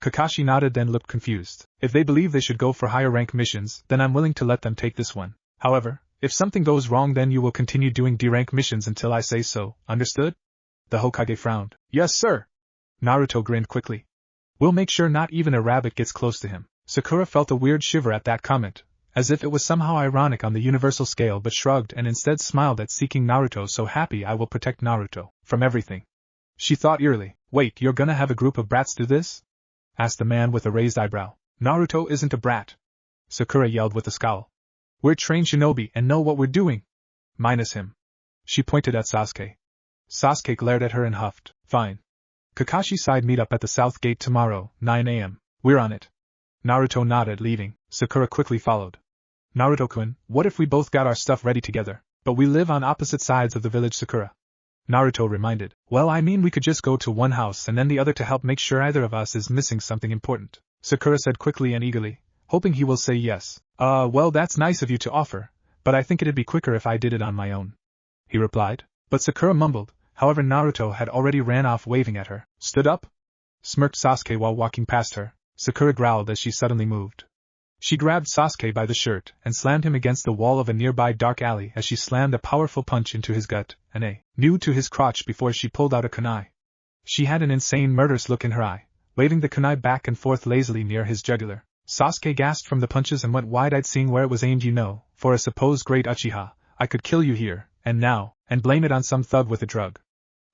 Kakashi nodded then looked confused. If they believe they should go for higher rank missions, then I'm willing to let them take this one. However, if something goes wrong then you will continue doing D-rank missions until I say so, understood? The Hokage frowned. Yes, sir. Naruto grinned quickly. We'll make sure not even a rabbit gets close to him. Sakura felt a weird shiver at that comment, as if it was somehow ironic on the universal scale but shrugged and instead smiled at seeing Naruto so happy. I will protect Naruto from everything. She thought eerily. Wait, you're gonna have a group of brats do this? Asked the man with a raised eyebrow. Naruto isn't a brat. Sakura yelled with a scowl. We're trained shinobi and know what we're doing. Minus him. She pointed at Sasuke. Sasuke glared at her and huffed. Fine. Kakashi sighed. Meet up at the south gate tomorrow, 9 a.m. We're on it. Naruto nodded, leaving. Sakura quickly followed. Naruto-kun, what if we both got our stuff ready together, but we live on opposite sides of the village? Sakura. Naruto reminded. Well, I mean we could just go to one house and then the other to help make sure either of us is missing something important. Sakura said quickly and eagerly, hoping he will say yes. Well, that's nice of you to offer, but I think it'd be quicker if I did it on my own. He replied. But Sakura mumbled. However, Naruto had already ran off waving at her. Stood up? Smirked Sasuke while walking past her. Sakura growled as she suddenly moved. She grabbed Sasuke by the shirt and slammed him against the wall of a nearby dark alley as she slammed a powerful punch into his gut and knew to his crotch before she pulled out a kunai. She had an insane murderous look in her eye, waving the kunai back and forth lazily near his jugular. Sasuke gasped from the punches and went wide-eyed seeing where it was aimed. For a supposed great Uchiha, I could kill you here, and now, and blame it on some thug with a drug.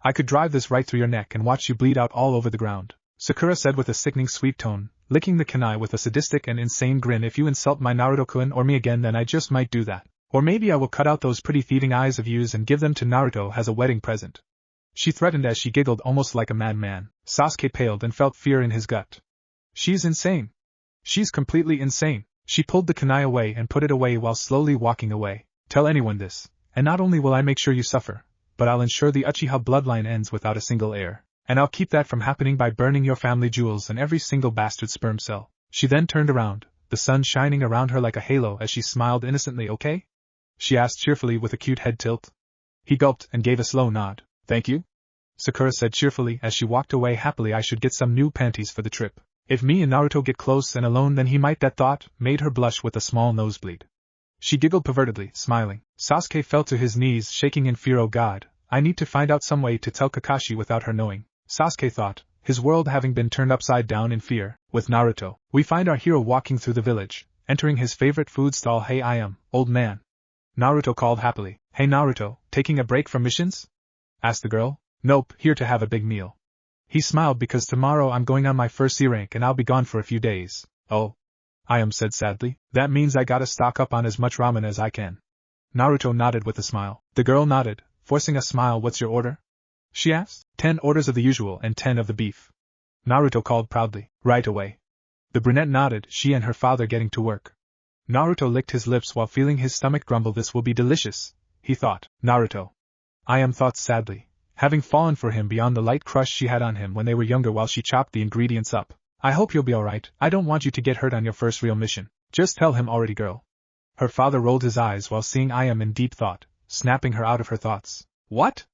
I could drive this right through your neck and watch you bleed out all over the ground. Sakura said with a sickening sweet tone, licking the kunai with a sadistic and insane grin. If you insult my Naruto-kun or me again then I just might do that. Or maybe I will cut out those pretty thieving eyes of yours and give them to Naruto as a wedding present. She threatened as she giggled almost like a madman. Sasuke paled and felt fear in his gut. She's insane. She's completely insane. She pulled the kunai away and put it away while slowly walking away. Tell anyone this, and not only will I make sure you suffer, but I'll ensure the Uchiha bloodline ends without a single heir. And I'll keep that from happening by burning your family jewels and every single bastard sperm cell. She then turned around, the sun shining around her like a halo as she smiled innocently. Okay? She asked cheerfully with a cute head tilt. He gulped and gave a slow nod. Thank you? Sakura said cheerfully as she walked away happily. I should get some new panties for the trip. If me and Naruto get close and alone then he might. That thought made her blush with a small nosebleed. She giggled pervertedly, smiling. Sasuke fell to his knees shaking in fear. Oh God, I need to find out some way to tell Kakashi without her knowing. Sasuke thought, his world having been turned upside down in fear. With Naruto, we find our hero walking through the village, entering his favorite food stall. Hey, I am, old man. Naruto called happily. Hey Naruto, taking a break from missions? Asked the girl. Nope, here to have a big meal. He smiled because tomorrow I'm going on my first C rank and I'll be gone for a few days. Oh. I am said sadly. That means I gotta stock up on as much ramen as I can. Naruto nodded with a smile. The girl nodded, forcing a smile. What's your order? She asked. 10 orders of the usual and 10 of the beef. Naruto called proudly. Right away. The brunette nodded, she and her father getting to work. Naruto licked his lips while feeling his stomach grumble. This will be delicious, he thought. Naruto. I am thought sadly, having fallen for him beyond the light crush she had on him when they were younger while she chopped the ingredients up. I hope you'll be alright. I don't want you to get hurt on your first real mission. Just tell him already, girl. Her father rolled his eyes while seeing I am in deep thought, snapping her out of her thoughts. What?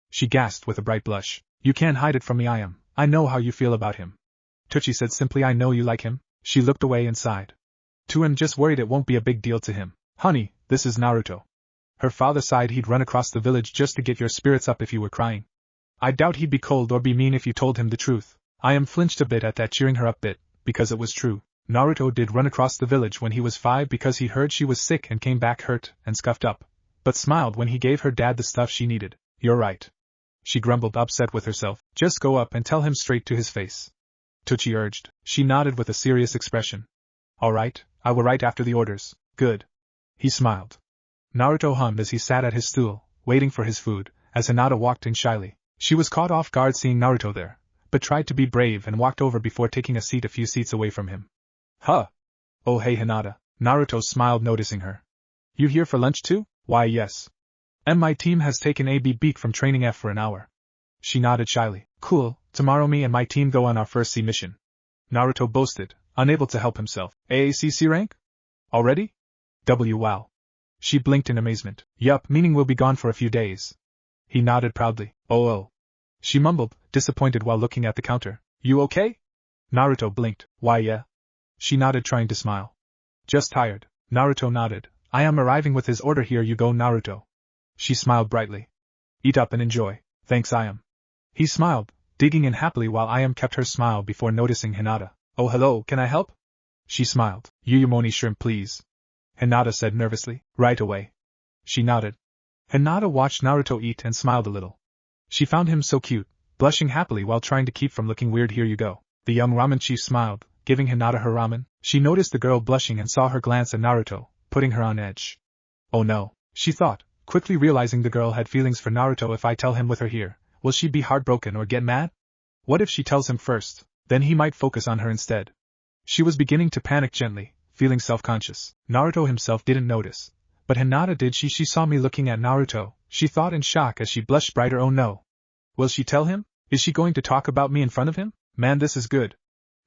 She gasped with a bright blush. You can't hide it from me. I know how you feel about him. Tucci said simply. I know you like him. She looked away and sighed. I'm just worried it won't be a big deal to him. Honey, this is Naruto. Her father sighed. He'd run across the village just to get your spirits up if you were crying. I doubt he'd be cold or be mean if you told him the truth. I am flinched a bit at that, cheering her up bit, because it was true. Naruto did run across the village when he was 5 because he heard she was sick and came back hurt and scuffed up, but smiled when he gave her dad the stuff she needed. You're right. She grumbled, upset with herself. Just go up and tell him straight to his face. Tucci urged. She nodded with a serious expression. All right, I will write after the orders. Good. He smiled. Naruto hummed as he sat at his stool, waiting for his food, as Hinata walked in shyly. She was caught off guard seeing Naruto there, but tried to be brave and walked over before taking a seat a few seats away from him. Huh. Oh hey Hinata. Naruto smiled, noticing her. You here for lunch too? Why, yes. My team has taken a beat from training F for an hour. She nodded shyly. Cool, tomorrow me and my team go on our first C mission. Naruto boasted, unable to help himself. AACC rank? Already? Wow. She blinked in amazement. Yup, meaning we'll be gone for a few days. He nodded proudly. Oh. She mumbled, disappointed while looking at the counter. You okay? Naruto blinked. Why yeah. She nodded, trying to smile. Just tired. Naruto nodded. I am arriving with his order. Here you go, Naruto. She smiled brightly. Eat up and enjoy. Thanks, I am. He smiled, digging in happily while I am kept her smile before noticing Hinata. Oh hello, can I help? She smiled. Yuyumoni shrimp please. Hinata said nervously. Right away. She nodded. Hinata watched Naruto eat and smiled a little. She found him so cute, blushing happily while trying to keep from looking weird. Here you go. The young ramen chief smiled, giving Hinata her ramen. She noticed the girl blushing and saw her glance at Naruto, putting her on edge. Oh no, she thought, quickly realizing the girl had feelings for Naruto. If I tell him with her here, will she be heartbroken or get mad? What if she tells him first, then he might focus on her instead? She was beginning to panic gently, feeling self-conscious. Naruto himself didn't notice, but Hinata did. She saw me looking at Naruto, she thought in shock as she blushed brighter. Oh no. Will she tell him? Is she going to talk about me in front of him? Man, this is good.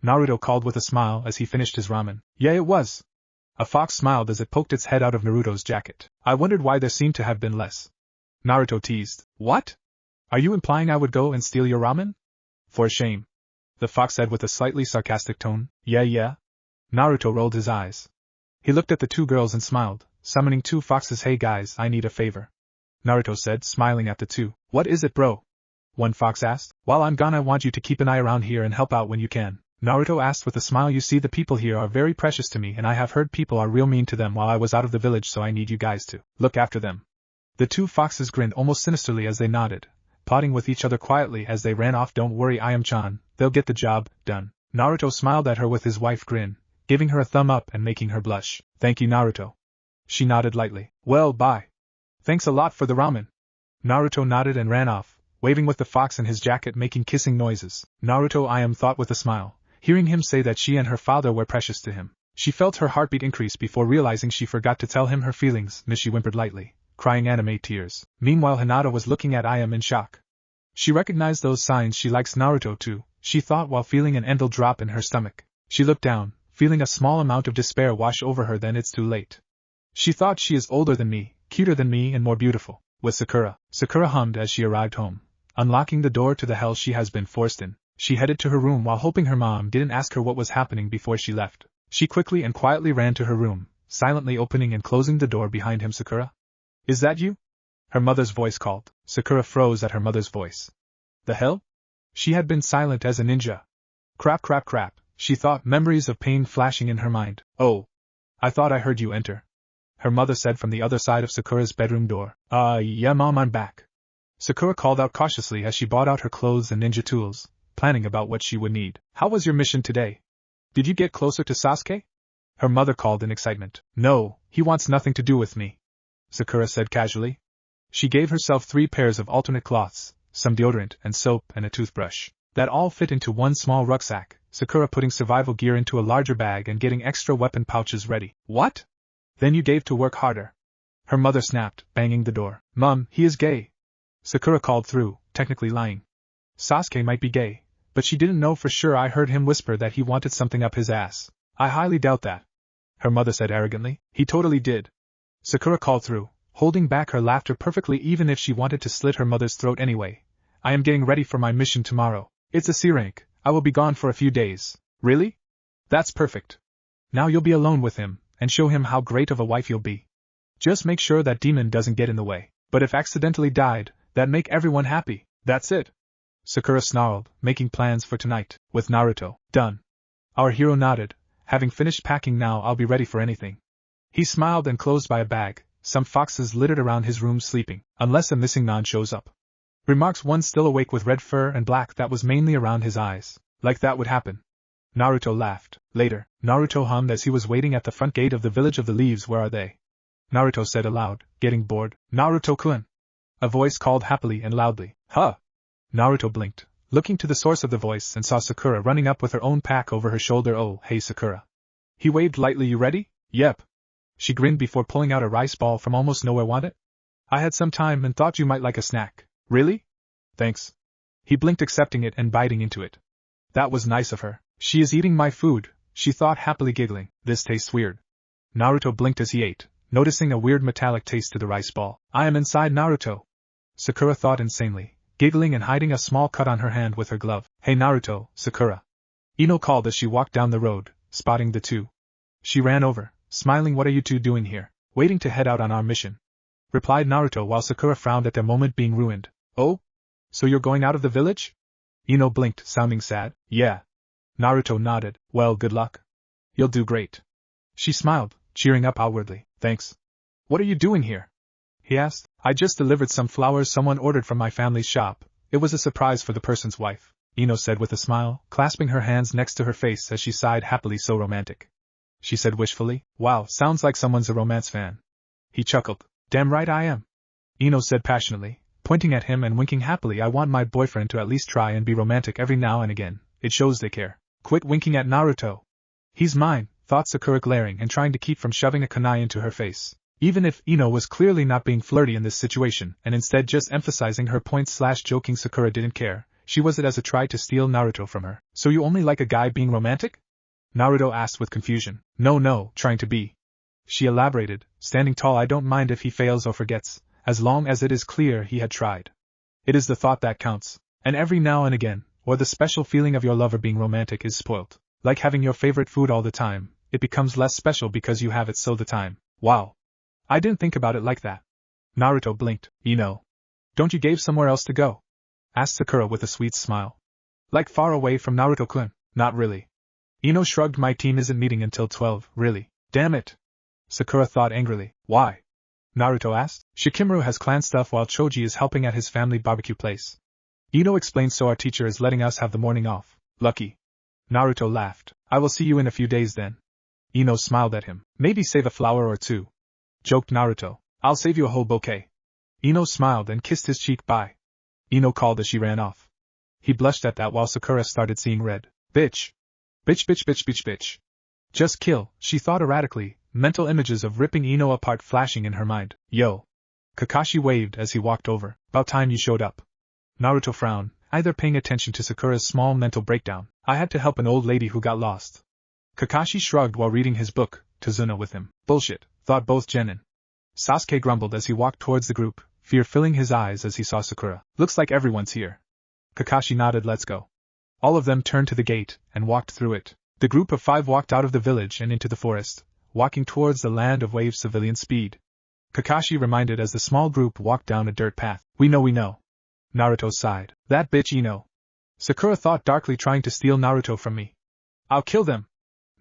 Naruto called with a smile as he finished his ramen. Yeah, it was. A fox smiled as it poked its head out of Naruto's jacket. I wondered why there seemed to have been less. Naruto teased. What? Are you implying I would go and steal your ramen? For shame. The fox said with a slightly sarcastic tone. Yeah. Naruto rolled his eyes. He looked at the two girls and smiled, summoning two foxes. Hey guys, I need a favor. Naruto said, smiling at the two. What is it, bro? One fox asked. While I'm gone, I want you to keep an eye around here and help out when you can. Naruto asked with a smile. You see, the people here are very precious to me, and I have heard people are real mean to them while I was out of the village, so I need you guys to look after them. The two foxes grinned almost sinisterly as they nodded, plotting with each other quietly as they ran off. Don't worry, I am Chan, they'll get the job done. Naruto smiled at her with his wife grin, giving her a thumb up and making her blush. Thank you, Naruto. She nodded lightly. Well, bye. Thanks a lot for the ramen. Naruto nodded and ran off, waving with the fox in his jacket, making kissing noises. Naruto I am thought with a smile, hearing him say that she and her father were precious to him. She felt her heartbeat increase before realizing she forgot to tell him her feelings. She whimpered lightly, crying anime tears. Meanwhile, Hinata was looking at Ayam in shock. She recognized those signs. She likes Naruto too, she thought while feeling an endless drop in her stomach. She looked down, feeling a small amount of despair wash over her. Then it's too late. She thought she is older than me, cuter than me, and more beautiful. With Sakura. Sakura hummed as she arrived home, unlocking the door to the hell she has been forced in. She headed to her room while hoping her mom didn't ask her what was happening before she left. She quickly and quietly ran to her room, silently opening and closing the door behind him. Sakura? Is that you? Her mother's voice called. Sakura froze at her mother's voice. The hell? She had been silent as a ninja. Crap, she thought, memories of pain flashing in her mind. Oh. I thought I heard you enter. Her mother said from the other side of Sakura's bedroom door. Yeah mom, I'm back. Sakura called out cautiously as she brought out her clothes and ninja tools, planning about what she would need. How was your mission today? Did you get closer to Sasuke? Her mother called in excitement. No, he wants nothing to do with me, Sakura said casually. She gave herself 3 pairs of alternate cloths, some deodorant and soap and a toothbrush. That all fit into one small rucksack, Sakura putting survival gear into a larger bag and getting extra weapon pouches ready. What? Then you gave to work harder. Her mother snapped, banging the door. Mom, he is gay. Sakura called through, technically lying. Sasuke might be gay, but she didn't know for sure. I heard him whisper that he wanted something up his ass. I highly doubt that, her mother said arrogantly. He totally did. Sakura called through, holding back her laughter perfectly, even if she wanted to slit her mother's throat anyway. I am getting ready for my mission tomorrow. It's a C rank. I will be gone for a few days. Really? That's perfect. Now you'll be alone with him, and show him how great of a wife you'll be. Just make sure that demon doesn't get in the way. But if accidentally died, that'd make everyone happy. That's it. Sakura snarled, making plans for tonight. With Naruto. Done. Our hero nodded. Having finished packing, now I'll be ready for anything. He smiled and closed by a bag. Some foxes littered around his room sleeping, unless a missing non shows up. Remarks one still awake with red fur and black that was mainly around his eyes. Like that would happen. Naruto laughed. Later, Naruto hummed as he was waiting at the front gate of the village of the leaves. Where are they? Naruto said aloud, getting bored. Naruto-kun. A voice called happily and loudly. Huh? Naruto blinked, looking to the source of the voice, and saw Sakura running up with her own pack over her shoulder. Oh, hey Sakura. He waved lightly. You ready? Yep. She grinned before pulling out a rice ball from almost nowhere. Want it? I had some time and thought you might like a snack. Really? Thanks. He blinked, accepting it and biting into it. That was nice of her. She is eating my food, she thought, happily giggling. This tastes weird. Naruto blinked as he ate, noticing a weird metallic taste to the rice ball. I am inside Naruto. Sakura thought insanely, giggling and hiding a small cut on her hand with her glove. Hey Naruto, Sakura. Ino called as she walked down the road, spotting the two. She ran over, smiling. What are you two doing here? Waiting to head out on our mission, replied Naruto while Sakura frowned at their moment being ruined. Oh? So you're going out of the village? Ino blinked, sounding sad. Yeah. Naruto nodded. Well, good luck. You'll do great. She smiled, cheering up outwardly. Thanks. What are you doing here? He asked. I just delivered some flowers someone ordered from my family's shop. It was a surprise for the person's wife, Ino said with a smile, clasping her hands next to her face as she sighed happily. So romantic. She said wishfully. Wow, sounds like someone's a romance fan. He chuckled. Damn right I am. Ino said passionately, pointing at him and winking happily. I want my boyfriend to at least try and be romantic every now and again. It shows they care. Quit winking at Naruto. He's mine, thought Sakura, glaring and trying to keep from shoving a kunai into her face. Even if Ino was clearly not being flirty in this situation and instead just emphasizing her point / joking, Sakura didn't care. She was it as a try to steal Naruto from her. So you only like a guy being romantic? Naruto asked with confusion. No, trying to be. She elaborated, standing tall. I don't mind if he fails or forgets, as long as it is clear he had tried. It is the thought that counts. And every now and again, or the special feeling of your lover being romantic is spoilt. Like having your favorite food all the time, it becomes less special because you have it so the time. Wow. I didn't think about it like that. Naruto blinked. Ino. Don't you gave somewhere else to go? Asked Sakura with a sweet smile. Like far away from Naruto-kun? Not really. Ino shrugged. My team isn't meeting until 12, really. Damn it. Sakura thought angrily. Why? Naruto asked. Shikamaru has clan stuff while Choji is helping at his family barbecue place. Ino explained. So our teacher is letting us have the morning off. Lucky. Naruto laughed. I will see you in a few days then. Ino smiled at him. Maybe save a flower or two, joked Naruto. I'll save you a whole bouquet. Ino smiled and kissed his cheek. Bye. Ino called as she ran off. He blushed at that while Sakura started seeing red. Bitch. Bitch. Just kill, she thought erratically, mental images of ripping Ino apart flashing in her mind. Yo. Kakashi waved as he walked over. About time you showed up. Naruto frowned, either paying attention to Sakura's small mental breakdown. I had to help an old lady who got lost. Kakashi shrugged while reading his book, Tazuna with him. Bullshit, thought both genin. Sasuke grumbled as he walked towards the group, fear filling his eyes as he saw Sakura. Looks like everyone's here. Kakashi nodded. Let's go. All of them turned to the gate and walked through it. The group of 5 walked out of the village and into the forest, walking towards the land of Wave's civilian speed. Kakashi reminded as the small group walked down a dirt path. We know. Naruto sighed. That bitch Ino. Sakura thought darkly, trying to steal Naruto from me. I'll kill them.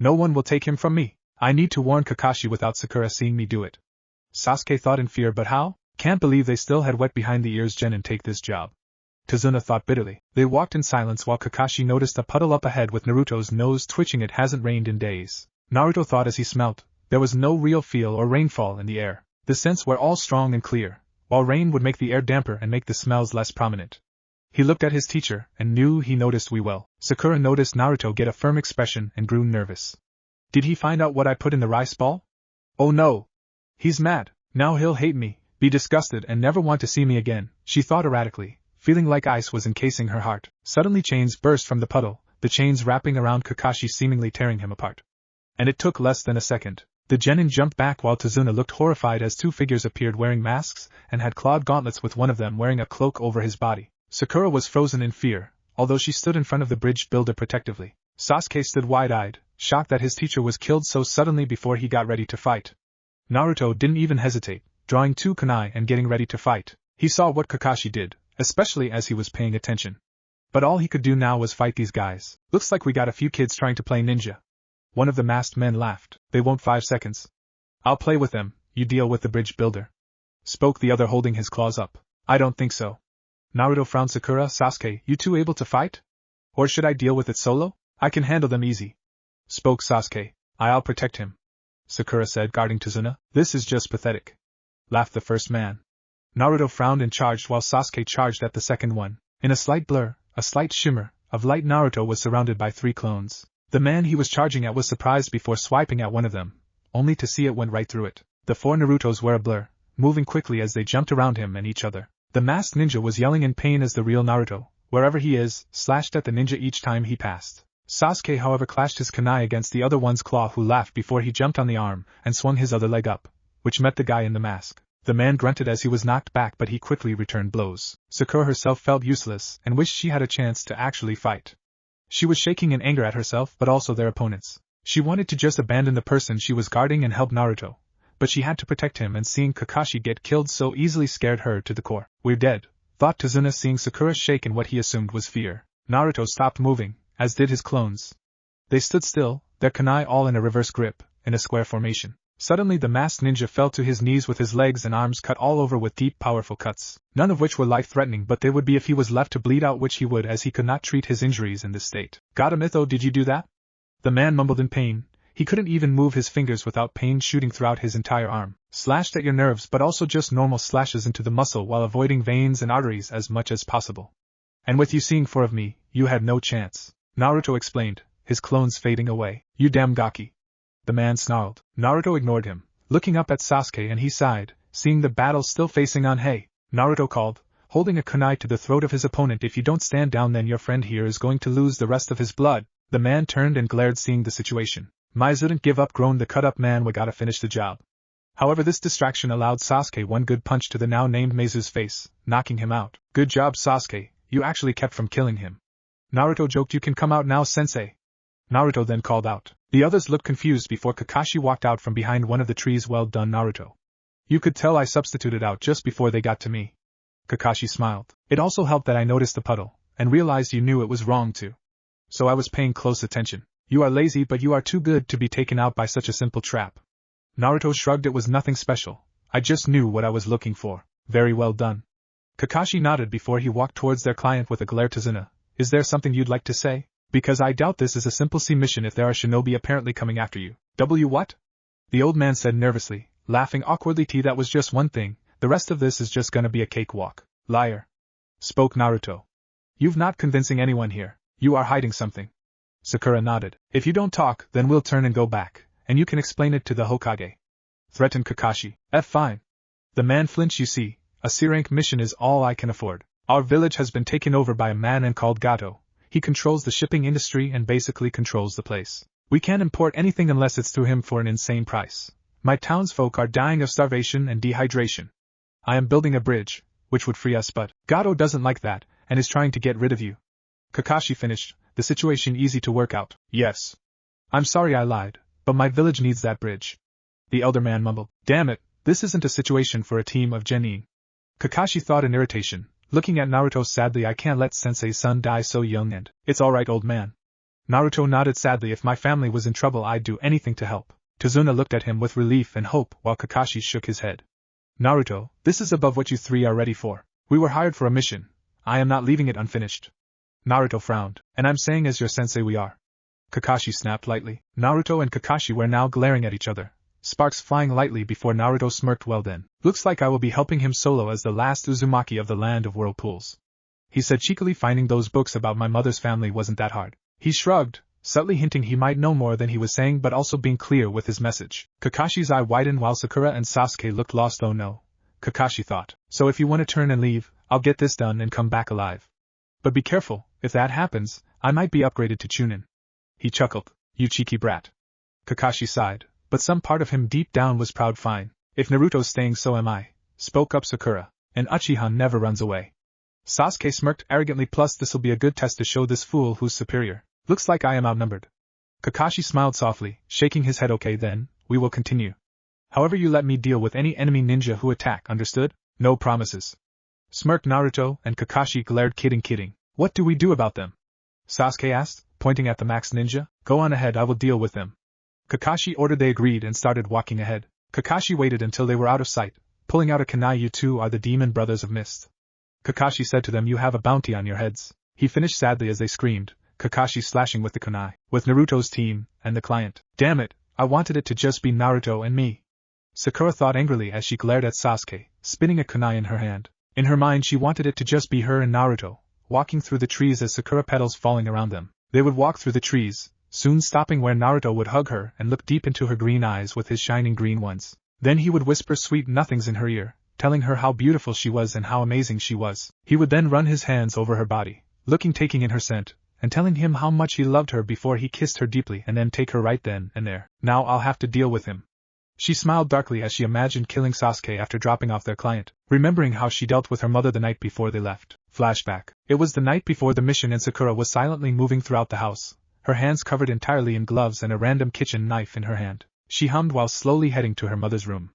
No one will take him from me. I need to warn Kakashi without Sakura seeing me do it. Sasuke thought in fear, but how? Can't believe they still had wet behind the ears genin take this job. Tazuna thought bitterly. They walked in silence while Kakashi noticed a puddle up ahead with Naruto's nose twitching. It hasn't rained in days. Naruto thought as he smelt. There was no real feel or rainfall in the air. The scents were all strong and clear, while rain would make the air damper and make the smells less prominent. He looked at his teacher and knew he noticed well. Sakura noticed Naruto get a firm expression and grew nervous. Did he find out what I put in the rice ball? Oh no. He's mad. Now he'll hate me, be disgusted and never want to see me again, she thought erratically, feeling like ice was encasing her heart. Suddenly chains burst from the puddle, the chains wrapping around Kakashi, seemingly tearing him apart. And it took less than a second. The genin jumped back while Tazuna looked horrified as 2 figures appeared wearing masks and had clawed gauntlets, with one of them wearing a cloak over his body. Sakura was frozen in fear, although she stood in front of the bridge builder protectively. Sasuke stood wide-eyed, shocked that his teacher was killed so suddenly before he got ready to fight. Naruto didn't even hesitate, drawing 2 kunai and getting ready to fight. He saw what Kakashi did, especially as he was paying attention. But all he could do now was fight these guys. Looks like we got a few kids trying to play ninja. One of the masked men laughed. They won't. 5 seconds. I'll play with them, you deal with the bridge builder. Spoke the other, holding his claws up. I don't think so. Naruto frowned. Sakura, Sasuke, you two able to fight? Or should I deal with it solo? I can handle them easy. Spoke Sasuke. I'll protect him. Sakura said, guarding Tazuna. This is just pathetic. Laughed the first man. Naruto frowned and charged while Sasuke charged at the second one. In a slight blur, a slight shimmer of light, Naruto was surrounded by 3 clones. The man he was charging at was surprised before swiping at one of them, only to see it went right through it. The four Narutos were a blur, moving quickly as they jumped around him and each other. The masked ninja was yelling in pain as the real Naruto, wherever he is, slashed at the ninja each time he passed. Sasuke however clashed his kunai against the other one's claw, who laughed before he jumped on the arm and swung his other leg up, which met the guy in the mask. The man grunted as he was knocked back, but he quickly returned blows. Sakura herself felt useless and wished she had a chance to actually fight. She was shaking in anger at herself but also their opponents. She wanted to just abandon the person she was guarding and help Naruto, but she had to protect him, and seeing Kakashi get killed so easily scared her to the core. "We're dead," thought Tazuna, seeing Sakura shake in what he assumed was fear. Naruto stopped moving, as did his clones. They stood still, their kunai all in a reverse grip, in a square formation. Suddenly the masked ninja fell to his knees with his legs and arms cut all over with deep powerful cuts, none of which were life-threatening, but they would be if he was left to bleed out, which he would, as he could not treat his injuries in this state. "Got him, Itho, did you do that?" The man mumbled in pain. He couldn't even move his fingers without pain shooting throughout his entire arm. Slashed at your nerves, but also just normal slashes into the muscle while avoiding veins and arteries as much as possible. "And with you seeing four of me, you had no chance," Naruto explained, his clones fading away. "You damn gaki," the man snarled. Naruto ignored him, looking up at Sasuke, and he sighed, seeing the battle still facing on. "Hey," Naruto called, holding a kunai to the throat of his opponent, "if you don't stand down, then your friend here is going to lose the rest of his blood." The man turned and glared, seeing the situation. "I shouldn't give up," groaned the cut-up man. "We gotta finish the job." However, this distraction allowed Sasuke one good punch to the now named Meizu's face, knocking him out. "Good job, Sasuke, you actually kept from killing him." Naruto joked. "You can come out now, sensei." Naruto then called out. The others looked confused before Kakashi walked out from behind one of the trees. "Well done, Naruto. You could tell I substituted out just before they got to me." Kakashi smiled. "It also helped that I noticed the puddle, and realized you knew it was wrong too. So I was paying close attention. You are lazy, but you are too good to be taken out by such a simple trap." Naruto shrugged. "It was nothing special. I just knew what I was looking for." "Very well done." Kakashi nodded before he walked towards their client with a glare. "Tazuna, is there something you'd like to say? Because I doubt this is a simple C mission if there are shinobi apparently coming after you." What?" the old man said nervously, laughing awkwardly. "That was just one thing, the rest of this is just gonna be a cakewalk." "Liar," spoke Naruto. "You've not convincing anyone here. You are hiding something." Sakura nodded. "If you don't talk, then we'll turn and go back, and you can explain it to the Hokage," threatened Kakashi. Fine." The man flinched. "You see, a C-rank mission is all I can afford. Our village has been taken over by a man called Gato. He controls the shipping industry and basically controls the place. We can't import anything unless it's through him for an insane price. My townsfolk are dying of starvation and dehydration. I am building a bridge, which would free us, but Gato doesn't like that, and is trying to get rid of you." Kakashi finished, the situation easy to work out. "Yes. I'm sorry I lied, but my village needs that bridge." The elder man mumbled. "Damn it, this isn't a situation for a team of genin." Kakashi thought in irritation, looking at Naruto sadly. "I can't let Sensei's son die so young, and it's alright, old man." Naruto nodded sadly. "If my family was in trouble, I'd do anything to help." Tazuna looked at him with relief and hope, while Kakashi shook his head. "Naruto, this is above what you three are ready for. We were hired for a mission. I am not leaving it unfinished." Naruto frowned. "And I'm saying as your sensei we are." Kakashi snapped lightly. Naruto and Kakashi were now glaring at each other, sparks flying lightly before Naruto smirked. "Well then, looks like I will be helping him solo as the last Uzumaki of the Land of Whirlpools," he said cheekily. "Finding those books about my mother's family wasn't that hard." He shrugged, subtly hinting he might know more than he was saying, but also being clear with his message. Kakashi's eye widened while Sakura and Sasuke looked lost. "Oh no," Kakashi thought. "So if you want to turn and leave, I'll get this done and come back alive. But be careful, if that happens, I might be upgraded to Chunin." He chuckled. "You cheeky brat." Kakashi sighed, but some part of him deep down was proud. "Fine. If Naruto's staying, so am I," spoke up Sakura. "And Uchiha never runs away." Sasuke smirked arrogantly. "Plus this'll be a good test to show this fool who's superior. Looks like I am outnumbered." Kakashi smiled softly, shaking his head. "Okay then, we will continue. However, you let me deal with any enemy ninja who attack, understood?" "No promises," smirked Naruto, and Kakashi glared. Kidding. "What do we do about them?" Sasuke asked, pointing at the max ninja. "Go on ahead, I will deal with them." Kakashi ordered. They agreed and started walking ahead. Kakashi waited until they were out of sight, pulling out a kunai. "You two are the demon brothers of mist," Kakashi said to them. "You have a bounty on your heads." He finished sadly as they screamed, Kakashi slashing with the kunai, with Naruto's team, and the client. "Damn it, I wanted it to just be Naruto and me," Sakura thought angrily as she glared at Sasuke, spinning a kunai in her hand. In her mind she wanted it to just be her and Naruto, walking through the trees as Sakura petals falling around them. They would walk through the trees, soon stopping where Naruto would hug her and look deep into her green eyes with his shining green ones. Then he would whisper sweet nothings in her ear, telling her how beautiful she was and how amazing she was. He would then run his hands over her body, taking in her scent, and telling him how much he loved her before he kissed her deeply and then take her right then and there. Now I'll have to deal with him. She smiled darkly as she imagined killing Sasuke after dropping off their client, remembering how she dealt with her mother the night before they left. Flashback. It was the night before the mission and Sakura was silently moving throughout the house, her hands covered entirely in gloves and a random kitchen knife in her hand. She hummed while slowly heading to her mother's room.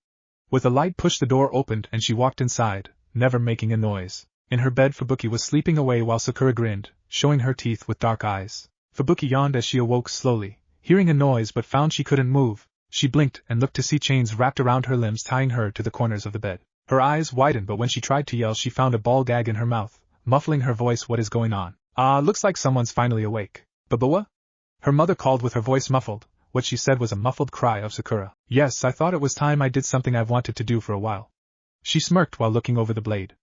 With a light push the door opened and she walked inside, never making a noise. In her bed Fubuki was sleeping away while Sakura grinned, showing her teeth with dark eyes. Fubuki yawned as she awoke slowly, hearing a noise but found she couldn't move. She blinked and looked to see chains wrapped around her limbs tying her to the corners of the bed. Her eyes widened but when she tried to yell she found a ball gag in her mouth, muffling her voice. What is going on? Looks like someone's finally awake. Baba? Her mother called with her voice muffled. What she said was a muffled cry of Sakura. Yes, I thought it was time I did something I've wanted to do for a while. She smirked while looking over the blade.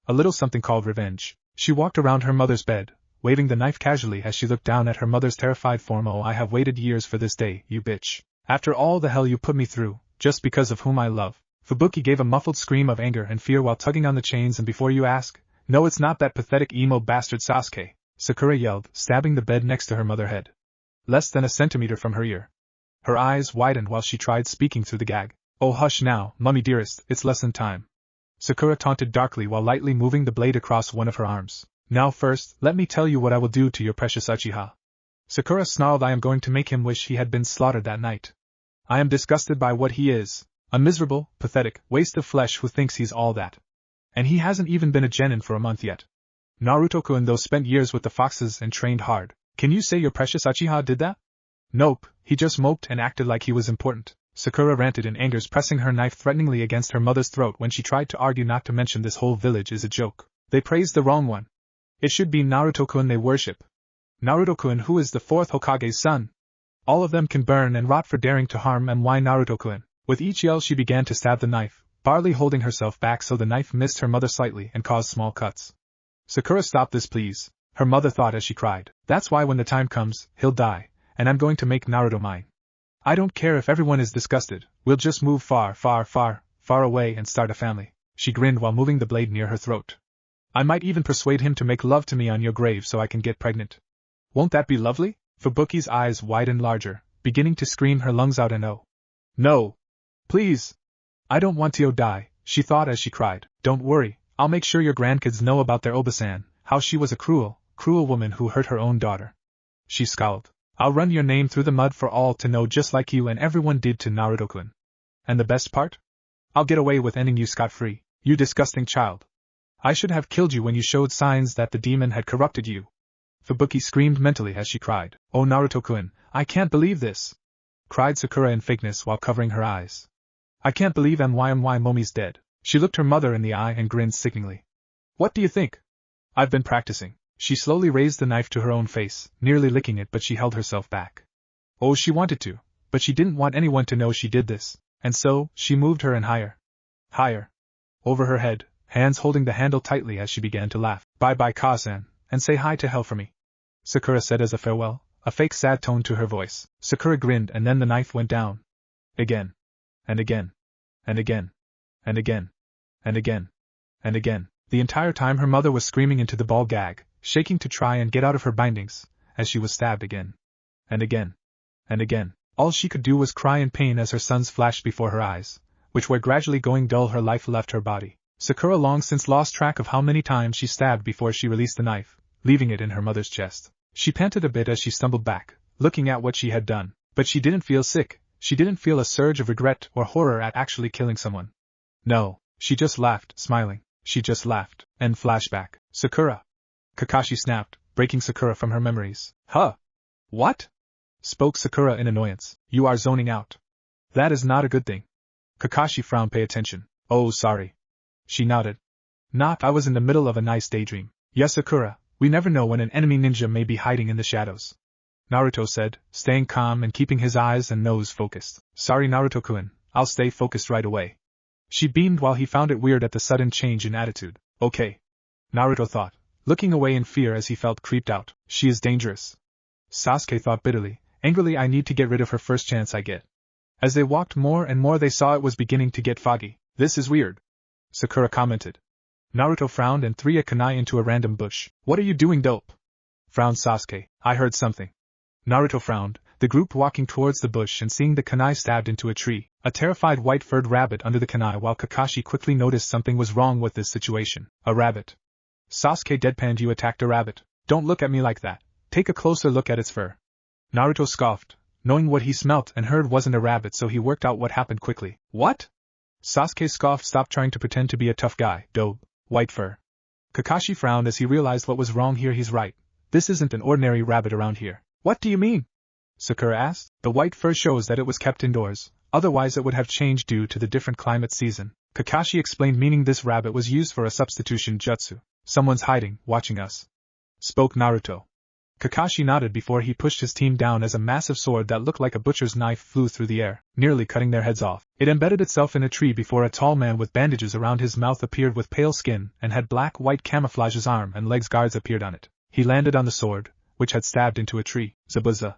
A little something called revenge. She walked around her mother's bed, waving the knife casually as she looked down at her mother's terrified form. Oh, I have waited years for this day, you bitch. After all the hell you put me through, just because of whom I love. Fubuki gave a muffled scream of anger and fear while tugging on the chains. And before you ask, no, it's not that pathetic emo bastard Sasuke, Sakura yelled, stabbing the bed next to her mother's head. Less than a centimeter from her ear. Her eyes widened while she tried speaking through the gag. Oh, hush now, mummy dearest, it's lesson time. Sakura taunted darkly while lightly moving the blade across one of her arms. Now first, let me tell you what I will do to your precious Uchiha. Sakura snarled. I am going to make him wish he had been slaughtered that night. I am disgusted by what he is, a miserable, pathetic waste of flesh who thinks he's all that. And he hasn't even been a genin for a month yet. Naruto-kun though spent years with the foxes and trained hard. Can you say your precious Uchiha did that? Nope, he just moped and acted like he was important. Sakura ranted in anger, pressing her knife threateningly against her mother's throat when she tried to argue. Not to mention this whole village is a joke. They praised the wrong one. It should be Naruto-kun they worship. Naruto-kun, who is the fourth Hokage's son. All of them can burn and rot for daring to harm my Naruto-kun. With each yell she began to stab the knife, barely holding herself back so the knife missed her mother slightly and caused small cuts. Sakura, stop this please, her mother thought as she cried. That's why when the time comes, he'll die, and I'm going to make Naruto mine. I don't care if everyone is disgusted, we'll just move far, far, far, far away and start a family. She grinned while moving the blade near her throat. I might even persuade him to make love to me on your grave so I can get pregnant. Won't that be lovely? Fubuki's eyes widened larger, beginning to scream her lungs out. And oh. No. Please. I don't want to die, she thought as she cried. Don't worry, I'll make sure your grandkids know about their Obasan, how she was a cruel, cruel woman who hurt her own daughter. She scowled. I'll run your name through the mud for all to know, just like you and everyone did to Naruto-kun. And the best part? I'll get away with ending you scot-free, you disgusting child. I should have killed you when you showed signs that the demon had corrupted you. Fubuki screamed mentally as she cried. Oh Naruto-kun, I can't believe this! Cried Sakura in fakeness while covering her eyes. I can't believe my mommy's dead. She looked her mother in the eye and grinned sickeningly. What do you think? I've been practicing. She slowly raised the knife to her own face, nearly licking it, but she held herself back. Oh, she wanted to, but she didn't want anyone to know she did this, and so, she moved her and higher. Higher. Over her head, hands holding the handle tightly as she began to laugh. Bye-bye Kazan, and say hi to hell for me. Sakura said as a farewell, a fake sad tone to her voice. Sakura grinned and then the knife went down. Again. And again. And again. And again. And again. And again. The entire time her mother was screaming into the ball gag, shaking to try and get out of her bindings, as she was stabbed again. And again. And again. All she could do was cry in pain as her sons flashed before her eyes, which were gradually going dull. Her life left her body. Sakura long since lost track of how many times she stabbed before she released the knife, leaving it in her mother's chest. She panted a bit as she stumbled back, looking at what she had done, but she didn't feel sick, she didn't feel a surge of regret or horror at actually killing someone. No, she just laughed, smiling. She just laughed. End flashback. Sakura. Kakashi snapped, breaking Sakura from her memories. Huh? What? Spoke Sakura in annoyance. You are zoning out. That is not a good thing. Kakashi frowned. Pay attention. Oh, sorry. She nodded. Not, I was in the middle of a nice daydream. Yes, Sakura, we never know when an enemy ninja may be hiding in the shadows. Naruto said, staying calm and keeping his eyes and nose focused. Sorry Naruto-kun, I'll stay focused right away. She beamed while he found it weird at the sudden change in attitude. Okay. Naruto thought, looking away in fear as he felt creeped out. She is dangerous. Sasuke thought bitterly, Angrily, I need to get rid of her first chance I get. As they walked more and more, they saw it was beginning to get foggy. This is weird, Sakura commented. Naruto frowned and threw a kunai into a random bush. What are you doing, dope? Frowned Sasuke. I heard something. Naruto frowned, the group walking towards the bush and seeing the kunai stabbed into a tree, a terrified white-furred rabbit under the kunai, while Kakashi quickly noticed something was wrong with this situation. A rabbit. Sasuke deadpanned. You attacked a rabbit. Don't look at me like that. Take a closer look at its fur. Naruto scoffed, knowing what he smelt and heard wasn't a rabbit, so he worked out what happened quickly. What? Sasuke scoffed. Stop trying to pretend to be a tough guy, dope. White fur. Kakashi frowned as he realized what was wrong here. He's right. This isn't an ordinary rabbit around here. What do you mean? Sakura asked. The white fur shows that it was kept indoors, otherwise it would have changed due to the different climate season. Kakashi explained, meaning this rabbit was used for a substitution jutsu. Someone's hiding, watching us, spoke Naruto. Kakashi nodded before he pushed his team down as a massive sword that looked like a butcher's knife flew through the air, nearly cutting their heads off. It embedded itself in a tree before a tall man with bandages around his mouth appeared with pale skin and had black-white camouflage. His arm and legs guards appeared on it. He landed on the sword, which had stabbed into a tree. Zabuza.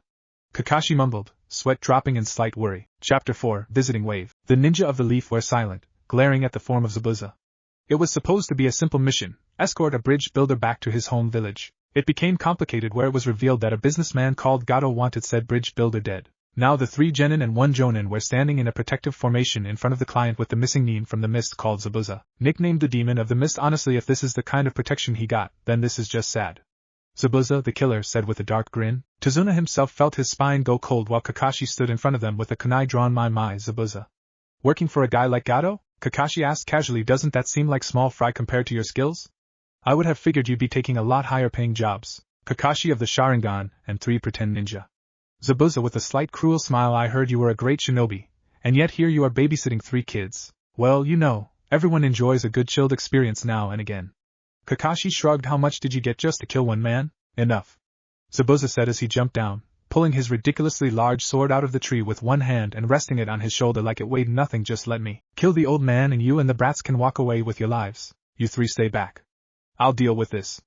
Kakashi mumbled, sweat dropping in slight worry. Chapter 4, Visiting Wave. The ninja of the leaf were silent, glaring at the form of Zabuza. It was supposed to be a simple mission, escort a bridge builder back to his home village. It became complicated where it was revealed that a businessman called Gato wanted said bridge builder dead. Now the 3 genin and 1 jonin were standing in a protective formation in front of the client with the missing nin from the mist called Zabuza. Nicknamed the Demon of the Mist. Honestly, if this is the kind of protection he got, then this is just sad. Zabuza, the killer, said with a dark grin. Tazuna himself felt his spine go cold while Kakashi stood in front of them with a kunai drawn. My, Zabuza. Working for a guy like Gato? Kakashi asked casually. Doesn't that seem like small fry compared to your skills? I would have figured you'd be taking a lot higher paying jobs. Kakashi of the Sharingan and 3 pretend ninja. Zabuza with a slight cruel smile. I heard you were a great shinobi, and yet here you are babysitting 3 kids. Well, you know, everyone enjoys a good chilled experience now and again. Kakashi shrugged. How much did you get just to kill 1 man? Enough. Zabuza said as he jumped down, pulling his ridiculously large sword out of the tree with one hand and resting it on his shoulder like it weighed nothing. Just let me kill the old man and you and the brats can walk away with your lives. You 3 stay back. I'll deal with this.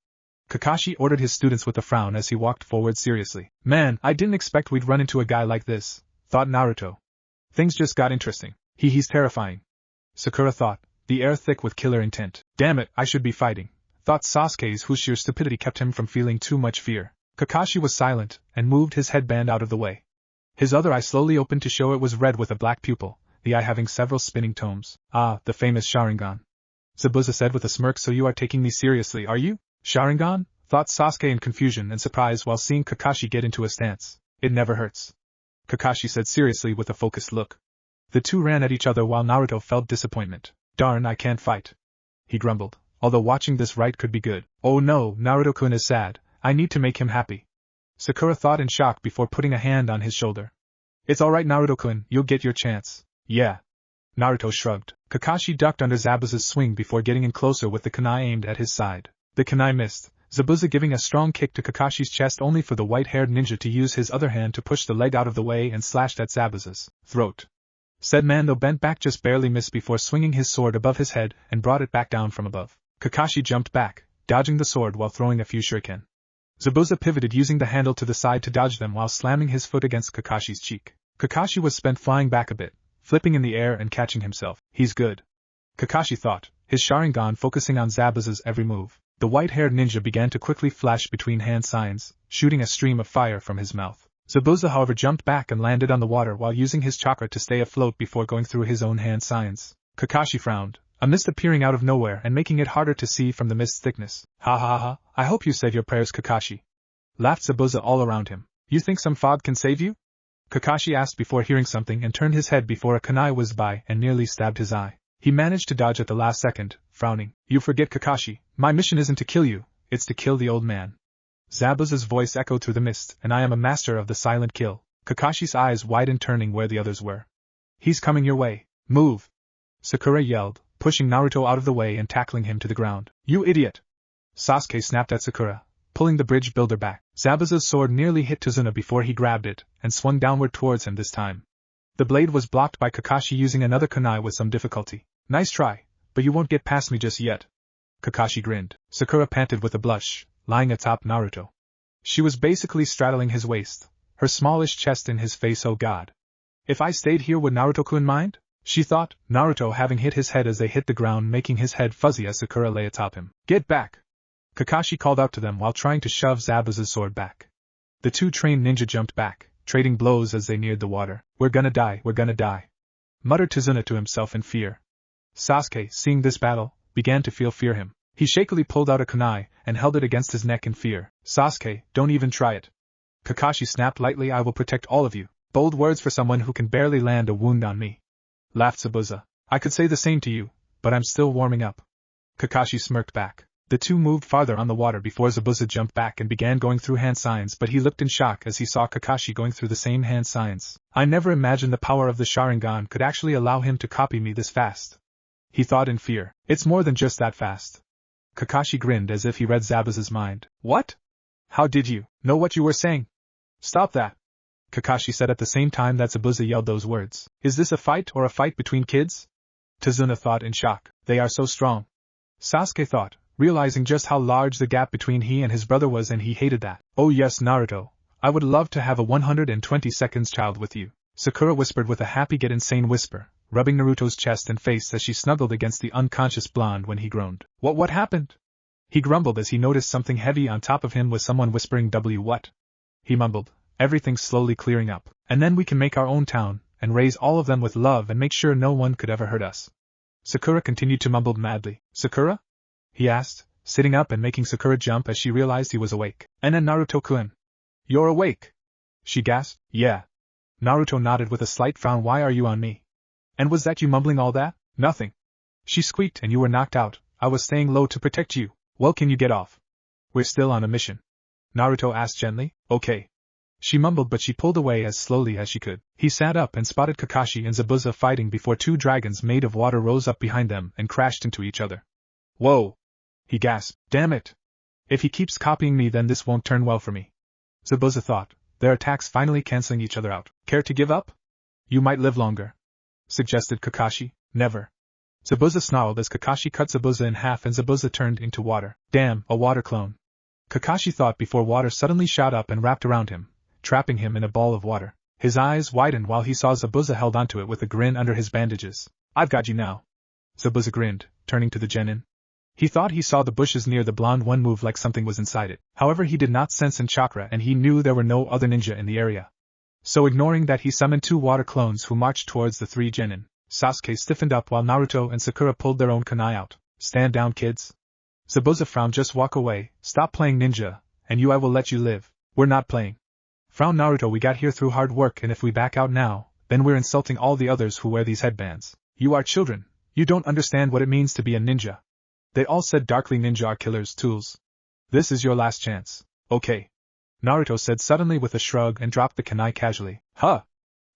Kakashi ordered his students with a frown as he walked forward seriously. Man, I didn't expect we'd run into a guy like this, thought Naruto. Things just got interesting. He's terrifying. Sakura thought, the air thick with killer intent. Damn it, I should be fighting, thought Sasuke's whose sheer stupidity kept him from feeling too much fear. Kakashi was silent and moved his headband out of the way. His other eye slowly opened to show it was red with a black pupil, the eye having several spinning tomes. Ah, the famous Sharingan. Zabuza said with a smirk. So you are taking me seriously, are you? Sharingan? Thought Sasuke in confusion and surprise while seeing Kakashi get into a stance. It never hurts, Kakashi said seriously with a focused look. The 2 ran at each other while Naruto felt disappointment. Darn, I can't fight, he grumbled, although watching this right could be good. Oh no, Naruto-kun is sad. I need to make him happy, Sakura thought in shock before putting a hand on his shoulder. It's alright, Naruto-kun, you'll get your chance. Yeah. Naruto shrugged. Kakashi ducked under Zabuza's swing before getting in closer with the kunai aimed at his side. The kunai missed, Zabuza giving a strong kick to Kakashi's chest only for the white-haired ninja to use his other hand to push the leg out of the way and slashed at Zabuza's throat. Said man though bent back just barely missed before swinging his sword above his head and brought it back down from above. Kakashi jumped back, dodging the sword while throwing a few shuriken. Zabuza pivoted using the handle to the side to dodge them while slamming his foot against Kakashi's cheek. Kakashi was spent flying back a bit, flipping in the air and catching himself. He's good, Kakashi thought, his Sharingan focusing on Zabuza's every move. The white-haired ninja began to quickly flash between hand signs, shooting a stream of fire from his mouth. Zabuza however jumped back and landed on the water while using his chakra to stay afloat before going through his own hand signs. Kakashi frowned, a mist appearing out of nowhere and making it harder to see from the mist's thickness. Ha ha ha, I hope you said your prayers, Kakashi, laughed Zabuza all around him. You think some fog can save you? Kakashi asked before hearing something and turned his head before a kunai whizzed by and nearly stabbed his eye. He managed to dodge at the last second, frowning. You forget, Kakashi, my mission isn't to kill you, it's to kill the old man. Zabuza's voice echoed through the mist, and I am a master of the silent kill. Kakashi's eyes widened, turning where the others were. He's coming your way. Move! Sakura yelled, pushing Naruto out of the way and tackling him to the ground. You idiot! Sasuke snapped at Sakura, pulling the bridge builder back. Zabuza's sword nearly hit Tazuna before he grabbed it, and swung downward towards him this time. The blade was blocked by Kakashi using another kunai with some difficulty. Nice try, but you won't get past me just yet. Kakashi grinned. Sakura panted with a blush, lying atop Naruto. She was basically straddling his waist, her her smallish chest in his face. Oh god. If I stayed here would Naruto-kun mind? She thought, Naruto having hit his head as they hit the ground, making his head fuzzy as Sakura lay atop him. Get back! Kakashi called out to them while trying to shove Zabuza's sword back. The two trained ninja jumped back, trading blows as they neared the water. We're gonna die, muttered Tazuna to himself in fear. Sasuke, seeing this battle, began to feel fear him. He shakily pulled out a kunai and held it against his neck in fear. Sasuke, don't even try it. Kakashi snapped lightly. I will protect all of you. Bold words for someone who can barely land a wound on me. Laughed Zabuza. I could say the same to you, but I'm still warming up. Kakashi smirked back. The two moved farther on the water before Zabuza jumped back and began going through hand signs, but he looked in shock as he saw Kakashi going through the same hand signs. I never imagined the power of the Sharingan could actually allow him to copy me this fast. He thought in fear. It's more than just that fast. Kakashi grinned as if he read Zabuza's mind. What? How did you know what you were saying? Stop that! Kakashi said at the same time that Zabuza yelled those words. Is this a fight or a fight between kids? Tazuna thought in shock. They are so strong. Sasuke thought, realizing just how large the gap between he and his brother was, and he hated that. Oh yes, Naruto, I would love to have a 120 seconds child with you, Sakura whispered with a happy yet insane whisper, rubbing Naruto's chest and face as she snuggled against the unconscious blonde when he groaned. What happened? He grumbled as he noticed something heavy on top of him, with someone whispering what? He mumbled, everything's slowly clearing up, and then we can make our own town, and raise all of them with love and make sure no one could ever hurt us. Sakura continued to mumble madly. Sakura? He asked, sitting up and making Sakura jump as she realized he was awake. And then Naruto-kun. You're awake? She gasped. Yeah. Naruto nodded with a slight frown. Why are you on me? And was that you mumbling all that? Nothing. She squeaked. And you were knocked out. I was staying low to protect you. Well, can you get off? We're still on a mission. Naruto asked gently. Okay. She mumbled, but she pulled away as slowly as she could. He sat up and spotted Kakashi and Zabuza fighting before two dragons made of water rose up behind them and crashed into each other. Whoa! He gasped. Damn it! If he keeps copying me, then this won't turn well for me. Zabuza thought, their attacks finally canceling each other out. Care to give up? You might live longer, suggested Kakashi. Never. Zabuza snarled as Kakashi cut Zabuza in half and Zabuza turned into water. Damn, a water clone. Kakashi thought before water suddenly shot up and wrapped around him, trapping him in a ball of water. His eyes widened while he saw Zabuza held onto it with a grin under his bandages. I've got you now. Zabuza grinned, turning to the genin. He thought he saw the bushes near the blonde one move like something was inside it. However, he did not sense in chakra and he knew there were no other ninja in the area. So ignoring that, he summoned two water clones who marched towards the three genin. Sasuke stiffened up while Naruto and Sakura pulled their own kunai out. Stand down, kids. Zabuza frowned. Just walk away. Stop playing ninja, and I will let you live. We're not playing. Frowned Naruto. We got here through hard work, and if we back out now, then we're insulting all the others who wear these headbands. You are children. You don't understand what it means to be a ninja. They all said darkly, ninja are killers' tools. This is your last chance. Okay. Naruto said suddenly with a shrug and dropped the kunai casually. Huh!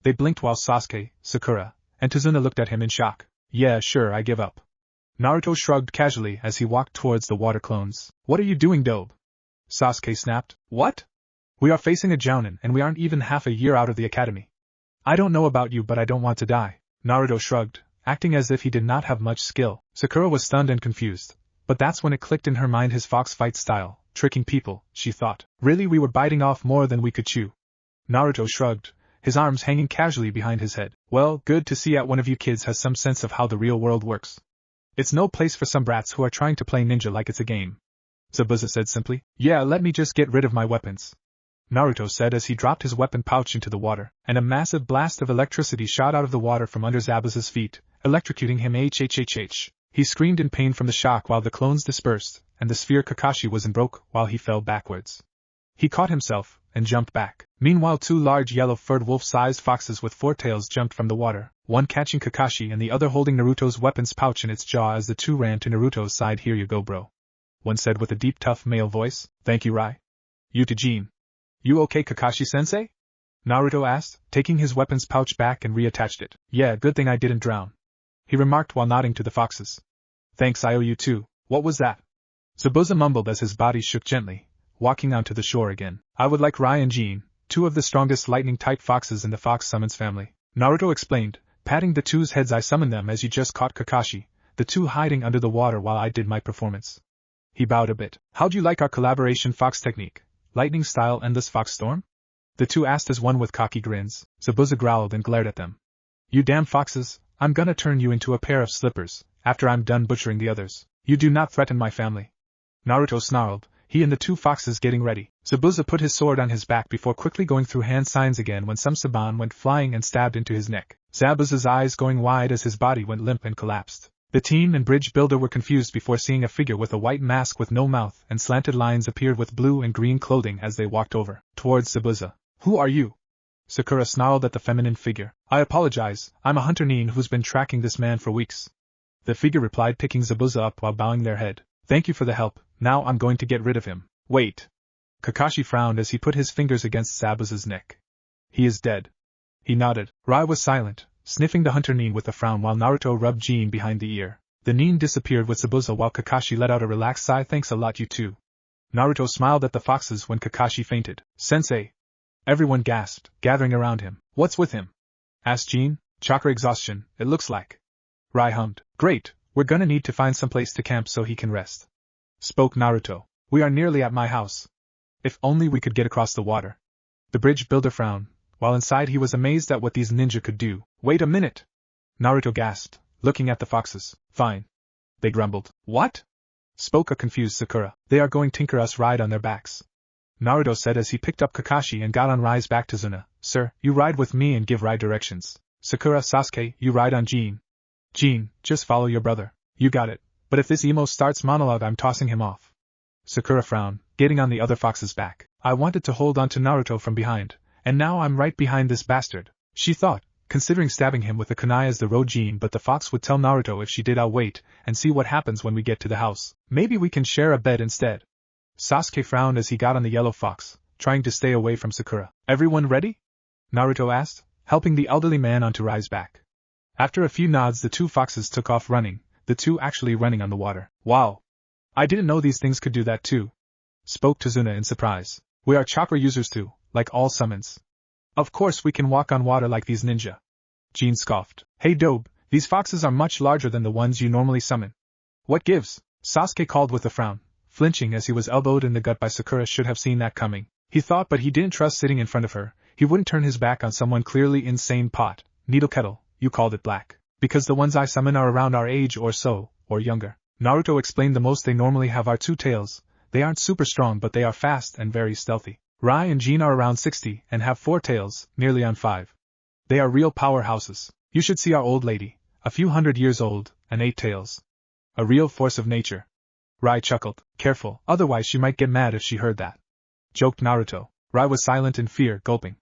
They blinked while Sasuke, Sakura, and Tazuna looked at him in shock. Yeah, sure, I give up. Naruto shrugged casually as he walked towards the water clones. What are you doing, Dobe? Sasuke snapped. What? We are facing a jounin and we aren't even half a year out of the academy. I don't know about you, but I don't want to die. Naruto shrugged, acting as if he did not have much skill. Sakura was stunned and confused, but that's when it clicked in her mind, his fox fight style, tricking people, she thought. Really, we were biting off more than we could chew. Naruto shrugged, his arms hanging casually behind his head. Well, good to see that one of you kids has some sense of how the real world works. It's no place for some brats who are trying to play ninja like it's a game. Zabuza said simply. Yeah, let me just get rid of my weapons. Naruto said as he dropped his weapon pouch into the water, and a massive blast of electricity shot out of the water from under Zabuza's feet, electrocuting him. Hhhh. He screamed in pain from the shock while the clones dispersed, and the sphere Kakashi was in broke while he fell backwards. He caught himself, and jumped back. Meanwhile, two large yellow-furred wolf-sized foxes with four tails jumped from the water, one catching Kakashi and the other holding Naruto's weapons pouch in its jaw as the two ran to Naruto's side. Here you go, bro. One said with a deep, tough male voice. Thank you, Rai. You to Jin. You okay, Kakashi-sensei? Naruto asked, taking his weapons pouch back and reattached it. Yeah, good thing I didn't drown, he remarked while nodding to the foxes. Thanks, I owe you too. What was that? Zabuza mumbled as his body shook gently, walking onto the shore again. I would like Rai and Jin, two of the strongest lightning-type foxes in the fox summons family. Naruto explained, patting the two's heads. I summoned them as you just caught Kakashi, the two hiding under the water while I did my performance. He bowed a bit. How'd you like our collaboration fox technique? Lightning style endless fox storm? The two asked as one with cocky grins. Zabuza growled and glared at them. You damn foxes, I'm gonna turn you into a pair of slippers, after I'm done butchering the others. You do not threaten my family. Naruto snarled, he and the two foxes getting ready. Zabuza put his sword on his back before quickly going through hand signs again when some saban went flying and stabbed into his neck. Zabuza's eyes going wide as his body went limp and collapsed. The team and bridge builder were confused before seeing a figure with a white mask with no mouth and slanted lines appeared with blue and green clothing as they walked over towards Zabuza. Who are you? Sakura snarled at the feminine figure. I apologize, I'm a hunter nin who's been tracking this man for weeks. The figure replied, picking Zabuza up while bowing their head. Thank you for the help, now I'm going to get rid of him. Wait. Kakashi frowned as he put his fingers against Zabuza's neck. He is dead. He nodded. Rai was silent, sniffing the hunter nin with a frown while Naruto rubbed Jin behind the ear. The nin disappeared with Zabuza while Kakashi let out a relaxed sigh. Thanks a lot, you two. Naruto smiled at the foxes when Kakashi fainted. Sensei. Everyone gasped, gathering around him. What's with him? Asked Jin. Chakra exhaustion, it looks like. Rai hummed. Great, we're gonna need to find some place to camp so he can rest. Spoke Naruto. We are nearly at my house. If only we could get across the water. The bridge builder frowned, while inside he was amazed at what these ninja could do. Wait a minute! Naruto gasped, looking at the foxes. Fine. They grumbled. What? Spoke a confused Sakura. They are going tinker us ride on their backs. Naruto said as he picked up Kakashi and got on Rai's back. Tazuna, sir, you ride with me and give Rai directions. Sakura, Sasuke, you ride on Jin. Jin, just follow your brother. You got it, but if this emo starts monologue I'm tossing him off. Sakura frowned, getting on the other fox's back. I wanted to hold on to Naruto from behind, and now I'm right behind this bastard, she thought, considering stabbing him with a kunai as the road Jin, but the fox would tell Naruto if she did. I'll wait and see what happens when we get to the house. Maybe we can share a bed instead. Sasuke frowned as he got on the yellow fox, trying to stay away from Sakura. Everyone ready? Naruto asked, helping the elderly man onto Rai's back. After a few nods the two foxes took off running, the two actually running on the water. Wow! I didn't know these things could do that too. Spoke Tazuna in surprise. We are chakra users too, like all summons. Of course we can walk on water like these ninja. Jin scoffed. Hey Dobe, these foxes are much larger than the ones you normally summon. What gives? Sasuke called with a frown, flinching as he was elbowed in the gut by Sakura. Should have seen that coming, he thought, but he didn't trust sitting in front of her. He wouldn't turn his back on someone clearly insane. Pot, needle kettle, you called it black. Because the ones I summon are around our age or so, or younger. Naruto explained the most they normally have are 2 tails. They aren't super strong but they are fast and very stealthy. Rai and Jin are around 60 and have 4 tails, nearly on 5. They are real powerhouses. You should see our old lady, a few 100 years old, and 8 tails. A real force of nature. Rai chuckled. Careful, otherwise she might get mad if she heard that. Joked Naruto. Rai was silent in fear, gulping.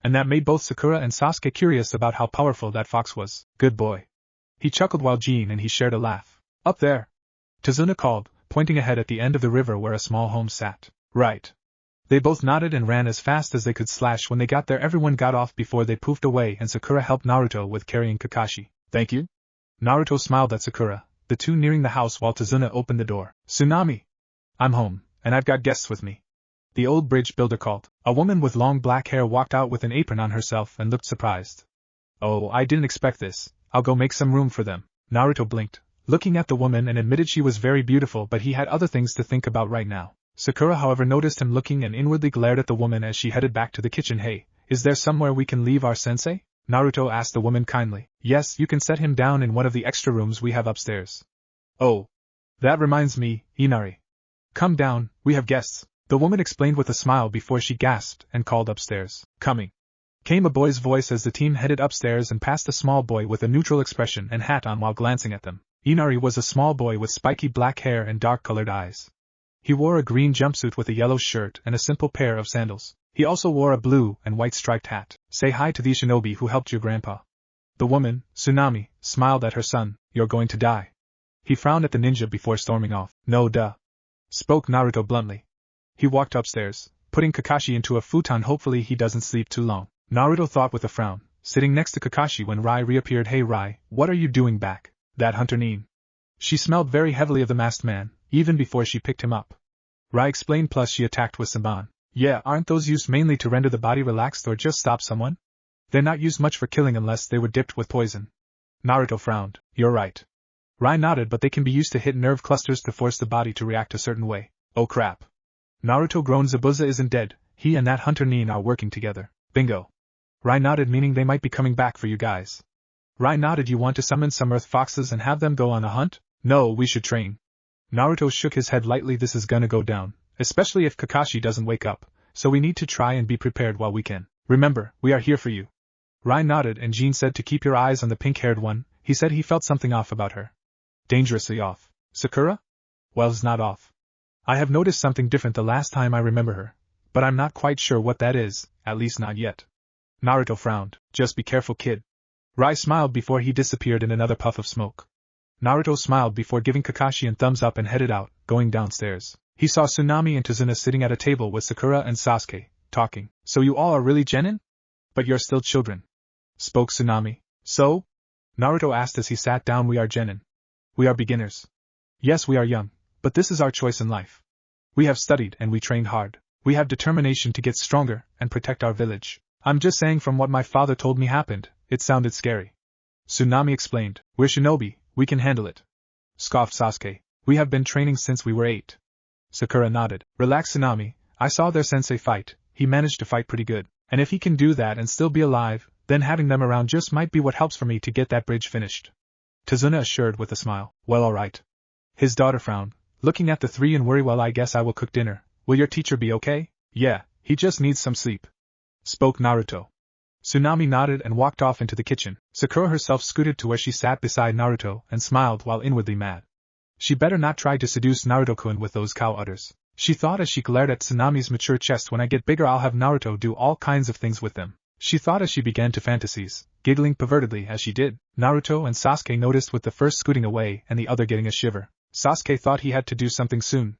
And that made both Sakura and Sasuke curious about how powerful that fox was. Good boy. He chuckled while Jin and he shared a laugh. Up there! Tazuna called, pointing ahead at the end of the river where a small home sat. Right. They both nodded and ran as fast as they could. When they got there everyone got off before they poofed away and Sakura helped Naruto with carrying Kakashi. Thank you? Naruto smiled at Sakura, the two nearing the house while Tazuna opened the door. Tsunami! I'm home, and I've got guests with me. The old bridge builder called. A woman with long black hair walked out with an apron on herself and looked surprised. Oh, I didn't expect this. I'll go make some room for them. Naruto blinked, looking at the woman, and admitted she was very beautiful, but he had other things to think about right now. Sakura, however, noticed him looking and inwardly glared at the woman as she headed back to the kitchen. Hey, is there somewhere we can leave our sensei? Naruto asked the woman kindly. Yes, you can set him down in one of the extra rooms we have upstairs. Oh. That reminds me, Inari. Come down, we have guests. The woman explained with a smile before she gasped and called upstairs. Coming. Came a boy's voice as the team headed upstairs and passed a small boy with a neutral expression and hat on while glancing at them. Inari was a small boy with spiky black hair and dark-colored eyes. He wore a green jumpsuit with a yellow shirt and a simple pair of sandals. He also wore a blue and white striped hat. Say hi to the shinobi who helped your grandpa. The woman, Tsunami, smiled at her son. You're going to die. He frowned at the ninja before storming off. No duh. Spoke Naruto bluntly. He walked upstairs, putting Kakashi into a futon. Hopefully he doesn't sleep too long. Naruto thought with a frown, sitting next to Kakashi when Rai reappeared. Hey Rai, what are you doing back? That hunter nin. She smelled very heavily of the masked man, even before she picked him up. Rai explained, plus she attacked with Saban. Yeah, aren't those used mainly to render the body relaxed or just stop someone? They're not used much for killing unless they were dipped with poison. Naruto frowned. You're right. Rai nodded, but they can be used to hit nerve clusters to force the body to react a certain way. Oh crap. Naruto groaned. Zabuza isn't dead, He and that hunter Nin are working together. Bingo. Rai nodded, meaning they might be coming back for you guys. Rai nodded. You want to summon some earth foxes and have them go on a hunt? No, we should train. Naruto shook his head lightly. This is gonna go down, especially if Kakashi doesn't wake up, so we need to try and be prepared while we can. Remember, we are here for you. Rai nodded, and Jean said to keep your eyes on the pink-haired one. He said he felt something off about her. Dangerously off. Sakura? Well's not off. I have noticed something different the last time I remember her, but I'm not quite sure what that is, at least not yet. Naruto frowned. Just be careful, kid. Rai smiled before he disappeared in another puff of smoke. Naruto smiled before giving Kakashi a thumbs up and headed out, going downstairs. He saw Tsunami and Tazuna sitting at a table with Sakura and Sasuke, talking. So you all are really genin? But you're still children. Spoke Tsunami. So? Naruto asked as he sat down. We are genin. We are beginners. Yes, we are young, but this is our choice in life. We have studied and we trained hard. We have determination to get stronger and protect our village. I'm just saying from what my father told me happened, it sounded scary. Tsunami explained. We're shinobi, we can handle it. Scoffed Sasuke. We have been training since we were 8. Sakura nodded. Relax, Tsunami, I saw their sensei fight. He managed to fight pretty good. And if he can do that and still be alive, then having them around just might be what helps for me to get that bridge finished. Tazuna assured with a smile. Well, alright. His daughter frowned, looking at the three and worry. Well, I guess I will cook dinner. Will your teacher be okay? Yeah, he just needs some sleep. Spoke Naruto. Tsunami nodded and walked off into the kitchen. Sakura herself scooted to where she sat beside Naruto and smiled while inwardly mad. She better not try to seduce Naruto-kun with those cow udders. She thought as she glared at Tsunami's mature chest. When I get bigger I'll have Naruto do all kinds of things with them. She thought as she began to fantasies, giggling pervertedly as she did. Naruto and Sasuke noticed, with the first scooting away and the other getting a shiver. Sasuke thought he had to do something soon.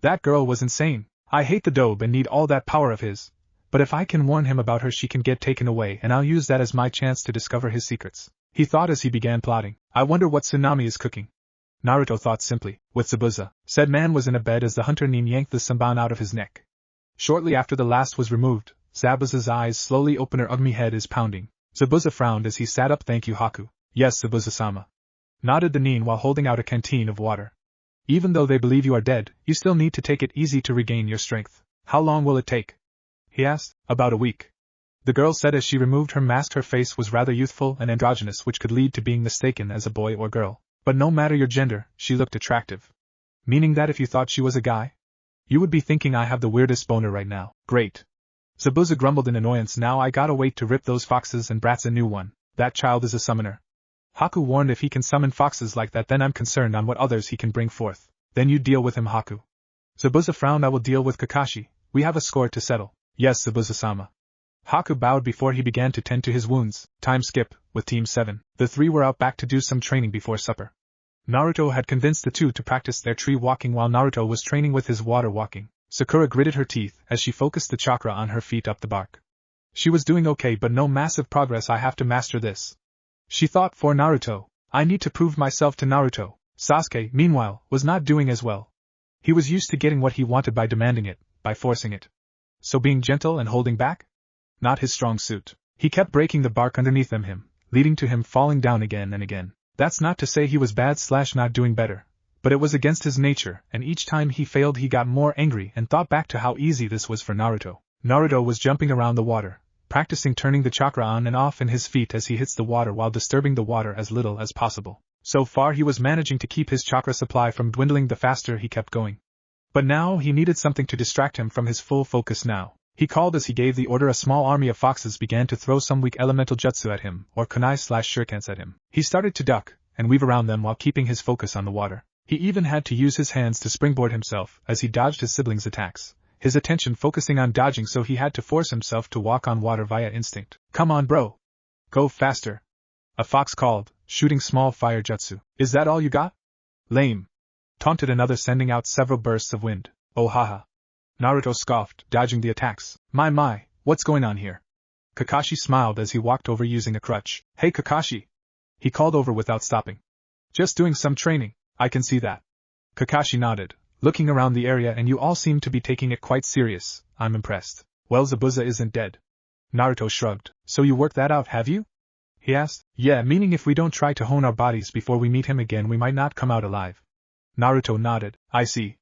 That girl was insane. I hate the dobe and need all that power of his. But if I can warn him about her she can get taken away and I'll use that as my chance to discover his secrets. He thought as he began plotting. I wonder what Tsunami is cooking. Naruto thought simply. With Zabuza. Said man was in a bed as the hunter Nin yanked the samban out of his neck. Shortly after the last was removed, Zabuza's eyes slowly open. Her ugly head is pounding. Zabuza frowned as he sat up. Thank you, Haku. Yes, Zabuza-sama. Nodded the Nin while holding out a canteen of water. Even though they believe you are dead, you still need to take it easy to regain your strength. How long will it take? He asked. About a week. The girl said as she removed her mask. Her face was rather youthful and androgynous, which could lead to being mistaken as a boy or girl. But no matter your gender, she looked attractive. Meaning that if you thought she was a guy, you would be thinking I have the weirdest boner right now. Great. Zabuza grumbled in annoyance. Now I gotta wait to rip those foxes and brats a new one. That child is a summoner. Haku warned if he can summon foxes like that, then I'm concerned on what others he can bring forth. Then you deal with him, Haku. Zabuza frowned. I will deal with Kakashi. We have a score to settle. Yes, Zabuza-sama. Haku bowed before he began to tend to his wounds. Time skip, with Team 7. The three were out back to do some training before supper. Naruto had convinced the two to practice their tree walking while Naruto was training with his water walking. Sakura gritted her teeth as she focused the chakra on her feet up the bark. She was doing okay, but no massive progress. I have to master this. She thought. For Naruto, I need to prove myself to Naruto. Sasuke, meanwhile, was not doing as well. He was used to getting what he wanted by demanding it, by forcing it. So being gentle and holding back? Not his strong suit. He kept breaking the bark underneath him, leading to him falling down again and again. That's not to say he was bad/not doing better, but it was against his nature, and each time he failed he got more angry and thought back to how easy this was for Naruto. Naruto was jumping around the water, practicing turning the chakra on and off in his feet as he hits the water while disturbing the water as little as possible. So far he was managing to keep his chakra supply from dwindling the faster he kept going. But now he needed something to distract him from his full focus now. He called as he gave the order. A small army of foxes began to throw some weak elemental jutsu at him, or kunai/shurikens at him. He started to duck and weave around them while keeping his focus on the water. He even had to use his hands to springboard himself as he dodged his siblings' attacks, his attention focusing on dodging, so he had to force himself to walk on water via instinct. Come on, bro. Go faster. A fox called, shooting small fire jutsu. Is that all you got? Lame. Taunted another, sending out several bursts of wind. Oh haha. Naruto scoffed, dodging the attacks. My, what's going on here? Kakashi smiled as he walked over using a crutch. Hey Kakashi! He called over without stopping. Just doing some training, I can see that. Kakashi nodded, looking around the area. And you all seem to be taking it quite serious. I'm impressed. Well, Zabuza isn't dead. Naruto shrugged. So you worked that out, have you? He asked. Yeah, meaning if we don't try to hone our bodies before we meet him again we might not come out alive. Naruto nodded. I see.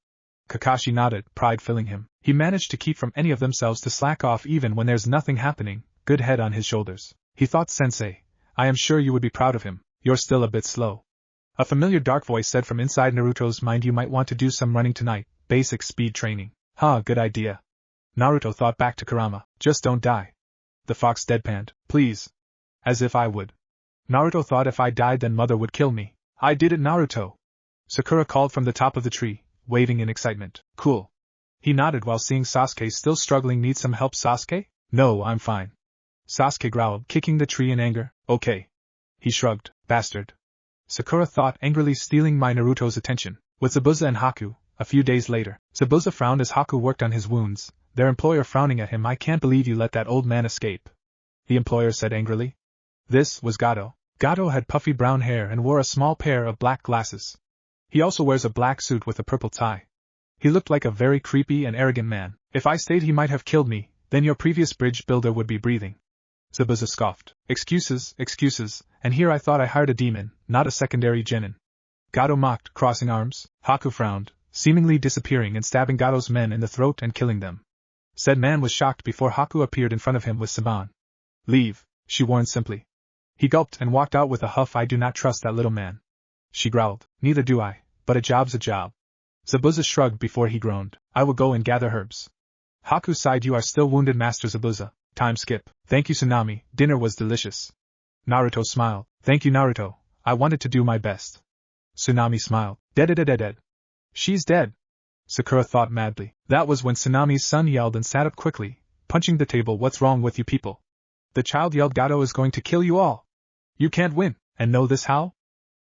Kakashi nodded, pride filling him. He managed to keep from any of themselves to slack off even when there's nothing happening, good head on his shoulders. He thought, Sensei, I am sure you would be proud of him, you're still a bit slow. A familiar dark voice said from inside Naruto's mind, you might want to do some running tonight, basic speed training. Huh, good idea. Naruto thought back to Kurama, just don't die. The fox deadpanned, please. As if I would. Naruto thought if I died then mother would kill me. I did it, Naruto. Sakura called from the top of the tree, waving in excitement. Cool. He nodded while seeing Sasuke still struggling. Need some help, Sasuke? No, I'm fine. Sasuke growled, kicking the tree in anger. Okay. He shrugged, bastard. Sakura thought, angrily stealing my Naruto's attention. With Zabuza and Haku, a few days later, Zabuza frowned as Haku worked on his wounds, their employer frowning at him. I can't believe you let that old man escape. The employer said angrily. This was Gato. Gato had puffy brown hair and wore a small pair of black glasses. He also wears a black suit with a purple tie. He looked like a very creepy and arrogant man. If I stayed he might have killed me, then your previous bridge builder would be breathing. Zabuza scoffed. Excuses, excuses, and here I thought I hired a demon, not a secondary genin. Gato mocked, crossing arms. Haku frowned, seemingly disappearing and stabbing Gato's men in the throat and killing them. Said man was shocked before Haku appeared in front of him with Saban. Leave, she warned simply. He gulped and walked out with a huff. I do not trust that little man. She growled. Neither do I, but a job's a job. Zabuza shrugged before he groaned. I will go and gather herbs. Haku sighed. You are still wounded, Master Zabuza. Time skip. Thank you, Tsunami. Dinner was delicious. Naruto smiled. Thank you, Naruto. I wanted to do my best. Tsunami smiled. Dead. She's dead. Sakura thought madly. That was when Tsunami's son yelled and sat up quickly, punching the table. What's wrong with you people? The child yelled. Gato is going to kill you all. You can't win, and know this how?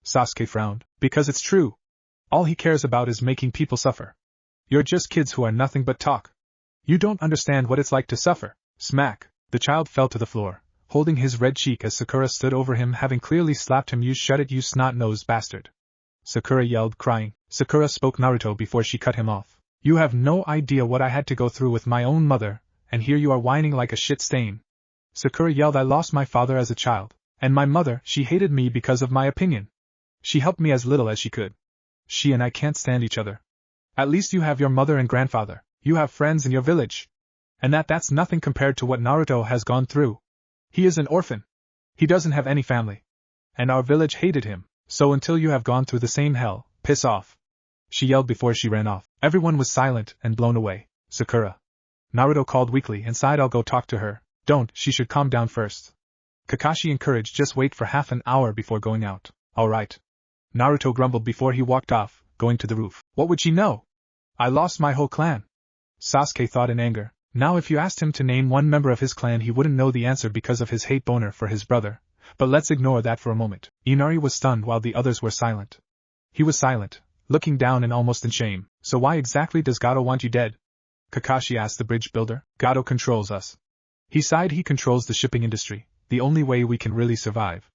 Sasuke frowned. Because it's true. All he cares about is making people suffer. You're just kids who are nothing but talk. You don't understand what it's like to suffer. Smack. The child fell to the floor, holding his red cheek as Sakura stood over him, having clearly slapped him. You shut it, you snot-nosed bastard. Sakura yelled, crying. Sakura spoke Naruto before she cut him off. You have no idea what I had to go through with my own mother, and here you are whining like a shit stain. Sakura yelled. I lost my father as a child, and my mother, she hated me because of my opinion. She helped me as little as she could. She and I can't stand each other. At least you have your mother and grandfather, you have friends in your village. And that's nothing compared to what Naruto has gone through. He is an orphan. He doesn't have any family. And our village hated him, so until you have gone through the same hell, piss off. She yelled before she ran off. Everyone was silent and blown away. Sakura. Naruto called weakly and sighed. I'll go talk to her. Don't, she should calm down first. Kakashi encouraged. Just wait for half an hour before going out. Alright. Naruto grumbled before he walked off, going to the roof. What would she know? I lost my whole clan. Sasuke thought in anger. Now if you asked him to name one member of his clan he wouldn't know the answer because of his hate boner for his brother, but let's ignore that for a moment. Inari was stunned while the others were silent. He was silent, looking down and almost in shame. So why exactly does Gato want you dead? Kakashi asked the bridge builder. Gato controls us. He sighed. He controls the shipping industry, the only way we can really survive.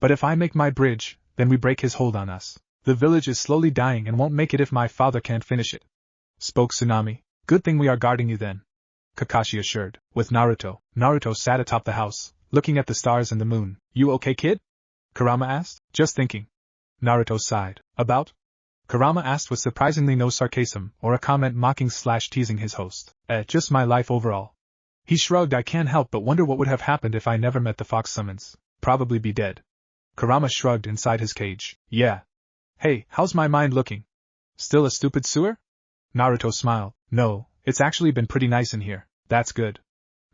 But if I make my bridge, then we break his hold on us. The village is slowly dying and won't make it if my father can't finish it. Spoke Tsunami. Good thing we are guarding you then. Kakashi assured. With Naruto. Naruto sat atop the house, looking at the stars and the moon. You okay, kid? Kurama asked. Just thinking. Naruto sighed. About? Kurama asked with surprisingly no sarcasm or a comment mocking/teasing his host. Just my life overall. He shrugged. I can't help but wonder what would have happened if I never met the fox summons. Probably be dead. Kurama shrugged inside his cage. Yeah. Hey, how's my mind looking? Still a stupid sewer? Naruto smiled. No, it's actually been pretty nice in here. That's good.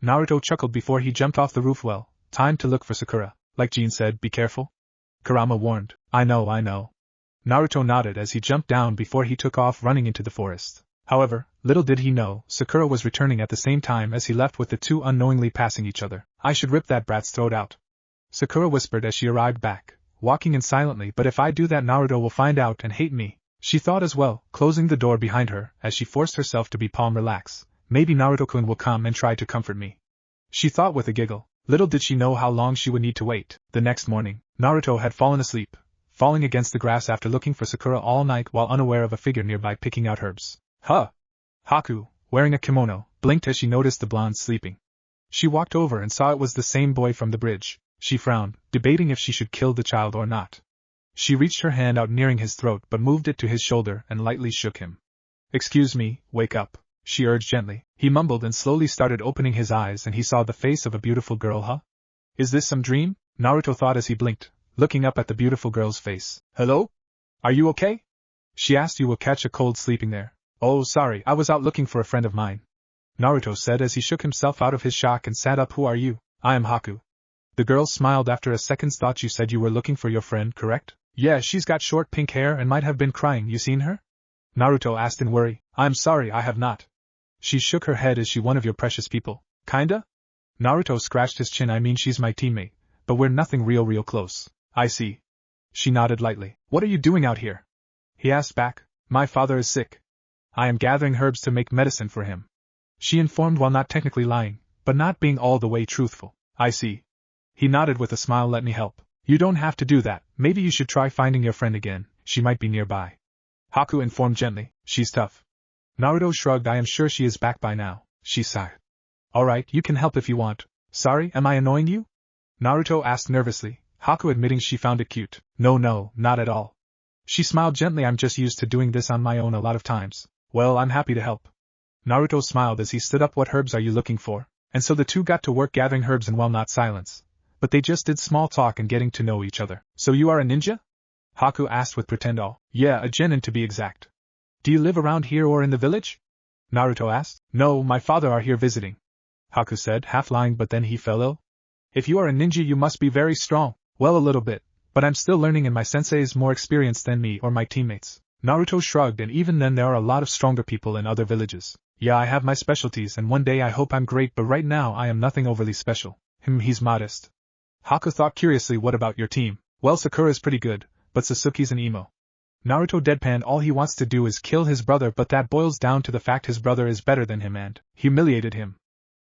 Naruto chuckled before he jumped off the roof. Well, time to look for Sakura. Like Jean said, be careful. Kurama warned. I know. Naruto nodded as he jumped down before he took off running into the forest. However, little did he know, Sakura was returning at the same time as he left, with the two unknowingly passing each other. I should rip that brat's throat out. Sakura whispered as she arrived back, walking in silently. But if I do that Naruto will find out and hate me. She thought as well, closing the door behind her as she forced herself to be calm. Relax. Maybe Naruto-kun will come and try to comfort me. She thought with a giggle. Little did she know how long she would need to wait. The next morning, Naruto had fallen asleep, falling against the grass after looking for Sakura all night while unaware of a figure nearby picking out herbs. Huh! Haku, wearing a kimono, blinked as she noticed the blonde sleeping. She walked over and saw it was the same boy from the bridge. She frowned, debating if she should kill the child or not. She reached her hand out nearing his throat but moved it to his shoulder and lightly shook him. Excuse me, wake up, she urged gently. He mumbled and slowly started opening his eyes and he saw the face of a beautiful girl. Huh? Is this some dream? Naruto thought as he blinked, looking up at the beautiful girl's face. Hello? Are you okay? She asked. You will catch a cold sleeping there. Oh, sorry, I was out looking for a friend of mine, Naruto said as he shook himself out of his shock and sat up. Who are you? I am Haku. The girl smiled after a second's thought. You said you were looking for your friend, correct? Yeah, she's got short pink hair and might have been crying. You seen her? Naruto asked in worry. I'm sorry, I have not. She shook her head. Is she one of your precious people? Kinda? Naruto scratched his chin. I mean, she's my teammate, but we're nothing real close. I see. She nodded lightly. What are you doing out here? He asked back. My father is sick. I am gathering herbs to make medicine for him, she informed while not technically lying, but not being all the way truthful. I see. He nodded with a smile. Let me help. You don't have to do that. Maybe you should try finding your friend again. She might be nearby, Haku informed gently. She's tough. Naruto shrugged. I am sure she is back by now. She sighed. Alright, you can help if you want. Sorry, am I annoying you? Naruto asked nervously, Haku admitting she found it cute. No, not at all. She smiled gently. I'm just used to doing this on my own a lot of times. Well, I'm happy to help. Naruto smiled as he stood up. What herbs are you looking for? And so the two got to work gathering herbs in not silence, but they just did small talk and getting to know each other. So you are a ninja? Haku asked with pretend awe. Yeah, a genin to be exact. Do you live around here or in the village? Naruto asked. No, my father are here visiting, Haku said, half lying, but then he fell ill. If you are a ninja you must be very strong. Well, a little bit, but I'm still learning and my sensei is more experienced than me or my teammates. Naruto shrugged. And even then there are a lot of stronger people in other villages. Yeah, I have my specialties and one day I hope I'm great, but right now I am nothing overly special. He's modest. Haku thought curiously. What about your team? Well, Sakura's pretty good, but Sasuke's an emo. Naruto deadpanned. All he wants to do is kill his brother, but that boils down to the fact his brother is better than him and humiliated him.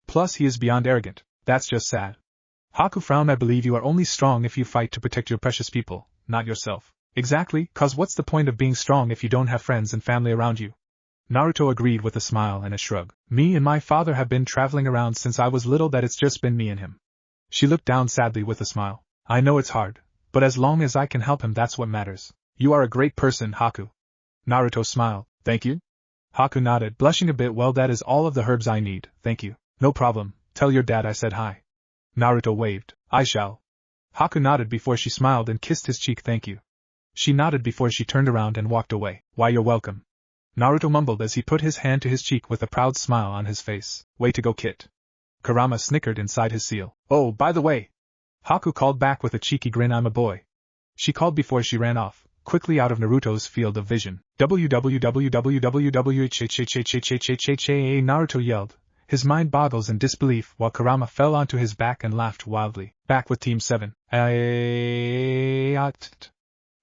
Plus he is beyond arrogant. That's just sad. Haku frowned. I believe you are only strong if you fight to protect your precious people, not yourself. Exactly, cause what's the point of being strong if you don't have friends and family around you? Naruto agreed with a smile and a shrug. Me and my father have been traveling around since I was little. That it's just been me and him. She looked down sadly with a smile. I know it's hard, but as long as I can help him, that's what matters. You are a great person, Haku. Naruto smiled. Thank you? Haku nodded, blushing a bit. Well, that is all of the herbs I need, thank you. No problem, tell your dad I said hi. Naruto waved. I shall. Haku nodded before she smiled and kissed his cheek. Thank you. She nodded before she turned around and walked away. Why, you're welcome, Naruto mumbled as he put his hand to his cheek with a proud smile on his face. Way to go, kid. Kurama snickered inside his seal. Oh, by the way, Haku called back with a cheeky grin. I'm a boy, she called before she ran off, quickly out of Naruto's field of vision. www. Naruto yelled, his mind boggles in disbelief, while Kurama fell onto his back and laughed wildly. Back with Team 7.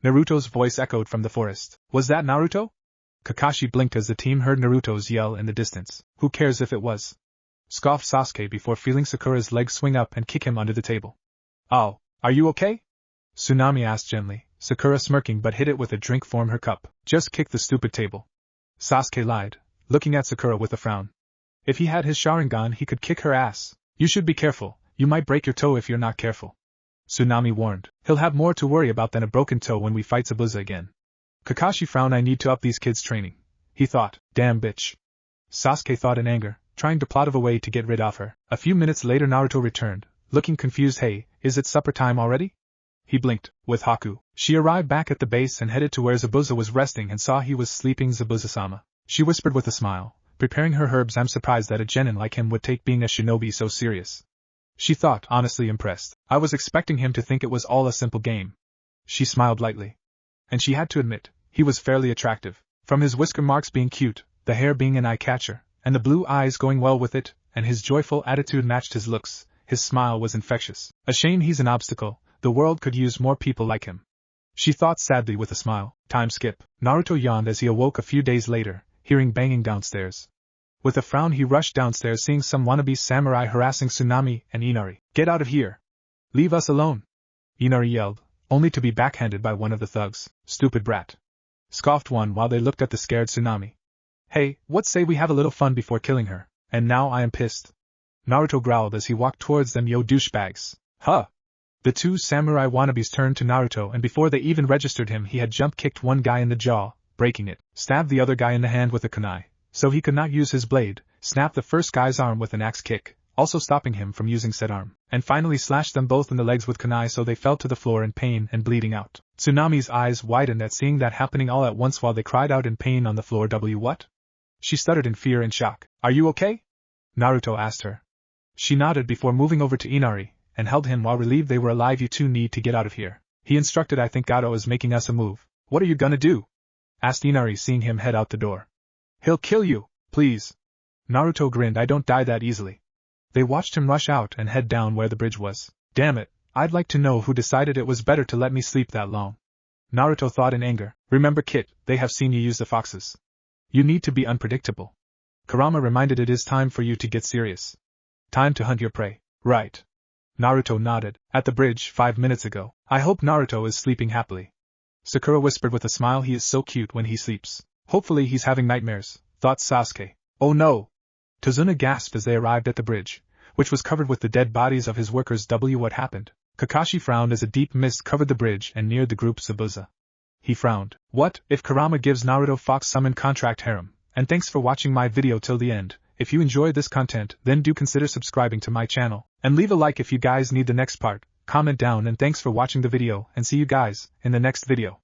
Naruto's voice echoed from the forest. Was that Naruto? Kakashi blinked as the team heard Naruto's yell in the distance. Who cares if it was? Scoffed Sasuke before feeling Sakura's leg swing up and kick him under the table. Oh, are you okay? Tsunami asked gently, Sakura smirking but hid it with a drink from her cup. Just kick the stupid table, Sasuke lied, looking at Sakura with a frown. If he had his Sharingan he could kick her ass. You should be careful, you might break your toe if you're not careful, Tsunami warned. He'll have more to worry about than a broken toe when we fight Zabuza again. Kakashi frowned. I need to up these kids' training, he thought. Damn bitch, Sasuke thought in anger, trying to plot of a way to get rid of her. A few minutes later Naruto returned, looking confused. Hey, is it supper time already? He blinked, with Haku. She arrived back at the base and headed to where Zabuza was resting and saw he was sleeping. Zabuza-sama, she whispered with a smile, preparing her herbs. I'm surprised that a genin like him would take being a shinobi so serious, she thought, honestly impressed. I was expecting him to think it was all a simple game. She smiled lightly. And she had to admit, he was fairly attractive. From his whisker marks being cute, the hair being an eye-catcher, and the blue eyes going well with it, and his joyful attitude matched his looks, his smile was infectious. A shame he's an obstacle, the world could use more people like him, she thought sadly with a smile. Time skip. Naruto yawned as he awoke a few days later, hearing banging downstairs. With a frown he rushed downstairs, seeing some wannabe samurai harassing Tsunami and Inari. Get out of here! Leave us alone! Inari yelled, only to be backhanded by one of the thugs. Stupid brat, scoffed one while they looked at the scared Tsunami. Hey, what say we have a little fun before killing her? And now I am pissed, Naruto growled as he walked towards them. Yo douchebags. Huh! The two samurai wannabes turned to Naruto and before they even registered him he had jump-kicked one guy in the jaw, breaking it, stabbed the other guy in the hand with a kunai, so he could not use his blade, snapped the first guy's arm with an axe kick, also stopping him from using said arm, and finally slashed them both in the legs with kunai so they fell to the floor in pain and bleeding out. Tsunami's eyes widened at seeing that happening all at once while they cried out in pain on the floor. What? She stuttered in fear and shock. Are you okay? Naruto asked her. She nodded before moving over to Inari, and held him while relieved they were alive. You two need to get out of here, he instructed. I think Gato is making us a move. What are you gonna do? Asked Inari, seeing him head out the door. He'll kill you, please. Naruto grinned. I don't die that easily. They watched him rush out and head down where the bridge was. Damn it, I'd like to know who decided it was better to let me sleep that long. Naruto thought in anger. Remember, Kit, they have seen you use the foxes. You need to be unpredictable. Kurama reminded. It is time for you to get serious. Time to hunt your prey. Right. Naruto nodded. At the bridge 5 minutes ago. I hope Naruto is sleeping happily. Sakura whispered with a smile. He is so cute when he sleeps. Hopefully he's having nightmares, thought Sasuke. Oh no! Tozuna gasped as they arrived at the bridge, which was covered with the dead bodies of his workers. What happened? Kakashi frowned as a deep mist covered the bridge and neared the group. Zabuza. He frowned. What if Kurama gives Naruto Fox summon contract harem? And thanks for watching my video till the end. If you enjoy this content, then do consider subscribing to my channel, and leave a like if you guys need the next part. Comment down, and thanks for watching the video, and see you guys in the next video.